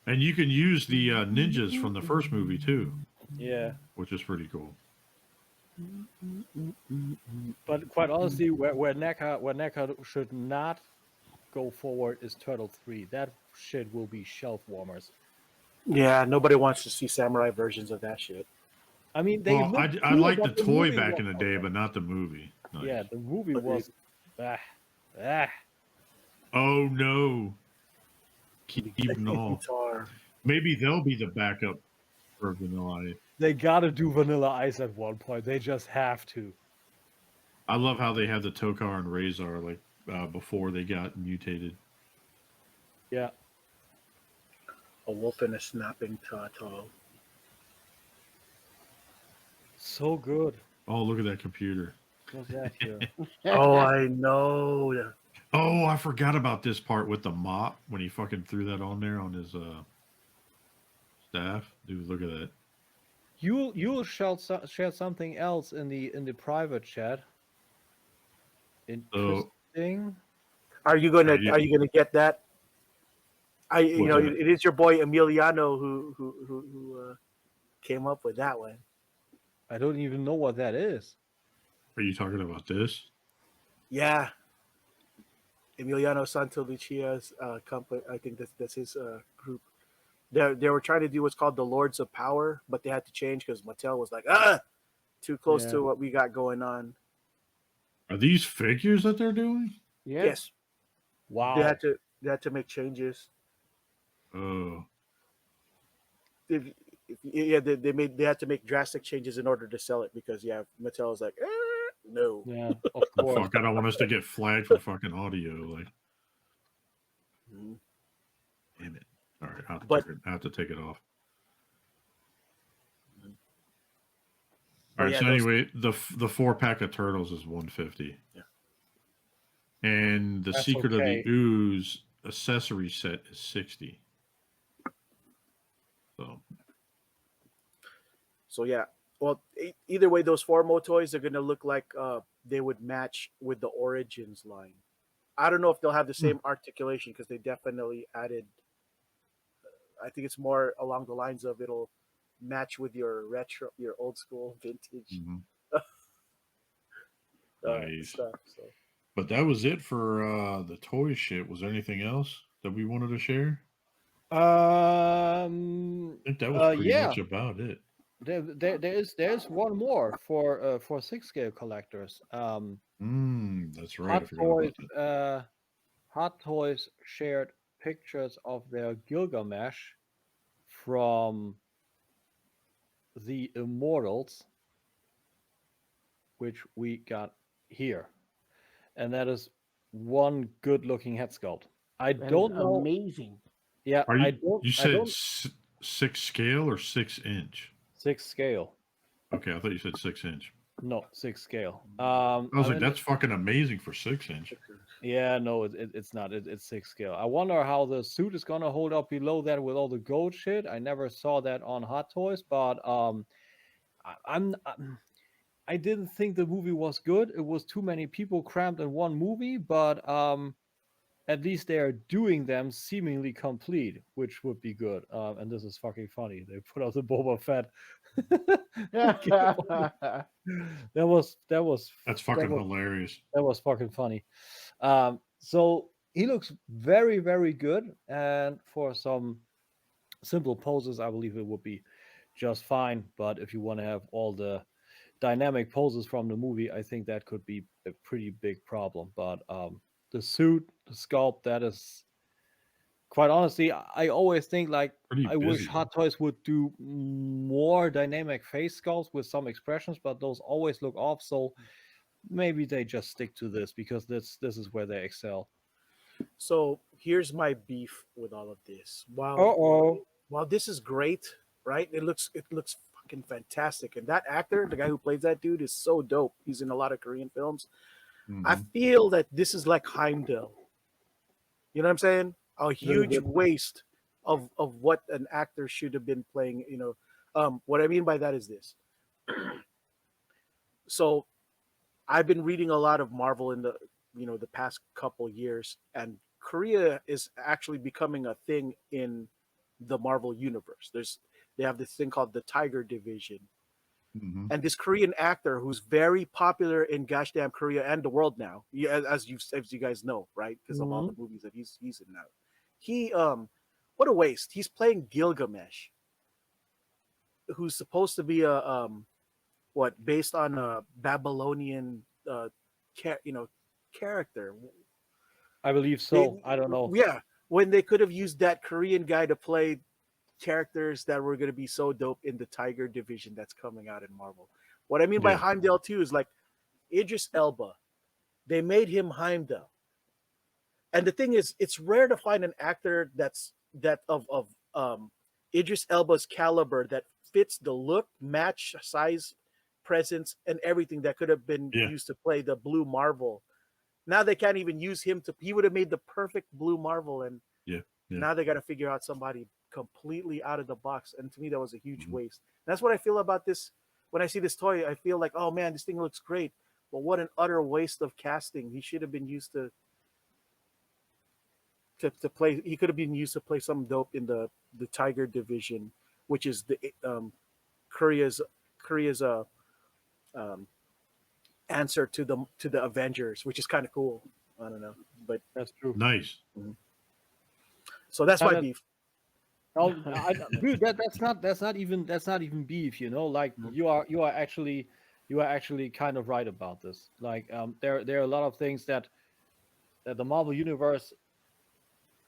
And you can use the ninjas from the first movie too, Yeah. which is pretty cool. But quite honestly, where NECA should not go forward is Turtle 3. That shit will be shelf warmers. Yeah, nobody wants to see samurai versions of that shit. I mean, they. Well, look I cool, liked the but toy movie back was in the day, but not the movie. Nice. Yeah, the movie was. Oh no! Keep them all. Guitar. Maybe they'll be the backup for Vanilla Ice. They gotta do Vanilla Ice at one point. They just have to. I love how they had the Tokar and Razor like before they got mutated. Yeah. A wolf and a snapping turtle. So good. Oh, look at that computer. What's that here? Oh, I know. Oh, I forgot about this part with the mop when he fucking threw that on there on his staff. Dude, look at that. You shared something else in the private chat. Interesting. Are you gonna get that? What's that? It is your boy Emiliano who came up with that one. I don't even know what that is. Are you talking about this? Yeah. Emiliano Santolucia's company. I think that's his group. They were trying to do what's called the Lords of Power, but they had to change because Mattel was like, too close to what we got going on. Are these figures that they're doing? Yeah. Yes. Wow. They had to make changes. Oh. They had to make drastic changes in order to sell it because Mattel was like, no. Yeah, of course. Fuck, I don't want us to get flagged for fucking audio. Like, damn it. All right, I have to take it off. All right, so anyway, the 4-pack of turtles is $150. Yeah. And the Secret of the Ooze accessory set is $60. So yeah. Well, either way, those 4 Motoys are gonna look like they would match with the Origins line. I don't know if they'll have the same articulation because they definitely added. I think it's more along the lines of it'll match with your retro, your old school vintage nice stuff. So. But that was it for the toy shit. Was there anything else that we wanted to share? I think that was pretty much about it. There's one more for 6-scale collectors. That's right. Hot Toys shared pictures of their Gilgamesh from the Immortals, which we got here, and that is one good-looking head sculpt. I don't know. Amazing. Yeah, you said 6 scale or 6 inch? 6 scale. Okay, I thought you said 6 inch. No, 6 scale. I was like, that's fucking amazing for 6 inch. Yeah, no, it's not. It's 6 scale. I wonder how the suit is gonna hold up below that with all the gold shit. I never saw that on Hot Toys, but I didn't think the movie was good. It was too many people crammed in one movie, but at least they are doing them seemingly complete, which would be good. And this is fucking funny. They put out the Boba Fett. That's fucking hilarious. That was fucking funny. So he looks very, very good, and for some simple poses, I believe it would be just fine. But if you want to have all the dynamic poses from the movie, I think that could be a pretty big problem. But the suit, the sculpt, that is, quite honestly, I always think like I wish Hot Toys would do more dynamic face sculpts with some expressions, but those always look off. So maybe they just stick to this because this is where they excel. So here's my beef with all of this. While this is great, right? It looks fucking fantastic, and that actor, the guy who plays that dude, is so dope. He's in a lot of Korean films. I feel that this is like Heimdall. You know what I'm saying? A huge waste of what an actor should have been playing. What I mean by that is this. So I've been reading a lot of Marvel in the past couple years, and Korea is actually becoming a thing in the Marvel universe. They have this thing called the Tiger Division. And this Korean actor who's very popular in gosh damn Korea and the world now, as you guys know, right? Because of all the movies that he's in now. He what a waste. He's playing Gilgamesh, who's supposed to be based on a Babylonian character. I believe so. I don't know. Yeah, when they could have used that Korean guy to play characters that were going to be so dope in the Tiger Division that's coming out in Marvel. What I mean by Heimdall too is like Idris Elba. They made him Heimdall. And the thing is, it's rare to find an actor that of Idris Elba's caliber that fits the look, match, size, presence, and everything that could have been used to play the Blue Marvel. Now they can't even use him to. He would have made the perfect Blue Marvel, and now they got to figure out somebody completely out of the box. And to me, that was a huge waste. That's what I feel about this. When I see this toy, I feel like, oh man, this thing looks great, but what an utter waste of casting. He should have been used to play. He could have been used to play some dope in the Tiger division, which is the Korea's answer to the Avengers, which is kind of cool. I don't know, but That's true. Nice. So that's my beef. Oh, dude, that's not even beef. You know, like you are actually kind of right about this. Like, there are a lot of things that the Marvel universe,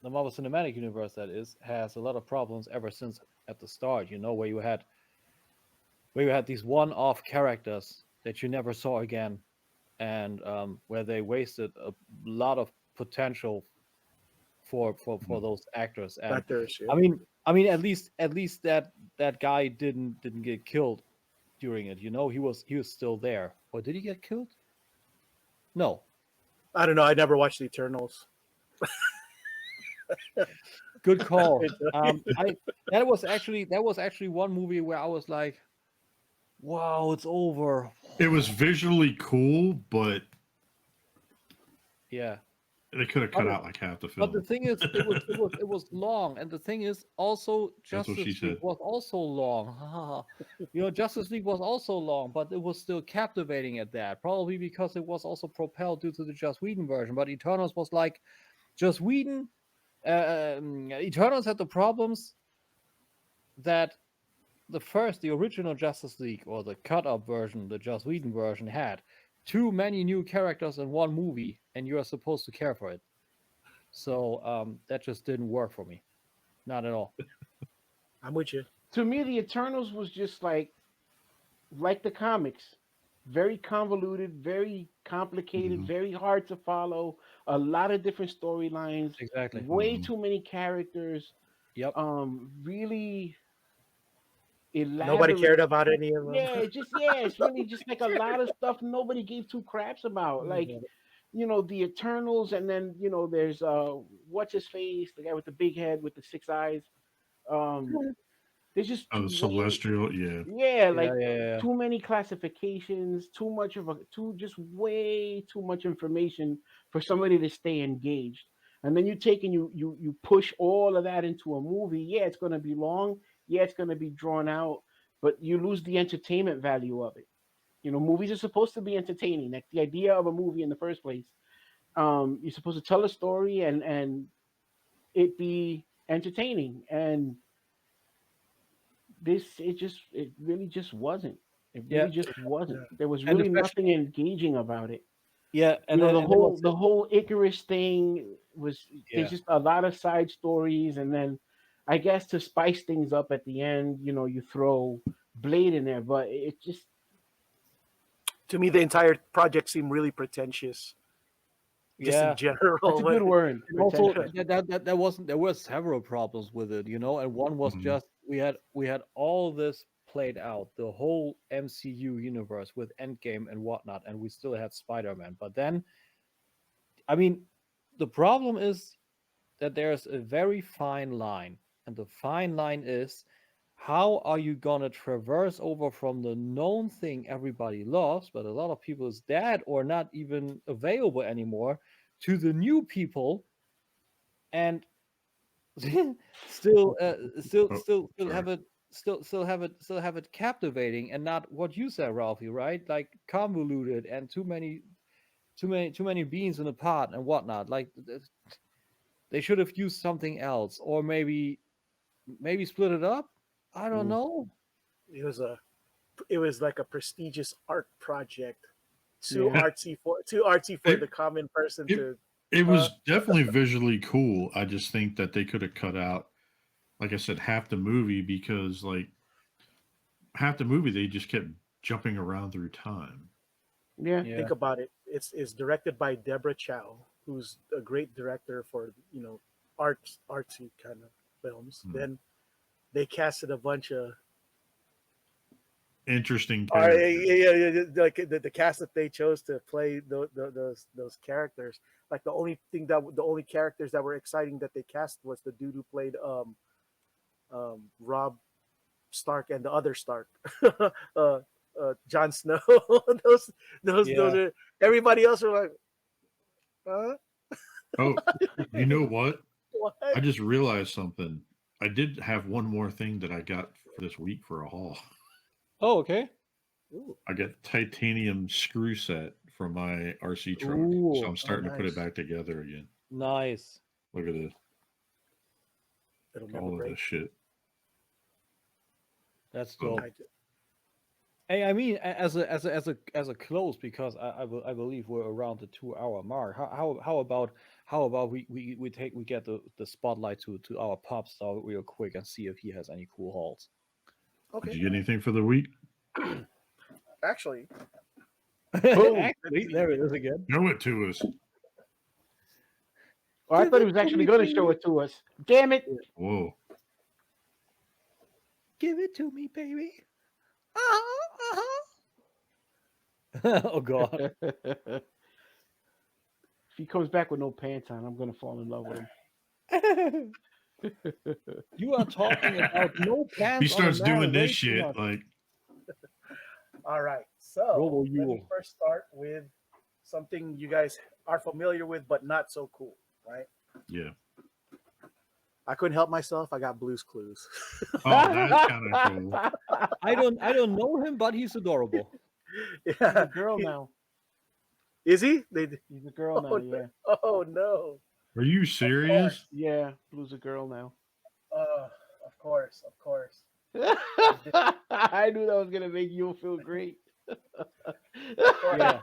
the Marvel Cinematic Universe, that is, has a lot of problems ever since at the start. You know, where you had these one-off characters that you never saw again, and where they wasted a lot of potential for those actors. And Actors, yeah. I mean, at least that guy didn't get killed during it. You know, he was still there. Or did he get killed? No. I don't know. I never watched the Eternals. Good call. That was actually one movie where I was like, wow, it's over. It was visually cool, but yeah, they could have cut out like half the film. But the thing is, it was long, and the thing is also Justice League was also long. You know, Justice League was also long, but it was still captivating at that. Probably because it was also propelled due to the Joss Whedon version. But Eternals was like Joss Whedon. Eternals had the problems that the original Justice League, or the cut-up version, the Joss Whedon version, had. Too many new characters in one movie, and you are supposed to care for it. So that just didn't work for me. Not at all. I'm with you. To me, the Eternals was just like the comics. Very convoluted, very complicated, very hard to follow. A lot of different storylines. Exactly. Way too many characters. Yep. Really elaborate. Nobody cared about any of them. Yeah, it's really just like a lot of stuff nobody gave two craps about. Like, you know, the Eternals, and then, you know, there's what's his face, the guy with the big head with the 6 eyes. There's just Celestial, too many classifications, just way too much information for somebody to stay engaged. And then you take and you push all of that into a movie. Yeah, it's going to be long. Yeah, it's going to be drawn out, but you lose the entertainment value of it. You know, movies are supposed to be entertaining. That's the idea of a movie in the first place. You're supposed to tell a story and it be entertaining. And it really just wasn't. It really just wasn't. There was really nothing engaging about it. Yeah, and you know, the whole Icarus thing was there's just a lot of side stories, and then I guess to spice things up at the end, you know, you throw Blade in there, but it just, to me, the entire project seemed really pretentious. Just in general. That's a good word. Also, there were several problems with it, you know, and one was just we had all this played out, the whole MCU universe with Endgame and whatnot, and we still had Spider-Man. But then, I mean, the problem is that there's a very fine line, and the fine line is, how are you gonna traverse over from the known thing everybody loves, but a lot of people is dead or not even available anymore, to the new people, and still have it captivating, and not what you said, Ralphie, right? Like convoluted and too many beans in a pot and whatnot. Like they should have used something else, or maybe split it up. I don't know. It was like a prestigious art project. Too artsy for the common person to. It was definitely visually cool. I just think that they could have cut out, like I said, half the movie, because like half the movie they just kept jumping around through time. Yeah. Yeah. Think about it. It's directed by Deborah Chow, who's a great director for artsy kind of films. Hmm. Then they casted a bunch of Interesting yeah, characters. yeah, like the cast that they chose to play those characters. Like the only characters that were exciting that they cast was the dude who played Rob Stark and the other Stark, Jon Snow. those Yeah. are everybody else are like, huh? Oh, you know what? What? I just realized something. I did have one more thing that I got for this week for a haul. Oh, okay. Ooh, I got titanium screw set from my RC truck, Ooh, so I'm starting to put it nice. back together again. Nice. Look at this, it'll never all of break. this shit. That's Oh. dope. Hey, I mean, as a close, because I believe we're around the 2 hour mark. How about we get the spotlight to our pop star real quick and see if he has any cool hauls. Did Okay. you get anything for the week? Actually, Actually, there it is again. Show it to us. Oh, I thought he was actually going to show it to us. Damn it! Whoa. Give it to me, baby. Oh God. If he comes back with no pants on, I'm gonna fall in love with him. You are talking about no pants. He starts on a man doing way this too shit much. like all right. So Robo let me Yule. first start with something you guys are familiar with, but not so cool, right? yeah. I couldn't help myself. I got Blue's Clues. Oh, that's kind of cool. I don't know him, but he's adorable. He's a Yeah, girl now. is he? He's a girl now. Yeah. Oh no. Are you serious? Yeah. Blue's a girl now. Of course. I knew that was gonna make you feel great. Yeah.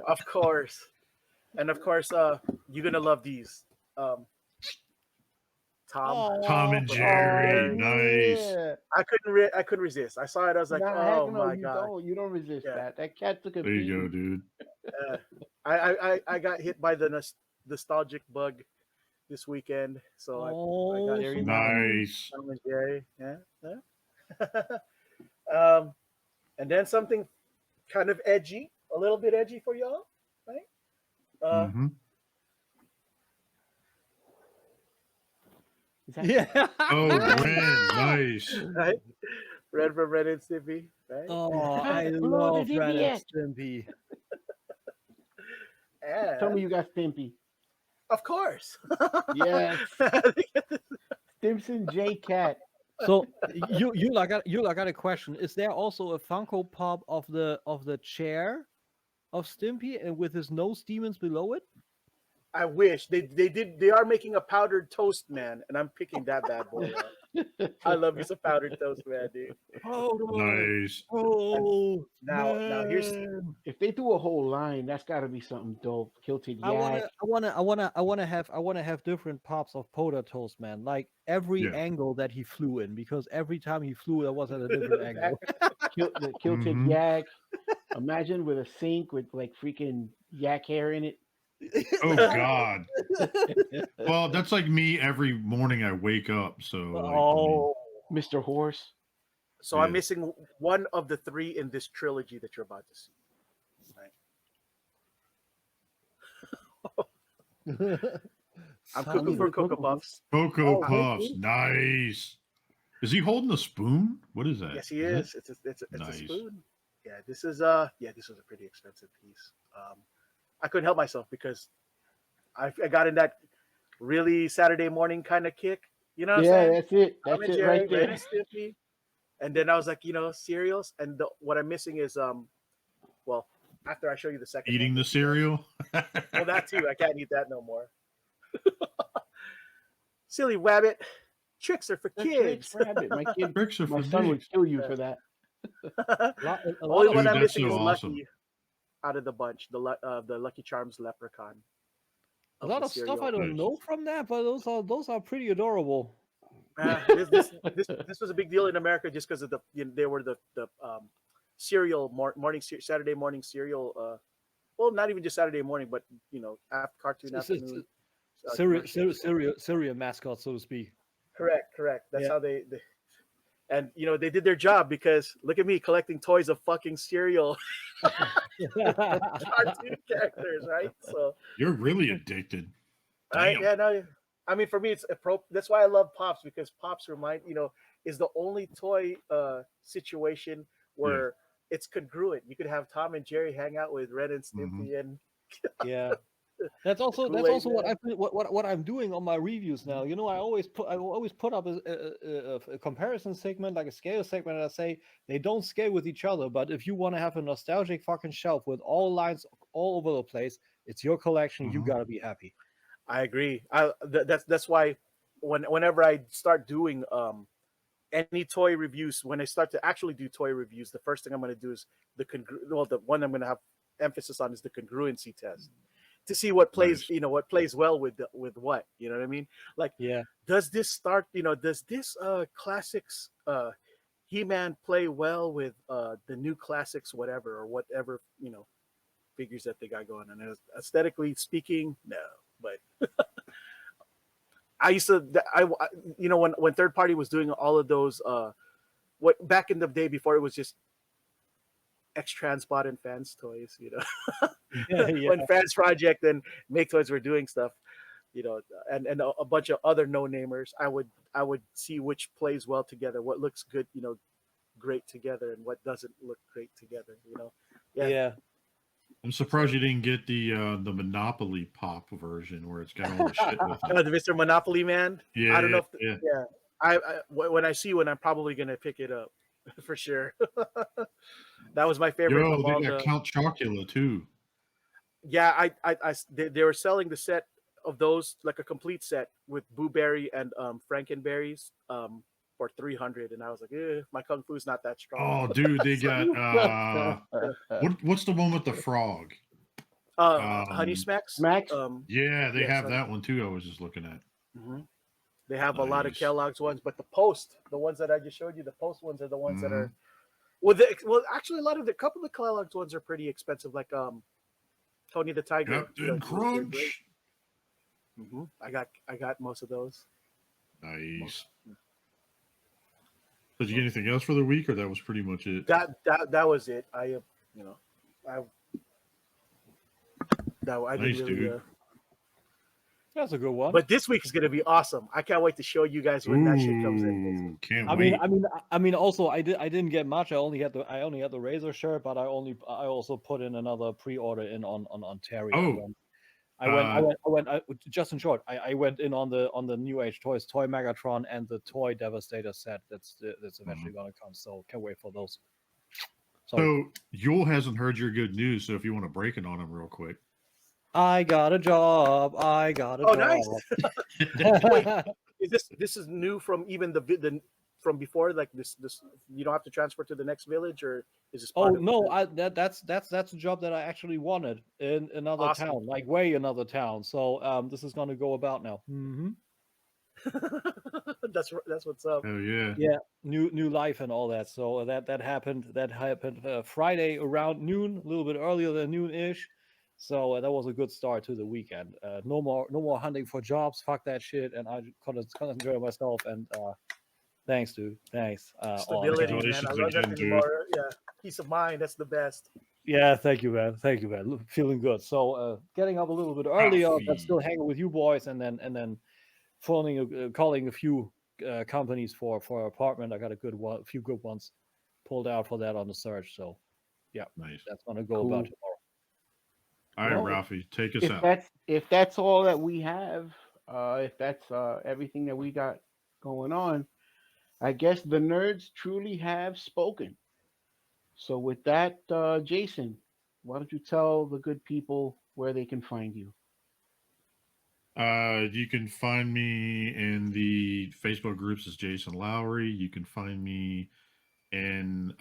Of course. And of course, you're gonna love these. Tom. Tom and Jerry, nice. Yeah. I couldn't resist. I saw it. I was like, Nah, oh heck no, my you god. don't. You don't resist Yeah. that. That cat took a There you go, beating. dude. I got hit by the nostalgic bug this weekend, so I got There you go. Nice. Tom and Jerry. Yeah. And then something kind of edgy, a little bit edgy for y'all, right? Hmm. Is that- Yeah. Oh, Ren, nice. Right? Red from Red and Stimpy, right? Oh, I Blow love the Ren and idiot. Stimpy. And Tell me you got Stimpy. of course. Yes. Stimson J Cat. So you got a question. Is there also a Funko Pop of the chair of Stimpy and with his nose demons below it? I wish they are making a powdered toast man, and I'm picking that bad boy up. I love me some powdered toast man, dude. Oh, Nice. oh, Now here's If they do a whole line, that's got to be something dope. Kilted Yak. I wanna have different pops of Powder Toast Man, like every Yeah. angle that he flew in, because every time he flew, that was at a different angle. The Kilted Mhm. Yak. Imagine with a sink with like freaking yak hair in it. Oh God. Well, that's like me every morning I wake up. So like, I mean, Oh, Mr. Horse. so I'm Yeah. missing one of the three in this trilogy that you're about to see. I'm cooking for Cocoa Puffs. Cocoa Oh, Puffs, really? nice. Is he holding a spoon? What is that? Yes, he Is is. it? It's a Nice. spoon. Yeah, this is a pretty expensive piece. I couldn't help myself because I got in that really Saturday morning kind of kick. You know what I'm Yeah, saying? that's it. Tom That's and it Jerry, right Ren there. and Stimpy. And then I was like, cereals. And what I'm missing is well, after I show you the second Eating one, the cereal? well, that too. I can't eat that no more. Silly Wabbit. Tricks are for That's kids. Rich Rabbit. Bricks are My for son would dicks. kill you for that. Only one Dude, I'm that's missing so is awesome. Lucky out of the bunch. The Lucky Charms leprechaun. a lot the of stuff I cereal. don't Nice. know from that, but those are pretty adorable. This was a big deal in America just because of they were the Saturday morning cereal. Well, not even just Saturday morning, but after cartoon afternoon. Syria mascot, so to speak. Correct. That's how they and they did their job, because look at me collecting toys of fucking cereal cartoon characters, right? So You're really addicted. no, I mean, for me, it's that's why I love Pops, because Pops is the only toy situation where it's congruent. You could have Tom and Jerry hang out with Ren and Stimpy, and yeah. That's also what I'm doing on my reviews now. I always put up a comparison segment, like a scale segment, and I say they don't scale with each other. But if you want to have a nostalgic fucking shelf with all lines all over the place, it's your collection. You gotta be happy. I agree. That's why whenever I start doing any toy reviews, when I start to actually do toy reviews, the first thing I'm going to do is the one I'm going to have emphasis on is the congruency test, to see what plays what plays well with what, you know what I mean? Like, does this classics He-Man play well with the new classics whatever, or whatever figures that they got going on? And aesthetically speaking, no. But I used to, when Third Party was doing all of those, what back in the day before it was just X-Transbot and Fans Toys, when Fans Project and Make Toys were doing stuff, and a bunch of other no-namers, I would see which plays well together, what looks good, great together, and what doesn't look great together, Yeah. I'm surprised you didn't get the Monopoly Pop version where it's got all the shit with it. The Mr. Monopoly Man. Yeah, I don't know if I when I see one, I'm probably gonna pick it up for sure. That was my favorite. Yo, they got Count Chocula too. Yeah, they were selling the set of those, like a complete set with Boo Berry and Frankenberries for $300, and I was like, my kung fu's not that strong. Oh, dude, they got what's the one with the frog? Honey Smacks. Yeah, they have that one too. I was just looking at. Mm-hmm. They have a lot of Kellogg's ones, but the ones that I just showed you, the Post ones are the ones that are. Well, actually, a couple of the Kellogg's ones are pretty expensive, like Tony the Tiger. Captain Crunch. Mm-hmm. I got most of those. Nice. Did you get anything else for the week, or that was pretty much it? That was it. I nice, didn't really. Dude. That's a good one. But this week is going to be awesome. I can't wait to show you guys when that shit comes in. Can't wait. I mean. Also, I didn't get much. I only had the Razor shirt, but I also put in another pre-order in on Ontario. Oh. I went. Just in short, I went in on the New Age Toys Toy Megatron and the Toy Devastator set that's eventually going to come. So can't wait for those. So Yule hasn't heard your good news. So if you want to break it on him real quick. I got a job. Job. Nice. Wait, this is new from even the from before? Like this you don't have to transfer to the next village, or is this? That's a job that I actually wanted in another town, like way another town. So this is going to go about now. Mm-hmm. That's what's up. Oh yeah. Yeah, new life and all that. So that happened Friday around noon, a little bit earlier than noon-ish. So that was a good start to the weekend. No more hunting for jobs. Fuck that shit. And I couldn't enjoy myself. And thanks, dude. Thanks. Stability, man. I love that anymore. Yeah, peace of mind. That's the best. Yeah, thank you, man. Feeling good. So getting up a little bit earlier, but still hanging with you boys, and then calling a few companies for an apartment. I got a few good ones pulled out for that on the search. So yeah, nice. That's gonna go about tomorrow. All right, Ralphie, take us out. If that's all that we have, if that's everything that we got going on, I guess the nerds truly have spoken. So with that, Jason, why don't you tell the good people where they can find you? You can find me in the Facebook groups as Jason Lowry. You can find me in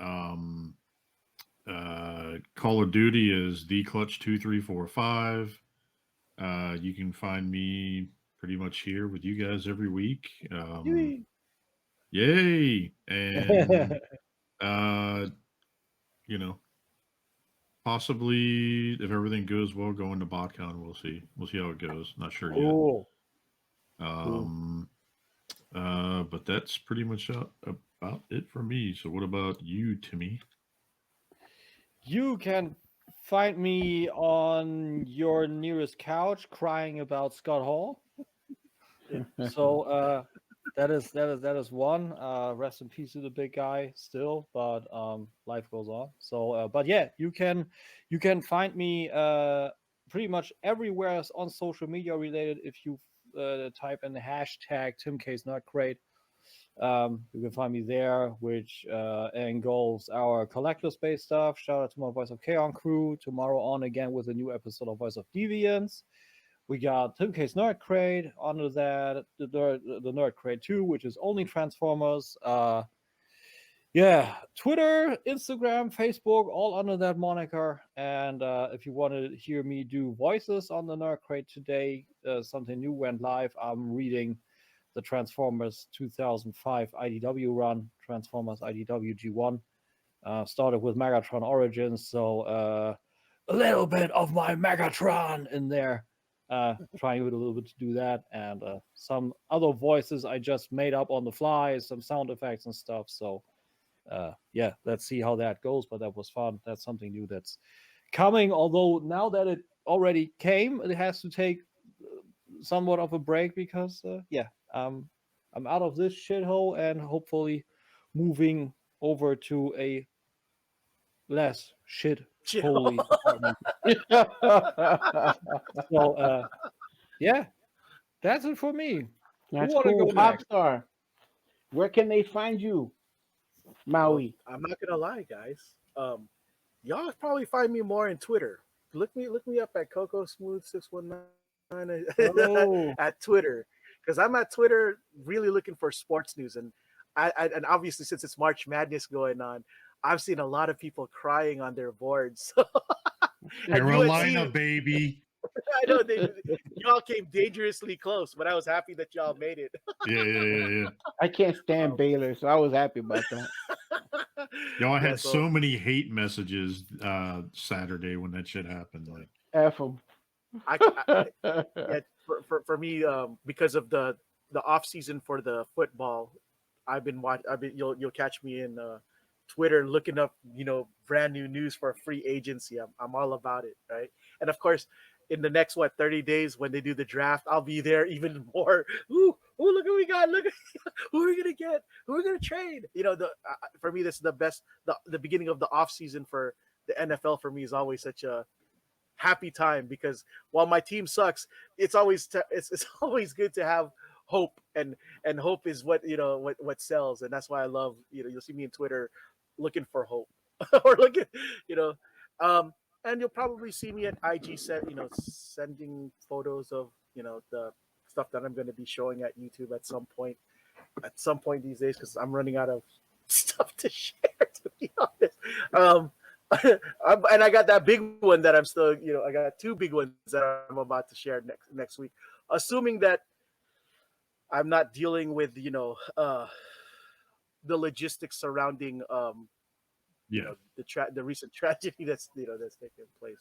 Call of Duty is the Clutch 2345. You can find me pretty much here with you guys every week. Yay! And you know, possibly if everything goes well, going to BotCon. We'll see. We'll see how it goes. Not sure yet. Cool. But that's pretty much about it for me. So what about you, Timmy? You can find me on your nearest couch crying about Scott Hall. So that is one. Rest in peace to the big guy still, but life goes on. So but yeah, you can find me pretty much everywhere on social media related if you type in the hashtag TimK's Not Great. You can find me there, which engulfs our collector space stuff. Shout out to my Voice of Chaos crew. Tomorrow on again with a new episode of Voice of Deviants. We got Tim K's Nerd Crate. Under that, the Nerd Crate 2, which is only Transformers. Yeah, Twitter, Instagram, Facebook, all under that moniker. And if you want to hear me do voices on the Nerd Crate today, something new went live. I'm reading the Transformers 2005 IDW run, Transformers IDW G1. Started with Megatron Origins, so a little bit of my Megatron in there. Trying a little bit to do that, and some other voices I just made up on the fly, some sound effects and stuff. So yeah, let's see how that goes. But that was fun. That's something new that's coming. Although now that it already came, it has to take somewhat of a break because yeah, I'm out of this shithole and hopefully moving over to a less shitholy apartment. So yeah, that's it for me. That's wanna cool. go next? Popstar, where can they find you, Maui? I'm not gonna lie, guys. Y'all probably find me more in Twitter. Look me up at Coco Smooth 619 Oh. at Twitter, because I'm at Twitter really looking for sports news, and and obviously since it's March Madness going on, I've seen a lot of people crying on their boards. And Carolina, UNC, baby. I know y'all came dangerously close, but I was happy that y'all made it. Yeah. I can't stand Baylor, so I was happy about that. Yo, I Yeah, had so many hate messages Saturday when that shit happened. Like, F them. Yeah, for me, because of the off season for the football, I've been you'll catch me in Twitter looking up brand new news for a free agency. I'm all about it, right? And of course, in the next 30 days when they do the draft, I'll be there even more. Ooh, look what we got! Look at who we're gonna get, who we're gonna trade. For me, this is the best. The beginning of the off season for the NFL for me is always such a happy time, because while my team sucks, it's always it's always good to have hope, and hope is what what sells, and that's why I love you'll see me in Twitter looking for hope or looking and you'll probably see me at IG sending photos of the stuff that I'm going to be showing at YouTube at some point these days, because I'm running out of stuff to share, to be honest. And I got that big one that I'm still, I got two big ones that I'm about to share next week, assuming that I'm not dealing with, the logistics surrounding, the recent tragedy that's taken place.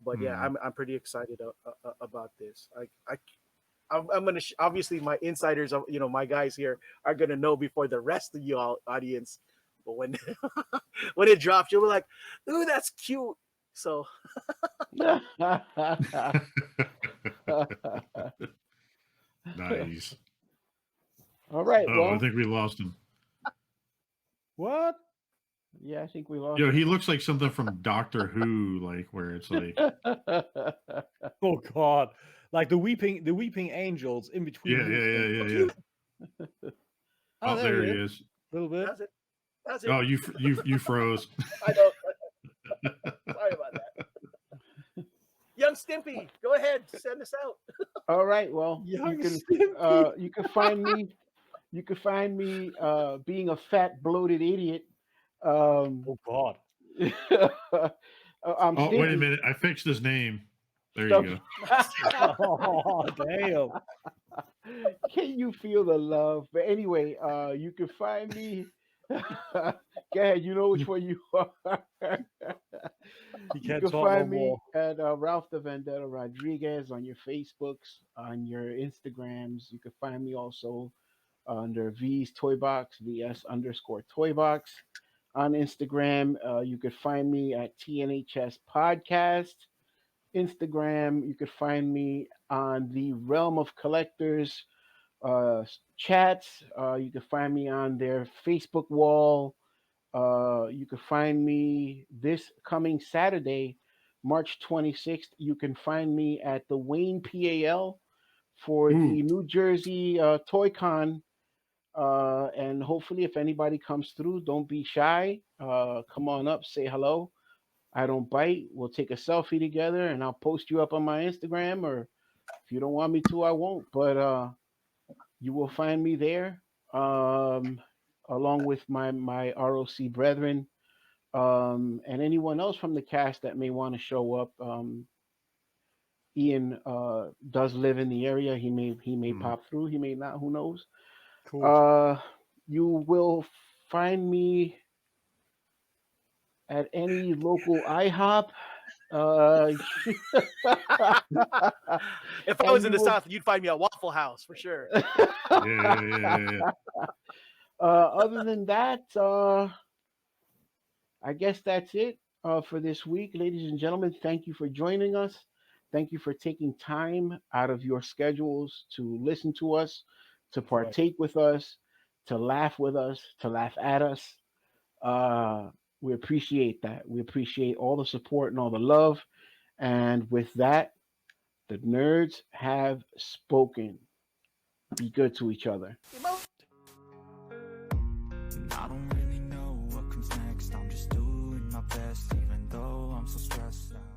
But yeah, I'm pretty excited about this. I'm gonna obviously my insiders, my guys here are gonna know before the rest of y'all audience. But when when it drops, you'll be like, "Ooh, that's cute." So nice. All right. Oh, Well, I think we lost him. What? yeah, I think we lost. Yo, he looks like something from Doctor Who, like where it's like, Oh God! Like the weeping angels in between. yeah. Oh, there he is. A little bit. that's it. Oh, you froze. I know. Sorry about that. Young Stimpy, go ahead, send us out. All right. Well, Young you can find me. You can find me being a fat, bloated idiot. Oh God! I'm Oh, wait a Stimpy. minute. I fixed his name. There you go. Oh damn! Can you feel the love? But anyway, you can find me Go ahead, you know which one you are. He You can't can talk no find me more. at Ralph the Vendetta Rodriguez on your Facebooks, on your Instagrams. You can find me also under V's Toy Box, VS_Toy Box on Instagram. You could find me at TNHS Podcast Instagram. You could find me on the Realm of Collectors chats. You can find me on their Facebook wall. You can find me this coming Saturday, March 26th. You can find me at the Wayne PAL for Ooh. the New Jersey Toy Con. And hopefully, if anybody comes through, don't be shy. Come on up, say hello. I don't bite. We'll take a selfie together, and I'll post you up on my Instagram. Or if you don't want me to, I won't. But you will find me there, along with my ROC brethren, and anyone else from the cast that may want to show up. Ian does live in the area. He may pop through. He may not. Who knows? Cool. You will find me at any local IHOP. If I was in the South, you'd find me at Waffle House for sure. Yeah. Other than that, I guess that's it for this week, ladies and gentlemen. Thank you for joining us. Thank you for taking time out of your schedules to listen to us, to partake with us, to laugh with us, to laugh at us. We appreciate that. We appreciate all the support and all the love. And with that, the nerds have spoken. Be good to each other. I don't really know what comes next. I'm just doing my best, even though I'm so stressed out.